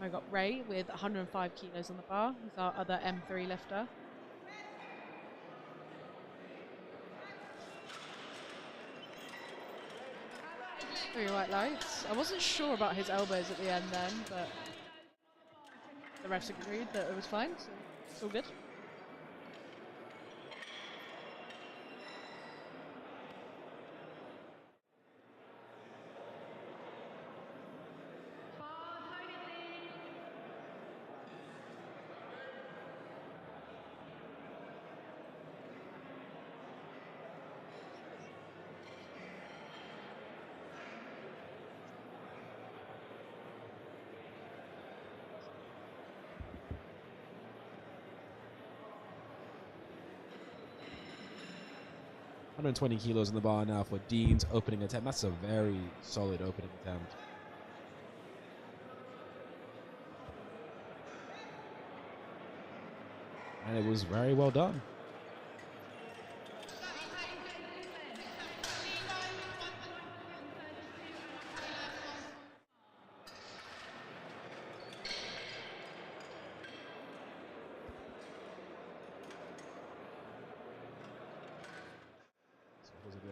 I got Ray with 105 kilos on the bar. He's our other M3 lifter. Three white lights. I wasn't sure about his elbows at the end then, but the refs agreed that it was fine, so it's all good. $120 kilos in the bar now for Dean's opening attempt. That's a very solid opening attempt. And it was very well done.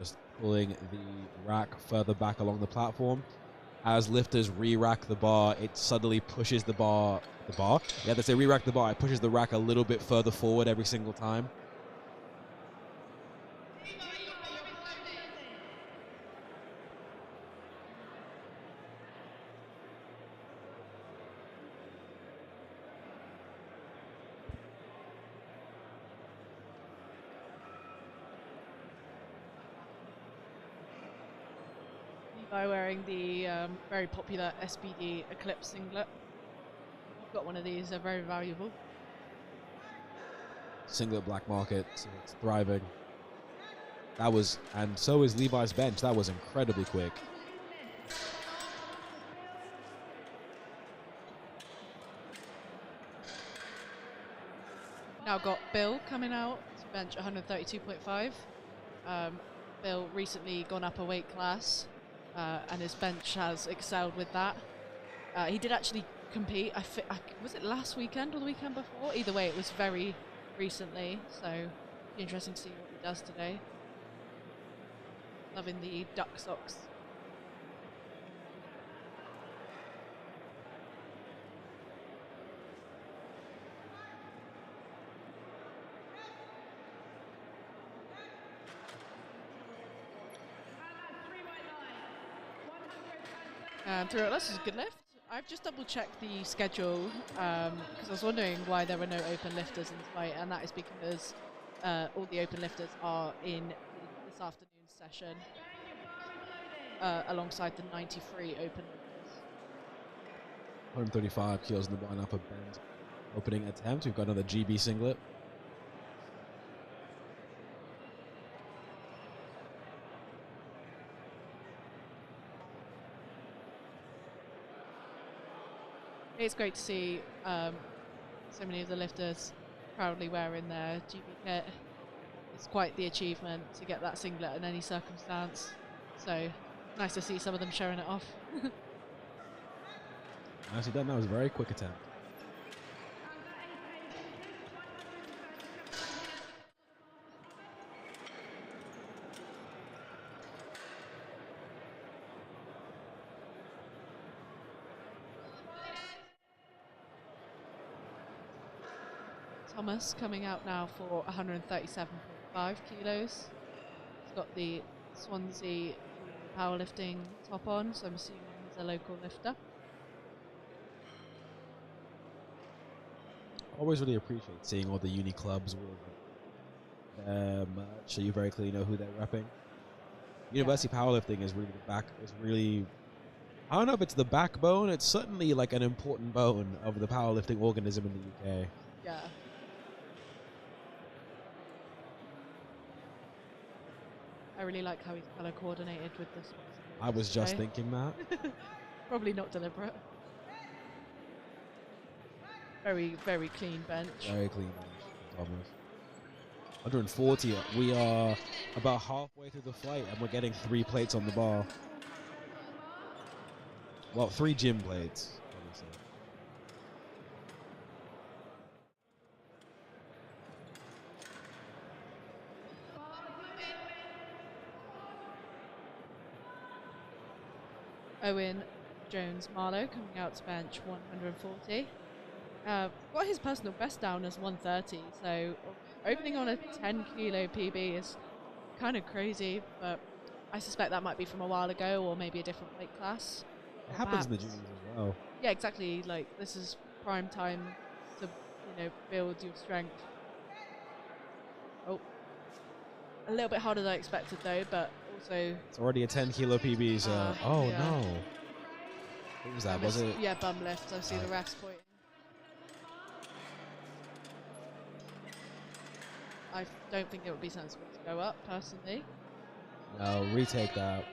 Just pulling the rack further back along the platform. As lifters re-rack the bar, it suddenly pushes the bar. Yeah, they say re-rack the bar. It pushes the rack a little bit further forward every single time. By wearing the very popular SBD Eclipse singlet. I've got one of these, they're very valuable. Singlet black market, so it's thriving. That was, and so is Levi's bench. That was incredibly quick. Now got Bill coming out to bench 132.5. Bill recently gone up a weight class, and his bench has excelled with that. He did actually compete. Was it last weekend or the weekend before? Either way, it was very recently, so be interesting to see what he does today. Loving the duck socks. Through this is a good lift. I've just double checked the schedule because I was wondering why there were no open lifters in the fight, and that is because all the open lifters are in this afternoon's session alongside the 93 open lifters. 135 kilos in the bar now for Ben's opening attempt. We've got another GB singlet. It's great to see so many of the lifters proudly wearing their GB kit. It's quite the achievement to get that singlet in any circumstance. So nice to see some of them showing it off. Nicely done. That was a very quick attempt. Thomas coming out now for 137.5 kilos. He's got the Swansea powerlifting top on, so I'm assuming he's a local lifter. Always really appreciate seeing all the uni clubs with merch, so you very clearly know who they're repping. University powerlifting is really the back. Is really, I don't know if it's the backbone. It's certainly like an important bone of the powerlifting organism in the UK. Yeah. I really like how he's color coordinated with this. I was just today. thinking that. Probably not deliberate. Very, very clean bench. Very clean bench, Thomas. 140. We are about halfway through the flight, and we're getting 3 plates on the bar. Well, 3 gym plates, obviously. Owen Jones Marlowe coming out to bench 140. Got his personal best down as 130, so opening on a 10 kilo PB is kind of crazy, but I suspect that might be from a while ago or maybe a different weight class. It Or happens in the perhaps- juniors as well. Yeah, exactly. Like, this is prime time to, build your strength. Oh. A little bit harder than I expected, though, but also... It's already a 10 kilo PB, so... oh, yeah. no. What was that? Was it? Yeah, bum lift. I see the refs pointing. I don't think it would be sensible to go up, personally. No, retake that.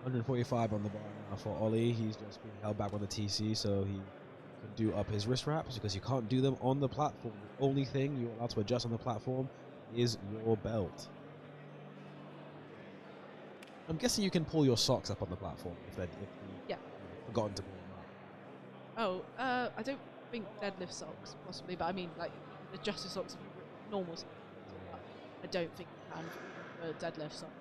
145 on the bar now for Ollie. He's just being held back by the TC, so he can do up his wrist wraps because you can't do them on the platform. The only thing you're allowed to adjust on the platform is your belt. I'm guessing you can pull your socks up on the platform if you Yeah. forgotten to pull them up. Oh, I don't think deadlift socks, possibly, but I mean, like, you can adjust your socks if you normal socks. I don't think you can for deadlift socks.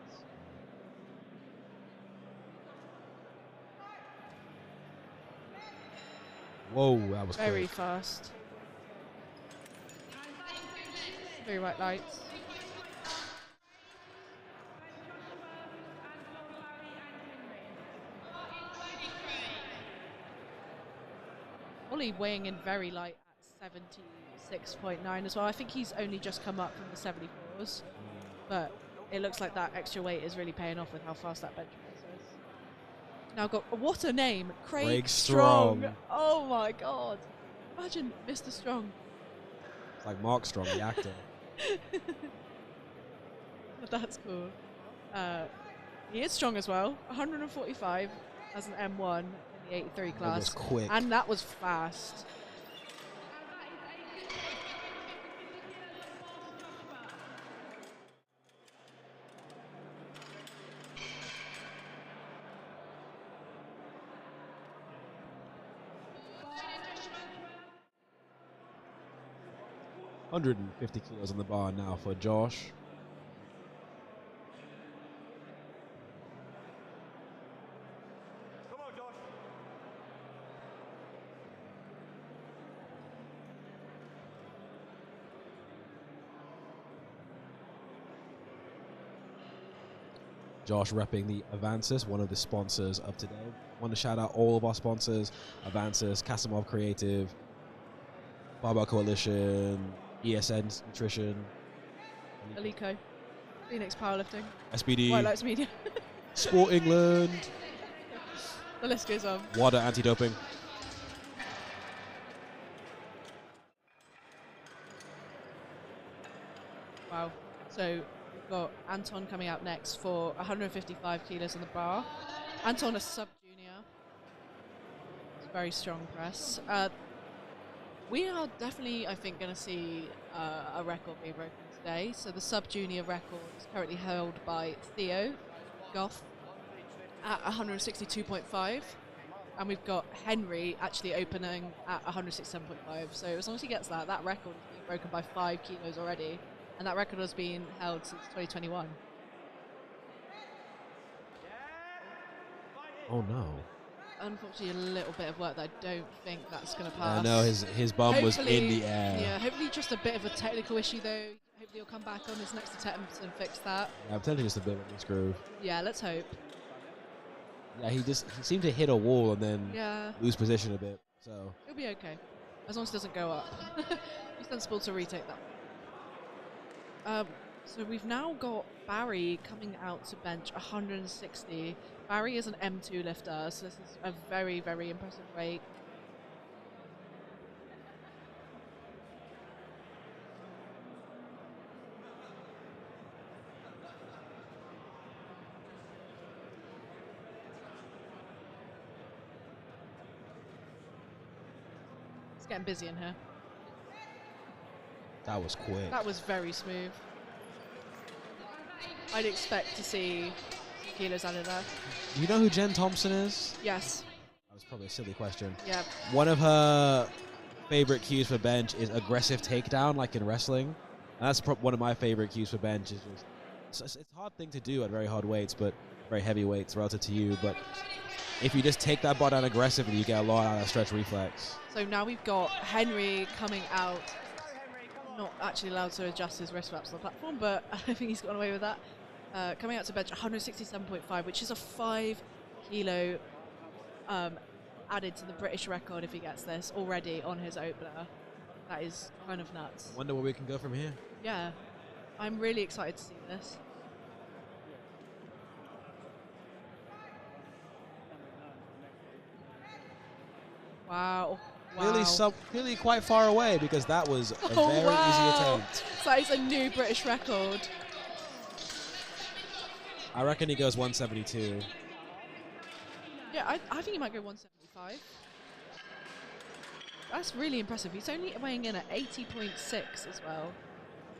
Whoa, that was Very quick. fast. Very white lights. Ollie weighing in very light at 76.9 as well. I think he's only just come up from the 74s, but it looks like that extra weight is really paying off with how fast that bench press is. Now got what a name, Craig Strong. Oh my god! Imagine Mr. Strong. It's like Mark Strong, the actor. That's cool. He is strong as well. 145 as an M1 in the 83 That class. was quick. And that was fast. $150 kilos on the bar now for Josh. Come on, Josh. Josh repping the Avansis, one of the sponsors of today. Want to shout out all of our sponsors: Avansis, Kasimov Creative, Barbell Coalition, ESN Nutrition, Alico. Phoenix Powerlifting. SBD, White Lights Media. Sport England, The list goes on. WADA Anti-Doping. Wow. So we've got Anton coming out next for 155 kilos on the bar. Anton, a sub-junior. It's a very strong press. We are definitely, I think, going to see a record being broken today. So the sub-junior record is currently held by Theo Goff at 162.5. And we've got Henry actually opening at 167.5. So as long as he gets that, that record is being broken by 5 kilos already. And that record has been held since 2021. Oh no! Unfortunately, a little bit of work that I don't think that's going to I pass. know his bum was in Hopefully- the air. Yeah, hopefully just a bit of a technical issue though. Hopefully he'll come back on his next attempt and fix that. Yeah, I'm telling you, just a bit of a misgroove. Yeah, let's hope. Yeah, he seemed to hit a wall and then Yeah, lose position a bit. So he'll be okay. As long as it doesn't go up. He's sensible to retake that. So we've now got Barry coming out to bench 160. Barry is an M2 lifter, so this is a very, very impressive weight. It's getting busy in here. That was quick. That was very smooth. I'd expect to see some kilos out of that. You know who Jen Thompson is? Yes. That was probably a silly question. Yeah. One of her favorite cues for bench is aggressive takedown, like in wrestling. And that's one of my favorite cues for bench. Is just it's a hard thing to do at very hard weights, but very heavy weights relative to you. But if you just take that bar down aggressively, you get a lot out of that stretch reflex. So now we've got Henry coming out. Not actually allowed to adjust his wrist wraps on the platform, but I think he's gotten away with that. Coming out to bench 167.5, which is a 5 kilo added to the British record if he gets this already on his opener. That is kind of nuts. Wonder where we can go from here. Yeah, I'm really excited to see this. Wow. Clearly quite far away, because that was a Oh, very wow. easy attempt. So that is a new British record. I reckon he goes 172. Yeah, I think he might go 175. That's really impressive. He's only weighing in at 80.6 as well.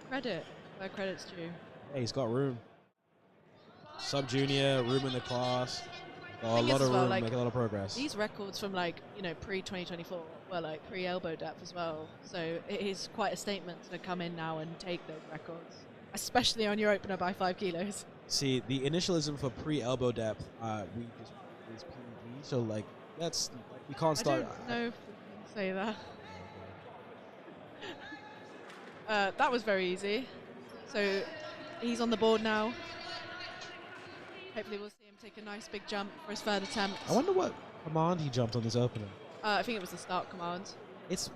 Credit where credit's due. Hey, he's got room. Sub-junior, room in the class. Got a Thing lot is of as well, room, like, make a lot of progress. These records from pre-2024 were like pre-elbow depth as well. So it is quite a statement to come in now and take those records, especially on your opener by 5 kilos. See, the initialism for pre-elbow depth, we just is PvP, so like that's we can't start. I don't know if we can say that. That was very easy. So he's on the board now. Hopefully we'll see him take a nice big jump for his third attempt. I wonder what command he jumped on this opener. I think it was the start command. It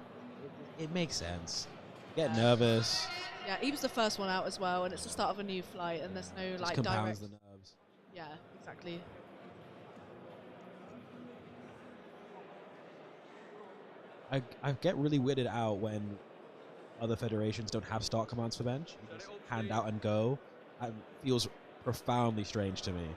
makes sense. Get nervous. Yeah, he was the first one out as well, and it's the start of a new flight, and there's no Just like compounds direct. the nerves. Yeah, exactly. I get really weirded out when other federations don't have start commands for bench. You just hand out and go. It feels profoundly strange to me.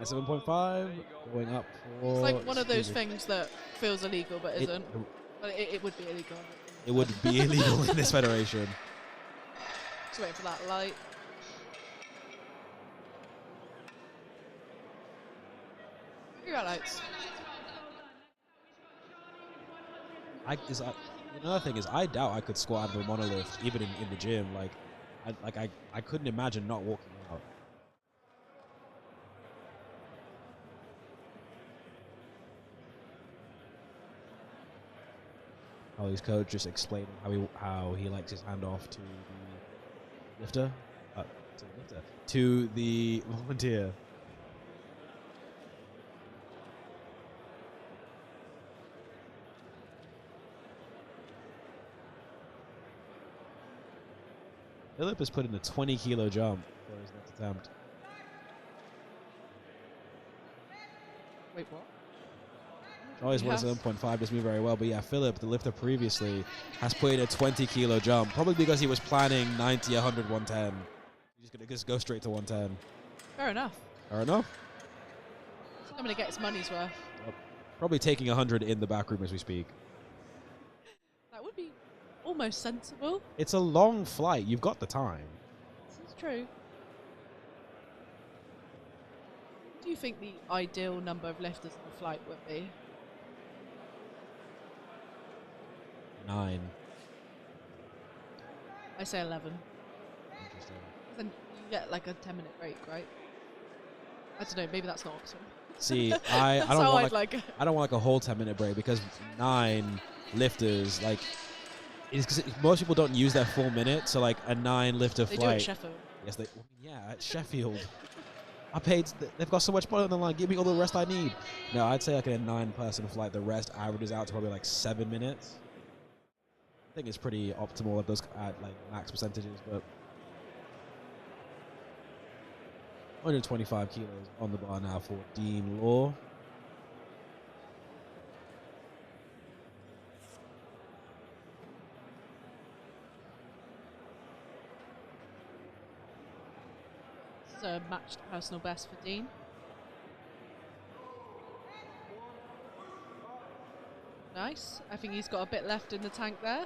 At 7.5, going up for... It's like one of those things that feels illegal but isn't. But it would be illegal. It would be illegal in this federation. Just waiting for that light. Got lights. Another thing is, I doubt I could squat out of a monolift even in the gym. I couldn't imagine not walking out. Holly's coach just explaining how he likes his handoff to the lifter, to the volunteer. Philip has put in a 20 kilo jump for his next attempt. Wait, what? Charlie's Yes. 107.5 does me very well, but yeah, Philip, the lifter previously, has put in a 20 kilo jump, probably because he was planning 90, 100, 110. He's going to just go straight to 110. Fair enough. Fair enough. I'm going to get his money's worth. Probably taking 100 in the back room as we speak. That would be almost sensible. It's a long flight. You've got the time. This is true. What do you think the ideal number of lifters in the flight would be? 9. I say 11. Interesting. Then you get like a 10-minute break, right? I don't know, maybe that's not optimal. See, That's I don't how want I'd like it. I don't want like a whole 10-minute break, because 9 lifters, like, it's 'cause most people don't use their full minute, so like a 9 lifter They flight. do at Sheffield. Yes, at Sheffield. I paid. They've got so much money on the line. Give me all the rest I need. No, I'd say like a 9-person flight. The rest averages out to probably like 7 minutes. I think it's pretty optimal at those like max percentages, but 125 kilos on the bar now for Dean Law. This is a matched personal best for Dean. nice. I think he's got a bit left in the tank there.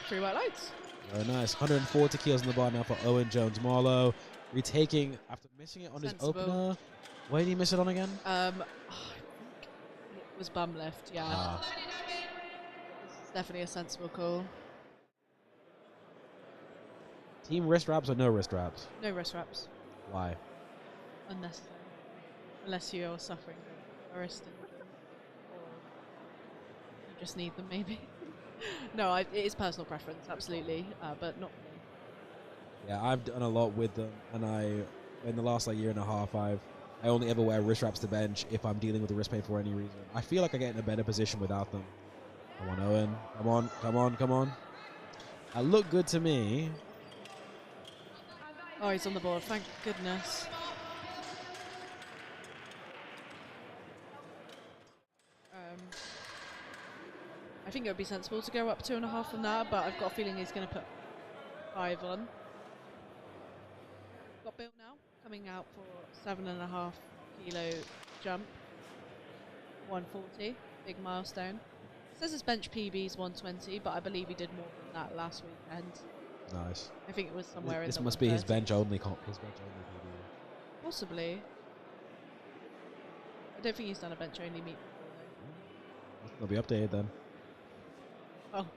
3 white lights. Very nice. 140 kilos on the bar now for Owen Jones-Marlow. Retaking after missing it on Sensible. his opener. Where did he miss it on again? I think it was bum lift, yeah. Ah. It's definitely a sensible call. Team wrist wraps or no wrist wraps? No wrist wraps. Why? Unnecessary. Unless you're suffering a wrist injury. Or you just need them, maybe. No, it is personal preference, absolutely. But not for me. Yeah, I've done a lot with them, and in the last year and a half, I only ever wear wrist wraps to bench if I'm dealing with the wrist pain for any reason. I feel like I get in a better position without them. Come on, Owen. Come on, come on, come on. I look good to me. Oh, he's on the board, thank goodness. I think it would be sensible to go up 2.5 from that, but I've got a feeling he's going to put 5 on. Got Bill now, coming out for 7.5 kilo jump. 140, big milestone. It says his bench PB is 120, but I believe he did more than that last weekend. Nice. I think it was somewhere in This the must be his 130s. bench only. His bench only PB. Possibly. I don't think he's done a bench only meet before They'll be updated then. though. Oh.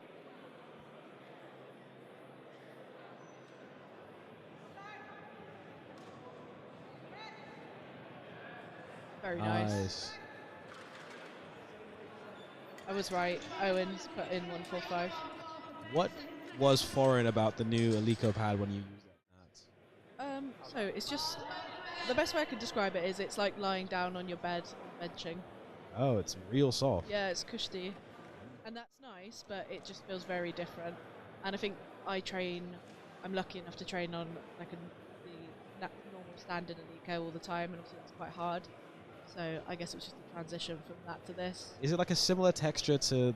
Very nice. I was right. Owen's put in 145. What was foreign about the new Alico pad when you use that? So it's just the best way I could describe it is it's like lying down on your bed and benching. Oh, it's real soft. Yeah, it's cushy, and that's nice, but it just feels very different. And I think I'm lucky enough to train on the normal standard Alico all the time, and obviously it's quite hard. So I guess it was just a transition from that to this. Is it like a similar texture to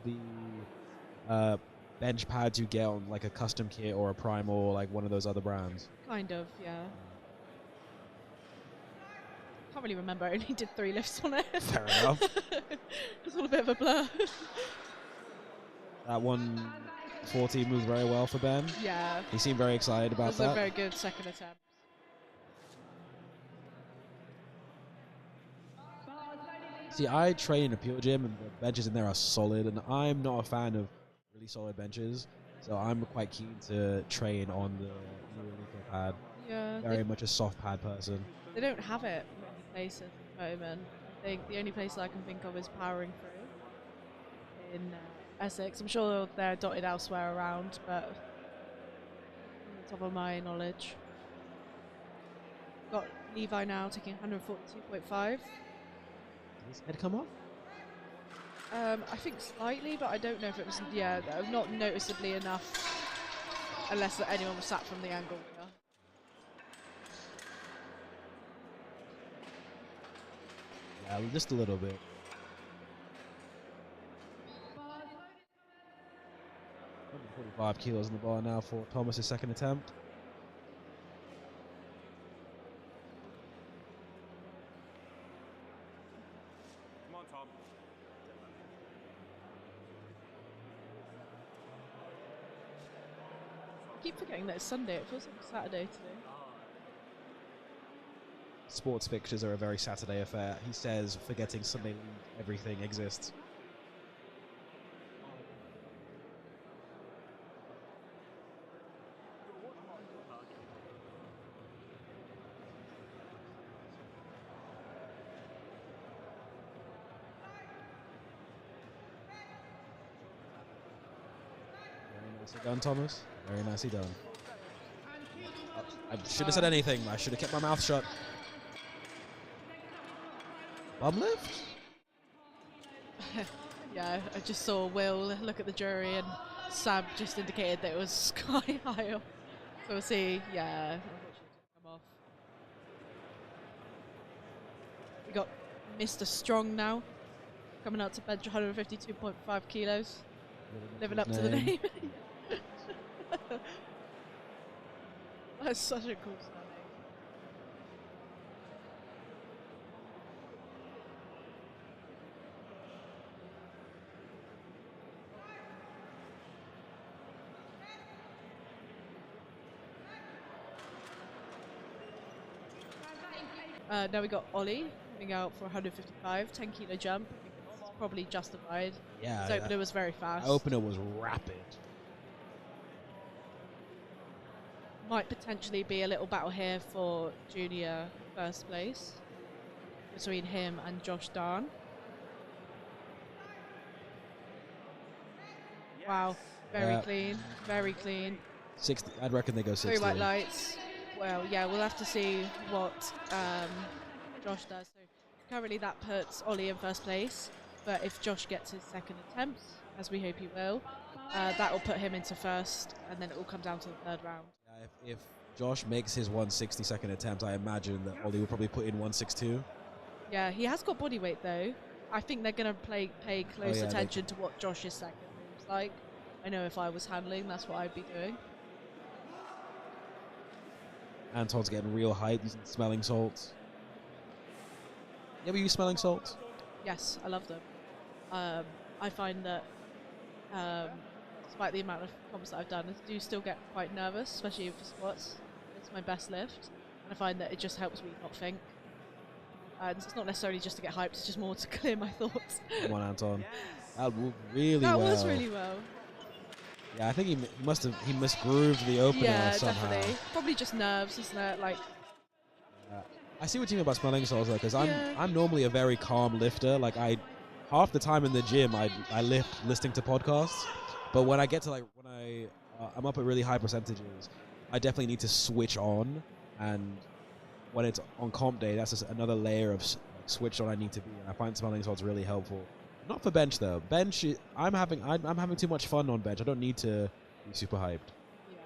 the bench pads you get on like a custom kit or a Primal or like one of those other brands? Kind of, yeah. Can't really remember. I only did 3 lifts on it. Fair enough. It's all a bit of a blur. That 140 moved very well for Ben. Yeah. He seemed very excited It about was that. a very good second attempt. See, I train in a pure gym and the benches in there are solid, and I'm not a fan of really solid benches, so I'm quite keen to train on the new Alico pad. Yeah. Very much a soft pad person. They don't have it many places at the moment. I think the only place I can think of is Powering Through in Essex. I'm sure they're dotted elsewhere around, but on the top of my knowledge. Got Levi now taking 142.5. Did his head come off? I think slightly, but I don't know if it was, not noticeably enough, unless anyone was sat from the angle. Yeah. Yeah, just a little bit. 145 kilos on the bar now for Thomas's second attempt. Come on, Tom. I keep forgetting that it's Sunday. It feels like Saturday today. Sports fixtures are a very Saturday affair. He says, forgetting Sunday league, everything exists. Very nicely done, Thomas. Very nicely done. I should have said anything. I should have kept my mouth shut. Bum lift? Yeah, I just saw Will look at the jury and Sam just indicated that it was sky high up. So we'll see. Yeah, unfortunately it didn't come off. We got Mr. Strong now, coming out to bench 152.5 kilos. Living up to the name. That's such a cool surname. Now we got Ollie coming out for 155, 10 kilo jump. I think it's probably justified. Yeah, His opener was very fast. opener was rapid. Might potentially be a little battle here for junior first place between him and Josh Darn. Wow, very clean, very clean. 60. I'd reckon they go 60. 3 white lights. Well, yeah, we'll have to see what Josh does. So currently that puts Ollie in first place, but if Josh gets his second attempt, as we hope he will, that will put him into first, and then it will come down to the third round. If Josh makes his 160-second attempt, I imagine that Ollie will probably put in 162. Yeah, he has got body weight though. I think they're going to pay close attention to what Josh's second moves like. I know if I was handling, that's what I'd be doing. Anton's getting real hype using smelling salts. You ever use smelling salts? Yes, I love them. I find that despite the amount of comps that I've done, I do still get quite nervous, especially for squats. It's my best lift, and I find that it just helps me not think. And it's not necessarily just to get hyped, it's just more to clear my thoughts. Come on, Anton. That was really that well. was really well. Yeah, I think he misgrooved the opener somehow. Definitely. Probably just nerves, isn't it? Like. I see what you mean about smelling salts though, because I'm normally a very calm lifter. Like half the time in the gym I lift listening to podcasts, but when I get to when I'm up at really high percentages, I definitely need to switch on, and when it's on comp day, that's just another layer of switch on I need to be. And I find smelling salts really helpful. Not for bench though. Bench, I'm having too much fun on bench. I don't need to be super hyped. Yeah,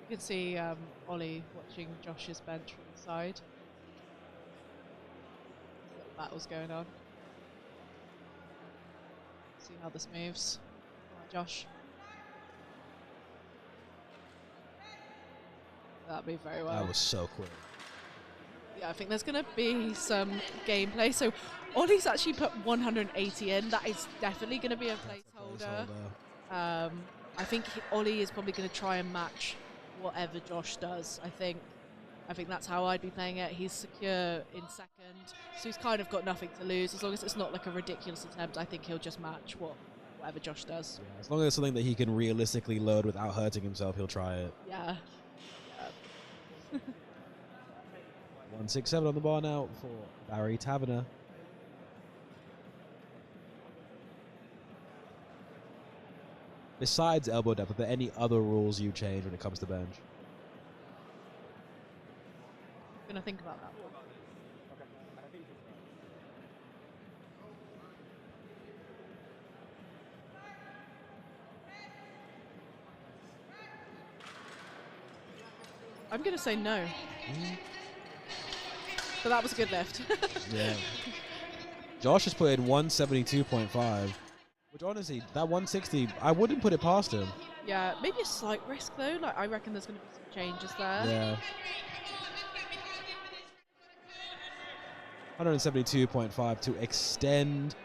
you can see Ollie watching Josh's bench from the side. Little battles going on. See how this moves. Come on, Josh. That moved very well. That was so quick. Yeah, I think there's going to be some gameplay. So Ollie's actually put 180 in. That is definitely going to be a placeholder. I think Ollie is probably going to try and match whatever Josh does. I think that's how I'd be playing it. He's secure in second, so he's kind of got nothing to lose. As long as it's not like a ridiculous attempt, I think he'll just match whatever Josh does. Yeah, as long as it's something that he can realistically load without hurting himself, he'll try it. Yeah. 167 on the bar now for Barry Taverner. Besides elbow depth, are there any other rules you change when it comes to bench? I'm gonna think about that one. I'm gonna say no. But that was a good lift. Yeah. Josh has put in 172.5, which honestly, that 160, I wouldn't put it past him. Yeah, maybe a slight risk though. Like I reckon there's going to be some changes there. Yeah. 172.5 to extend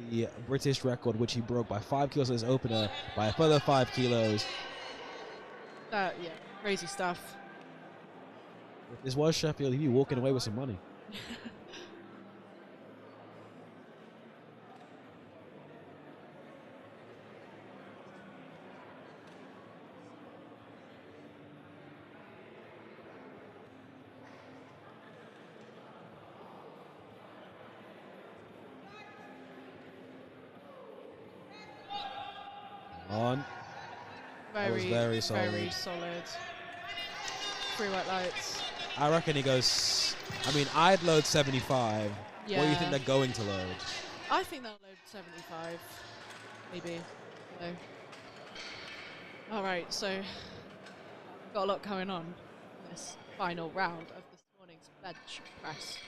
the British record, which he broke by 5 kilos in his opener, by a further 5 kilos. Yeah, crazy stuff. If this was Sheffield, he'd be walking away with some money. On. Very solid. Very solid. 3 white lights. I reckon he goes. I mean, I'd load 75. Yeah. What do you think they're going to load? I think they'll load 75. Maybe. So. Alright, so we've got a lot going on in this final round of this morning's bench press.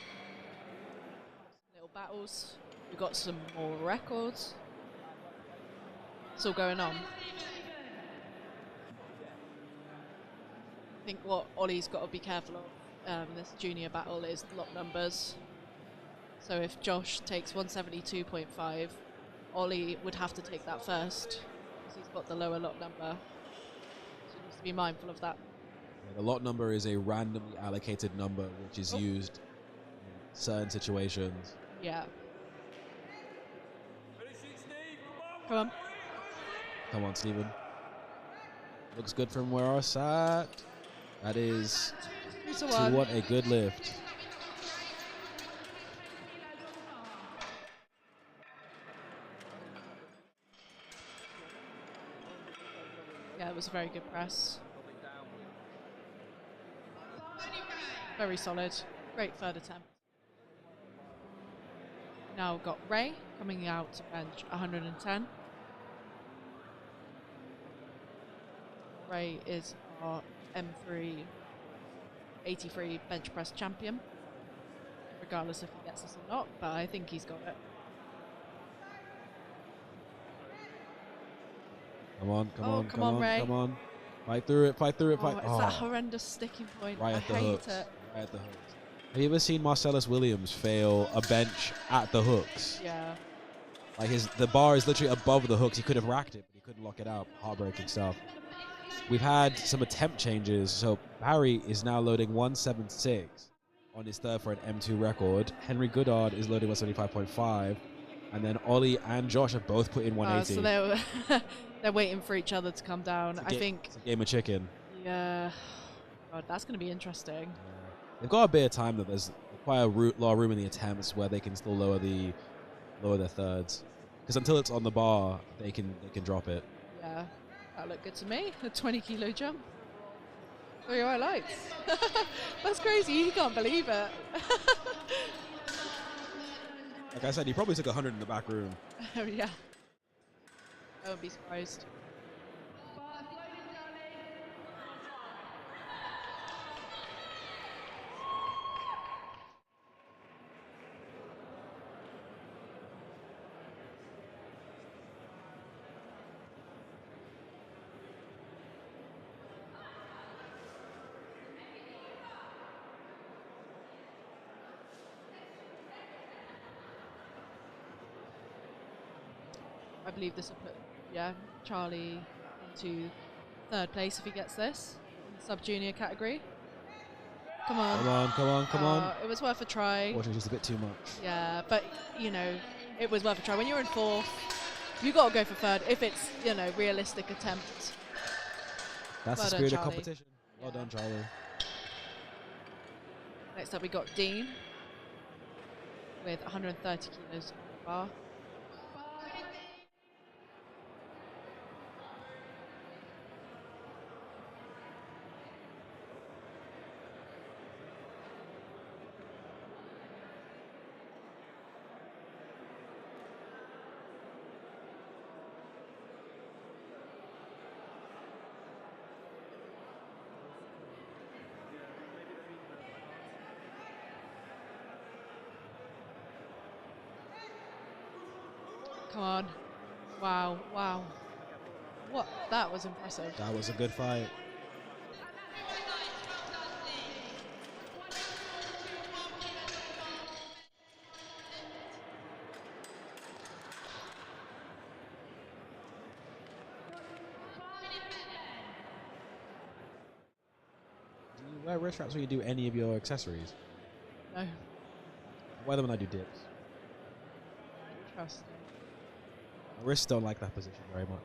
Little battles. We've got some more records. It's all going on. I think what Ollie's got to be careful of this junior battle is lot numbers. So if Josh takes 172.5, Ollie would have to take that first because he's got the lower lot number. So he needs to be mindful of that. Yeah, the lot number is a randomly allocated number which is used certain situations. Yeah. Finishing, Steve. Come on. Come on, Stephen. Looks good from where I sat. That is 2 to 2 1. 1, a good lift. Yeah, it was a very good press. Very solid. Great third attempt. Now we've got Ray coming out to bench 110. Ray is our M3 83 bench press champion, regardless if he gets this or not, but I think he's got it. Come on, come Oh, on, come come on, on, Ray. come on. Fight through it, fight through it, Oh, fight. it's that horrendous sticking point. Right I at the hate hooks. it. Right at the hooks. Have you ever seen Marcellus Williams fail a bench at the hooks? Yeah. Like the bar is literally above the hooks. He could have racked it, but he couldn't lock it out. Heartbreaking stuff. We've had some attempt changes. So Barry is now loading 176 on his third for an M2 record. Henry Goodard is loading 175.5. And then Ollie and Josh have both put in 180. So they're waiting for each other to come down. I think. It's a game of chicken. Yeah. God, that's going to be interesting. They've got a bit of time though. There's quite a lot of room in the attempts where they can still lower their thirds. Because until it's on the bar, they can drop it. Yeah. That looked good to me. A 20-kilo jump. 3 highlights. That's crazy. You can't believe it. Like I said, he probably took 100 in the back room. Yeah. I wouldn't be surprised. I believe this will put, Charlie into 3rd place if he gets this in the sub-junior category. Come on. Come on, come on, come on. It was worth a try. Unfortunately, just a bit too much. Yeah, but, it was worth a try. When you're in 4th, you got to go for 3rd if it's, realistic attempt. That's Well the done, spirit of Charlie. competition. Well Yeah. done, Charlie. Next up, we got Dean with 130 kilos on the bar. Come on. Wow, wow. What? That was impressive. That was a good fight. Do you wear wrist straps when you do any of your accessories? No. I wear them when I do dips. Interesting. My wrists don't like that position very much.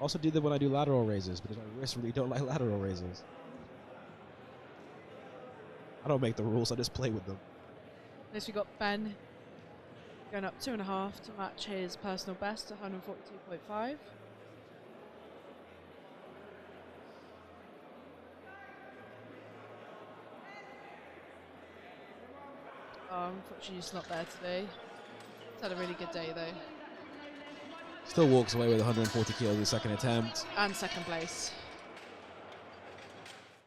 Also do them when I do lateral raises because my wrists really don't like lateral raises. I don't make the rules, I just play with them. Next we got Ben going up 2.5 to match his personal best, 142.5. Unfortunately, he's not there today. He's had a really good day though. Still walks away with 140 kilos in his second attempt. And 2nd place.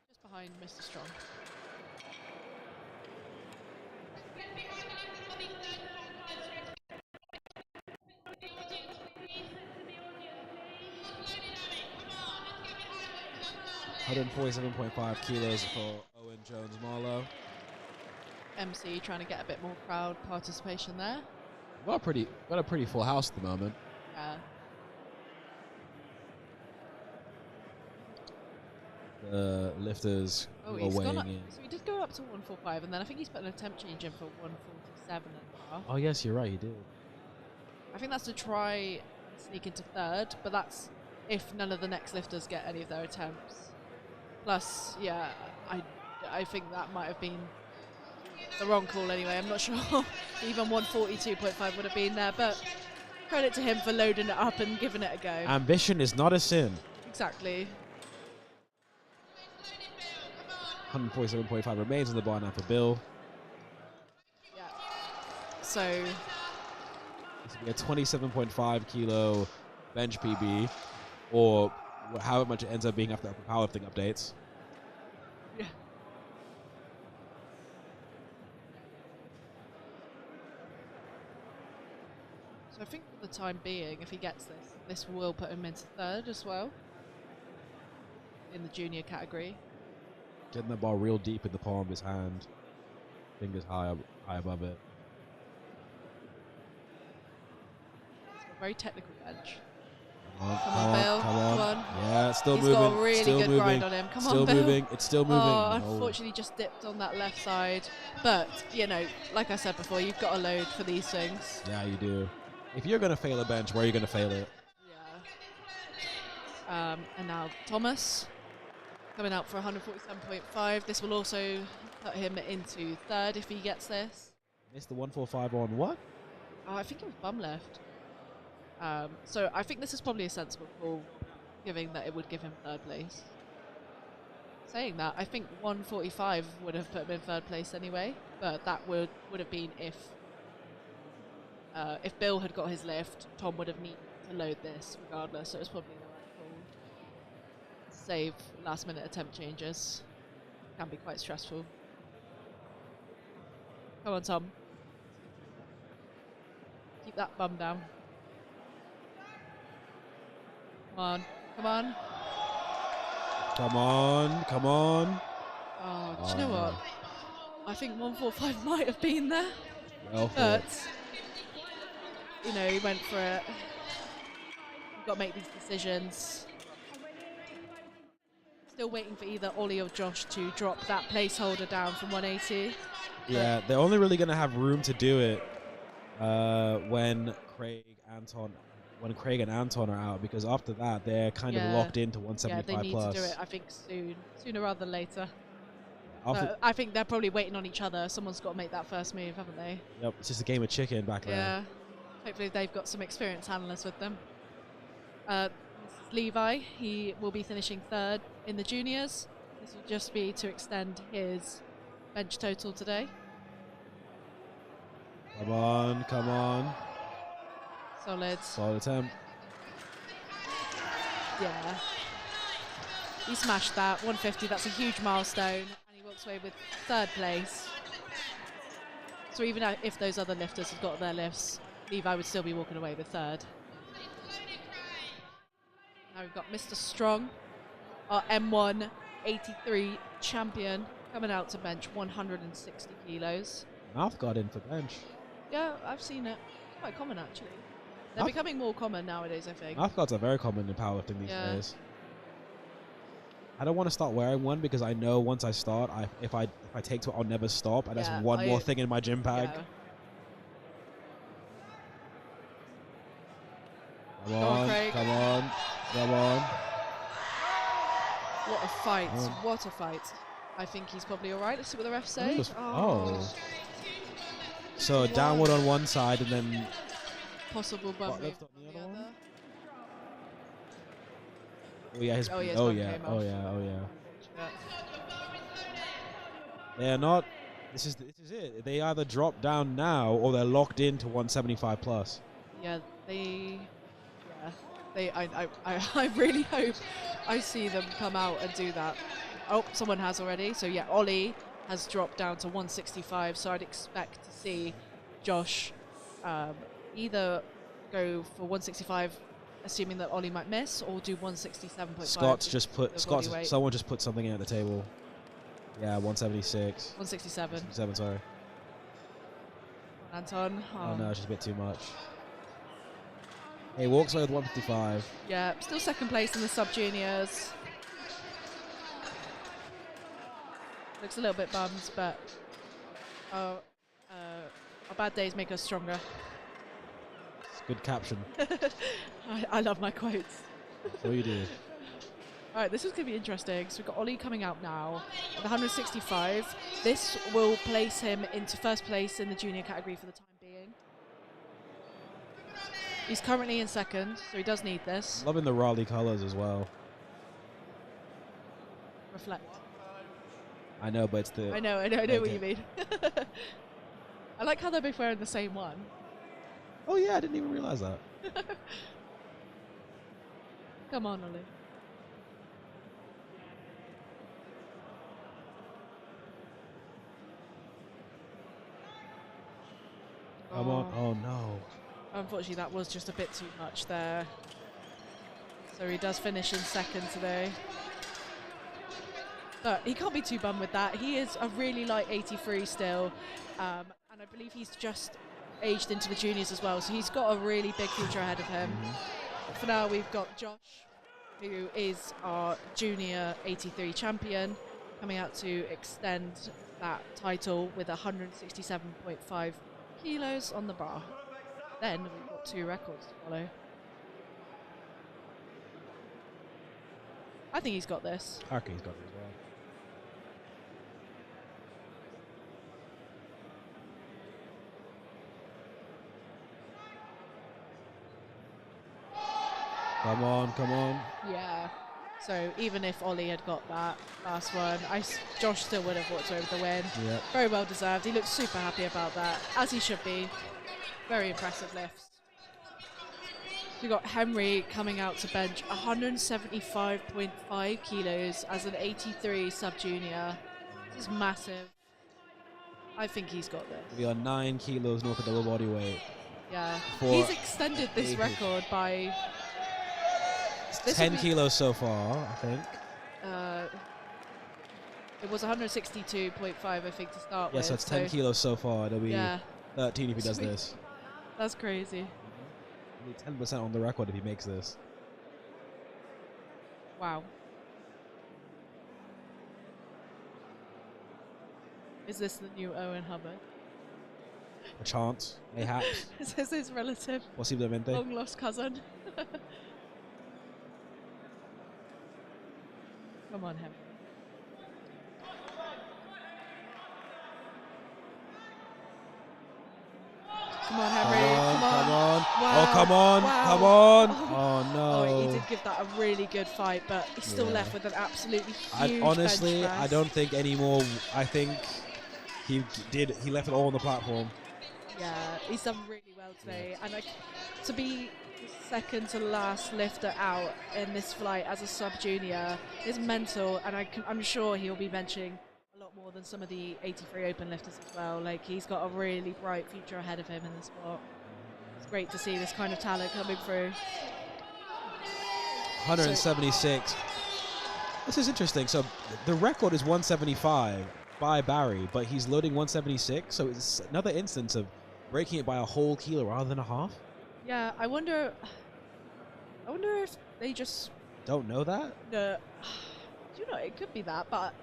Just behind Mr. Strong. $147.5 kilos for Owen Jones Marlowe. MC trying to get a bit more crowd participation there. Got a pretty full house at the moment. Yeah. the lifters Oh, who are he's gone weighing up. in. So he did go up to 145, and then I think he's put an attempt change in for 147.5. Oh yes, you're right. He did. I think that's to try and sneak into third, but that's if none of the next lifters get any of their attempts. Plus, yeah, I think that might have been the wrong call anyway. I'm not sure even 142.5 would have been there, but credit to him for loading it up and giving it a go. Ambition is not a sin. Exactly. 147.5 remains on the bar now for Bill. Yeah. So This will be a 27.5 kilo bench PB, or how much it ends up being after the powerlifting updates. yeah. So I think for the time being, if he gets this, this will put him into third as well in the junior category. Getting the bar real deep in the palm of his hand, fingers high above it. It's got a very technical bench. Come on, Come on, Bill. come on. Come on. Yeah, it's still He's moving. got a really still good moving. grind on him. Come still on, Bill. moving. It's still moving. Oh, No. unfortunately, just dipped on that left side. But, you know, like I said before, you've got to load for these things. Yeah, you do. If you're going to fail a bench, where are you going to fail it? Yeah. And now Thomas coming out for 147.5. This will also put him into third if he gets this. Missed the 145 on what? Oh, I think it was bum left. So I think this is probably a sensible call, given that it would give him third place. Saying that, I think 145 would have put him in third place anyway, but that would have been if Bill had got his lift, Tom would have needed to load this regardless, so it was probably the right call. Save last minute attempt changes. Can be quite stressful. Come on, Tom. Keep that bum down. Come on. Come on. Come on. Come on. Oh, do you know what? I think 145 might have been there. Well But, thought. you know, he went for it. You've got to make these decisions. Still waiting for either Ollie or Josh to drop that placeholder down from 180. Yeah, they're only really going to have room to do it when Craig and Anton are out, because after that they're kind of locked into 175 Yeah, they need plus. to do it, I think, sooner rather than later. After, I think they're probably waiting on each other. Someone's got to make that first move, haven't they? yep, it's just a game of chicken back there. Yeah. Hopefully they've got some experienced handlers with them. Levi, he will be finishing third in the juniors. This will just be to extend his bench total today. Come on, come on. Solid. Solid attempt. Yeah. He smashed that. 150, that's a huge milestone. And he walks away with third place. So even if those other lifters have got their lifts, Levi would still be walking away with third. Now we've got Mr. Strong, our M1 83 champion, coming out to bench 160 kilos. Mouth guard in for bench. Yeah, I've seen it. It's quite common, actually. They're becoming more common nowadays, I think. Mouth guards are very common in powerlifting these days. I don't want to start wearing one because I know once I start, if I take to it, I'll never stop, and that's one more thing in my gym bag. Yeah. Come on, Craig. come on, come on. What a fight. What a fight. I think he's probably all right. Let's see what the refs say. So downward on one side and then Possible bum move lift on on the the other one? other. Oh yeah, his, Oh, yeah, his oh bum yeah, came oh off. yeah, oh yeah. Yeah. They're not. This is it. They either drop down now or they're locked into 175 plus. Yeah, I really hope I see them come out and do that. Oh, someone has already. So yeah, Ollie has dropped down to 165. So I'd expect to see Josh either go for 165, assuming that Ollie might miss, or do 167.5. Someone just put something in at the table. Yeah, 176. 167. 167, sorry. Anton. Oh no, it's just a bit too much. He walks away with 155. Yeah, still second place in the sub juniors. Looks a little bit bummed, but our bad days make us stronger. It's a good caption. I love my quotes. So you do. All right, this is going to be interesting. So we've got Ollie coming out now at the 165. This will place him into first place in the junior category for the time being. He's currently in second, so he does need this. Loving the Raleigh colours as well. Reflect. I know, but it's the... I know what Okay. you mean. I like how they're both wearing the same one. Oh yeah, I didn't even realise that. Come on, Ollie. Come on. Oh no. Unfortunately, that was just a bit too much there. So he does finish in second today. But he can't be too bummed with that. He is a really light 83 still. And I believe he's just aged into the juniors as well. So he's got a really big future ahead of him. For now, we've got Josh, who is our junior 83 champion, coming out to extend that title with 167.5 kilos on the bar. Then we've got 2 records to follow. I think he's got this. Okay, he's got it as well. Come on, come on. Yeah. So even if Ollie had got that last one, Josh still would have walked away with the win. Yeah. Very well deserved. He looks super happy about that, as he should be. Very impressive lifts. We've got Henry coming out to bench 175.5 kilos as an 83 sub-junior. This is massive. I think he's got this. We are 9 kilos north of double body weight. Yeah. For He's extended this ages. record by... 10 kilos so far, I think. It was 162.5, I think, to start with. Yeah, so it's 10 kilos so far. It'll be Yeah. 13 if he does Sweet. this. That's crazy. Only 10% on the record if he makes this. Wow. Is this the new Owen Hubbard? A chance, mayhaps. Is this his relative? Posiblemente. Long lost cousin? Come on, Henry. Come on, Henry. Come on. Come on. Wow. Oh, come on. Wow. Come on. Oh. Oh, no. Oh, he did give that a really good fight, but he's still Yeah. left with an absolutely huge Honestly, bench press. I don't think anymore. I think he left it all on the platform. Yeah, he's done really well today, and to be the second to last lifter out in this flight as a sub-junior is mental, and I'm sure he'll be benching a lot more than some of the 83 open lifters as well. Like, he's got a really bright future ahead of him in the sport. It's great to see this kind of talent coming through. 176. This is interesting. So the record is 175 by Barry, but he's loading 176. So it's another instance of breaking it by a whole kilo rather than a half. Yeah, I wonder if they just Don't know that. you know, it could be that, but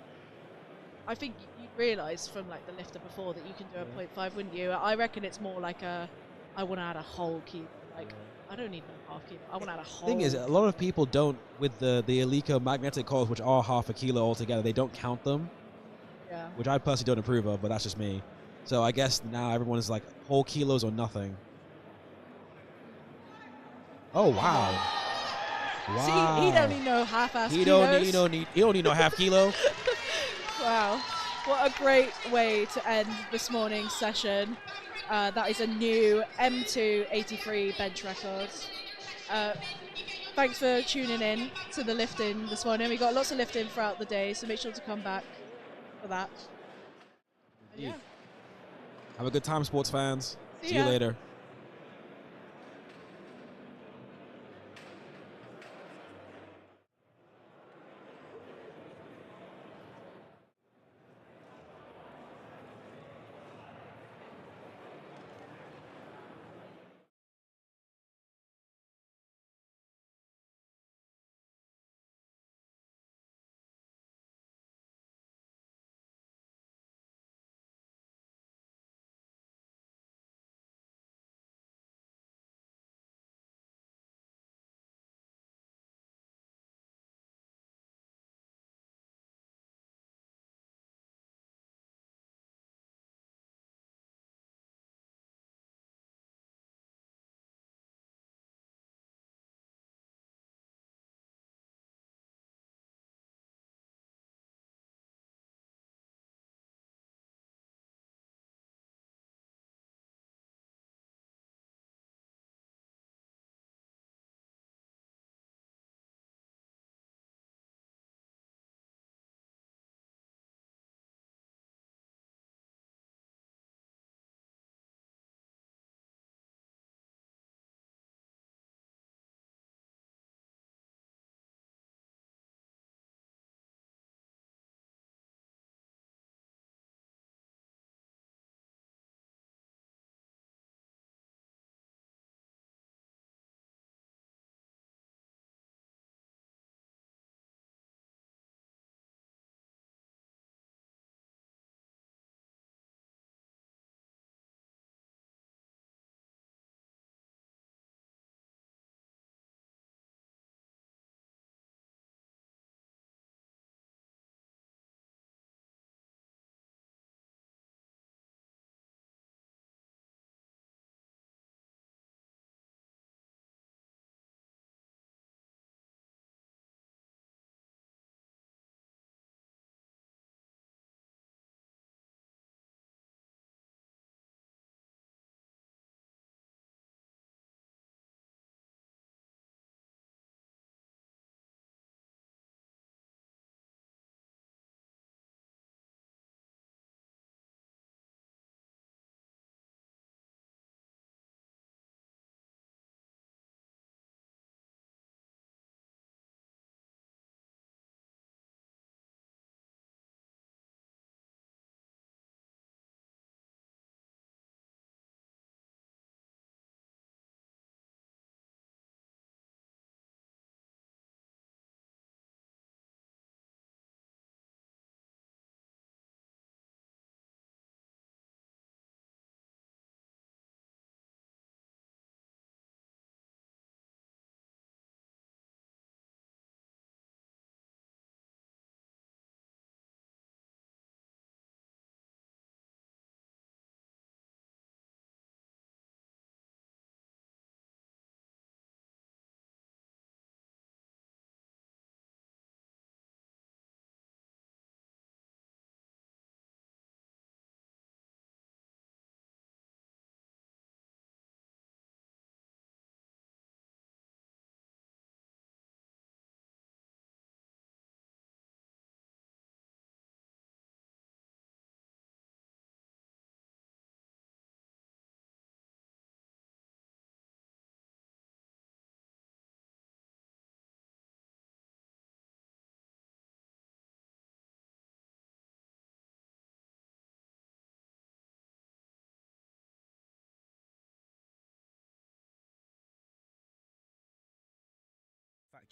I think you'd realise from like the lifter before that you can do a 0.5, wouldn't you? I reckon it's more like I want to add a whole kilo. Like, I don't need a half kilo. I want to add a whole. Thing is, a lot of people don't, with the Eleiko magnetic coils, which are half a kilo altogether, they don't count them, Yeah. which I personally don't approve of, but that's just me. So I guess now everyone is like whole kilos or nothing. Oh wow! Wow. See, he don't need no half-ass He kilos. don't need no half kilo. Wow, what a great way to end this morning's session. That is a new M2 83 bench record. Thanks for tuning in to the lifting this morning. We got lots of lifting throughout the day, so make sure to come back for that. And yeah. Have a good time, sports fans. See See you ya. later.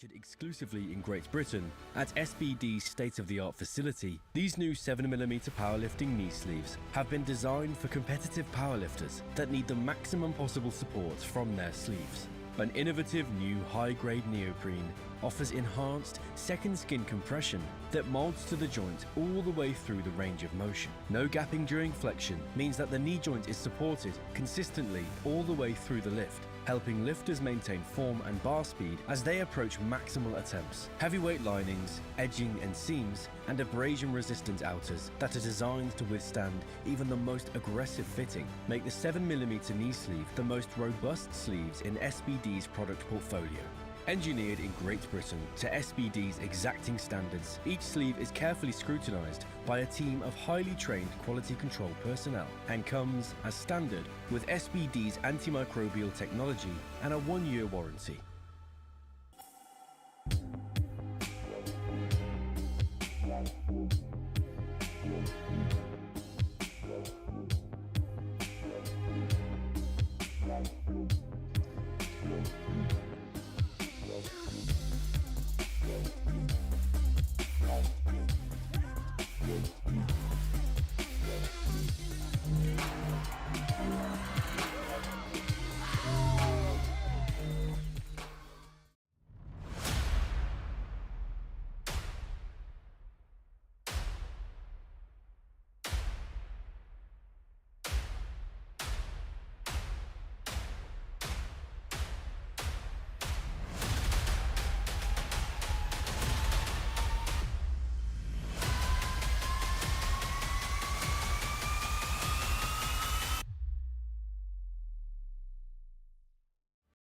Manufactured exclusively in Great Britain at SBD's state-of-the-art facility, these new 7mm powerlifting knee sleeves have been designed for competitive powerlifters that need the maximum possible support from their sleeves. An innovative new high-grade neoprene offers enhanced second skin compression that molds to the joint all the way through the range of motion. No gapping during flexion means that the knee joint is supported consistently all the way through the lift, helping lifters maintain form and bar speed as they approach maximal attempts. Heavyweight linings, edging and seams, and abrasion-resistant outers that are designed to withstand even the most aggressive fitting make the 7mm knee sleeve the most robust sleeves in SBD's product portfolio. Engineered in Great Britain to SBD's exacting standards, each sleeve is carefully scrutinised by a team of highly trained quality control personnel and comes, as standard, with SBD's antimicrobial technology and a 1-year warranty.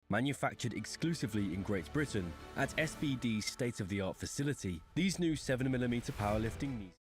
Manufactured exclusively in Great Britain at SBD's state-of-the-art facility, these new 7mm powerlifting knee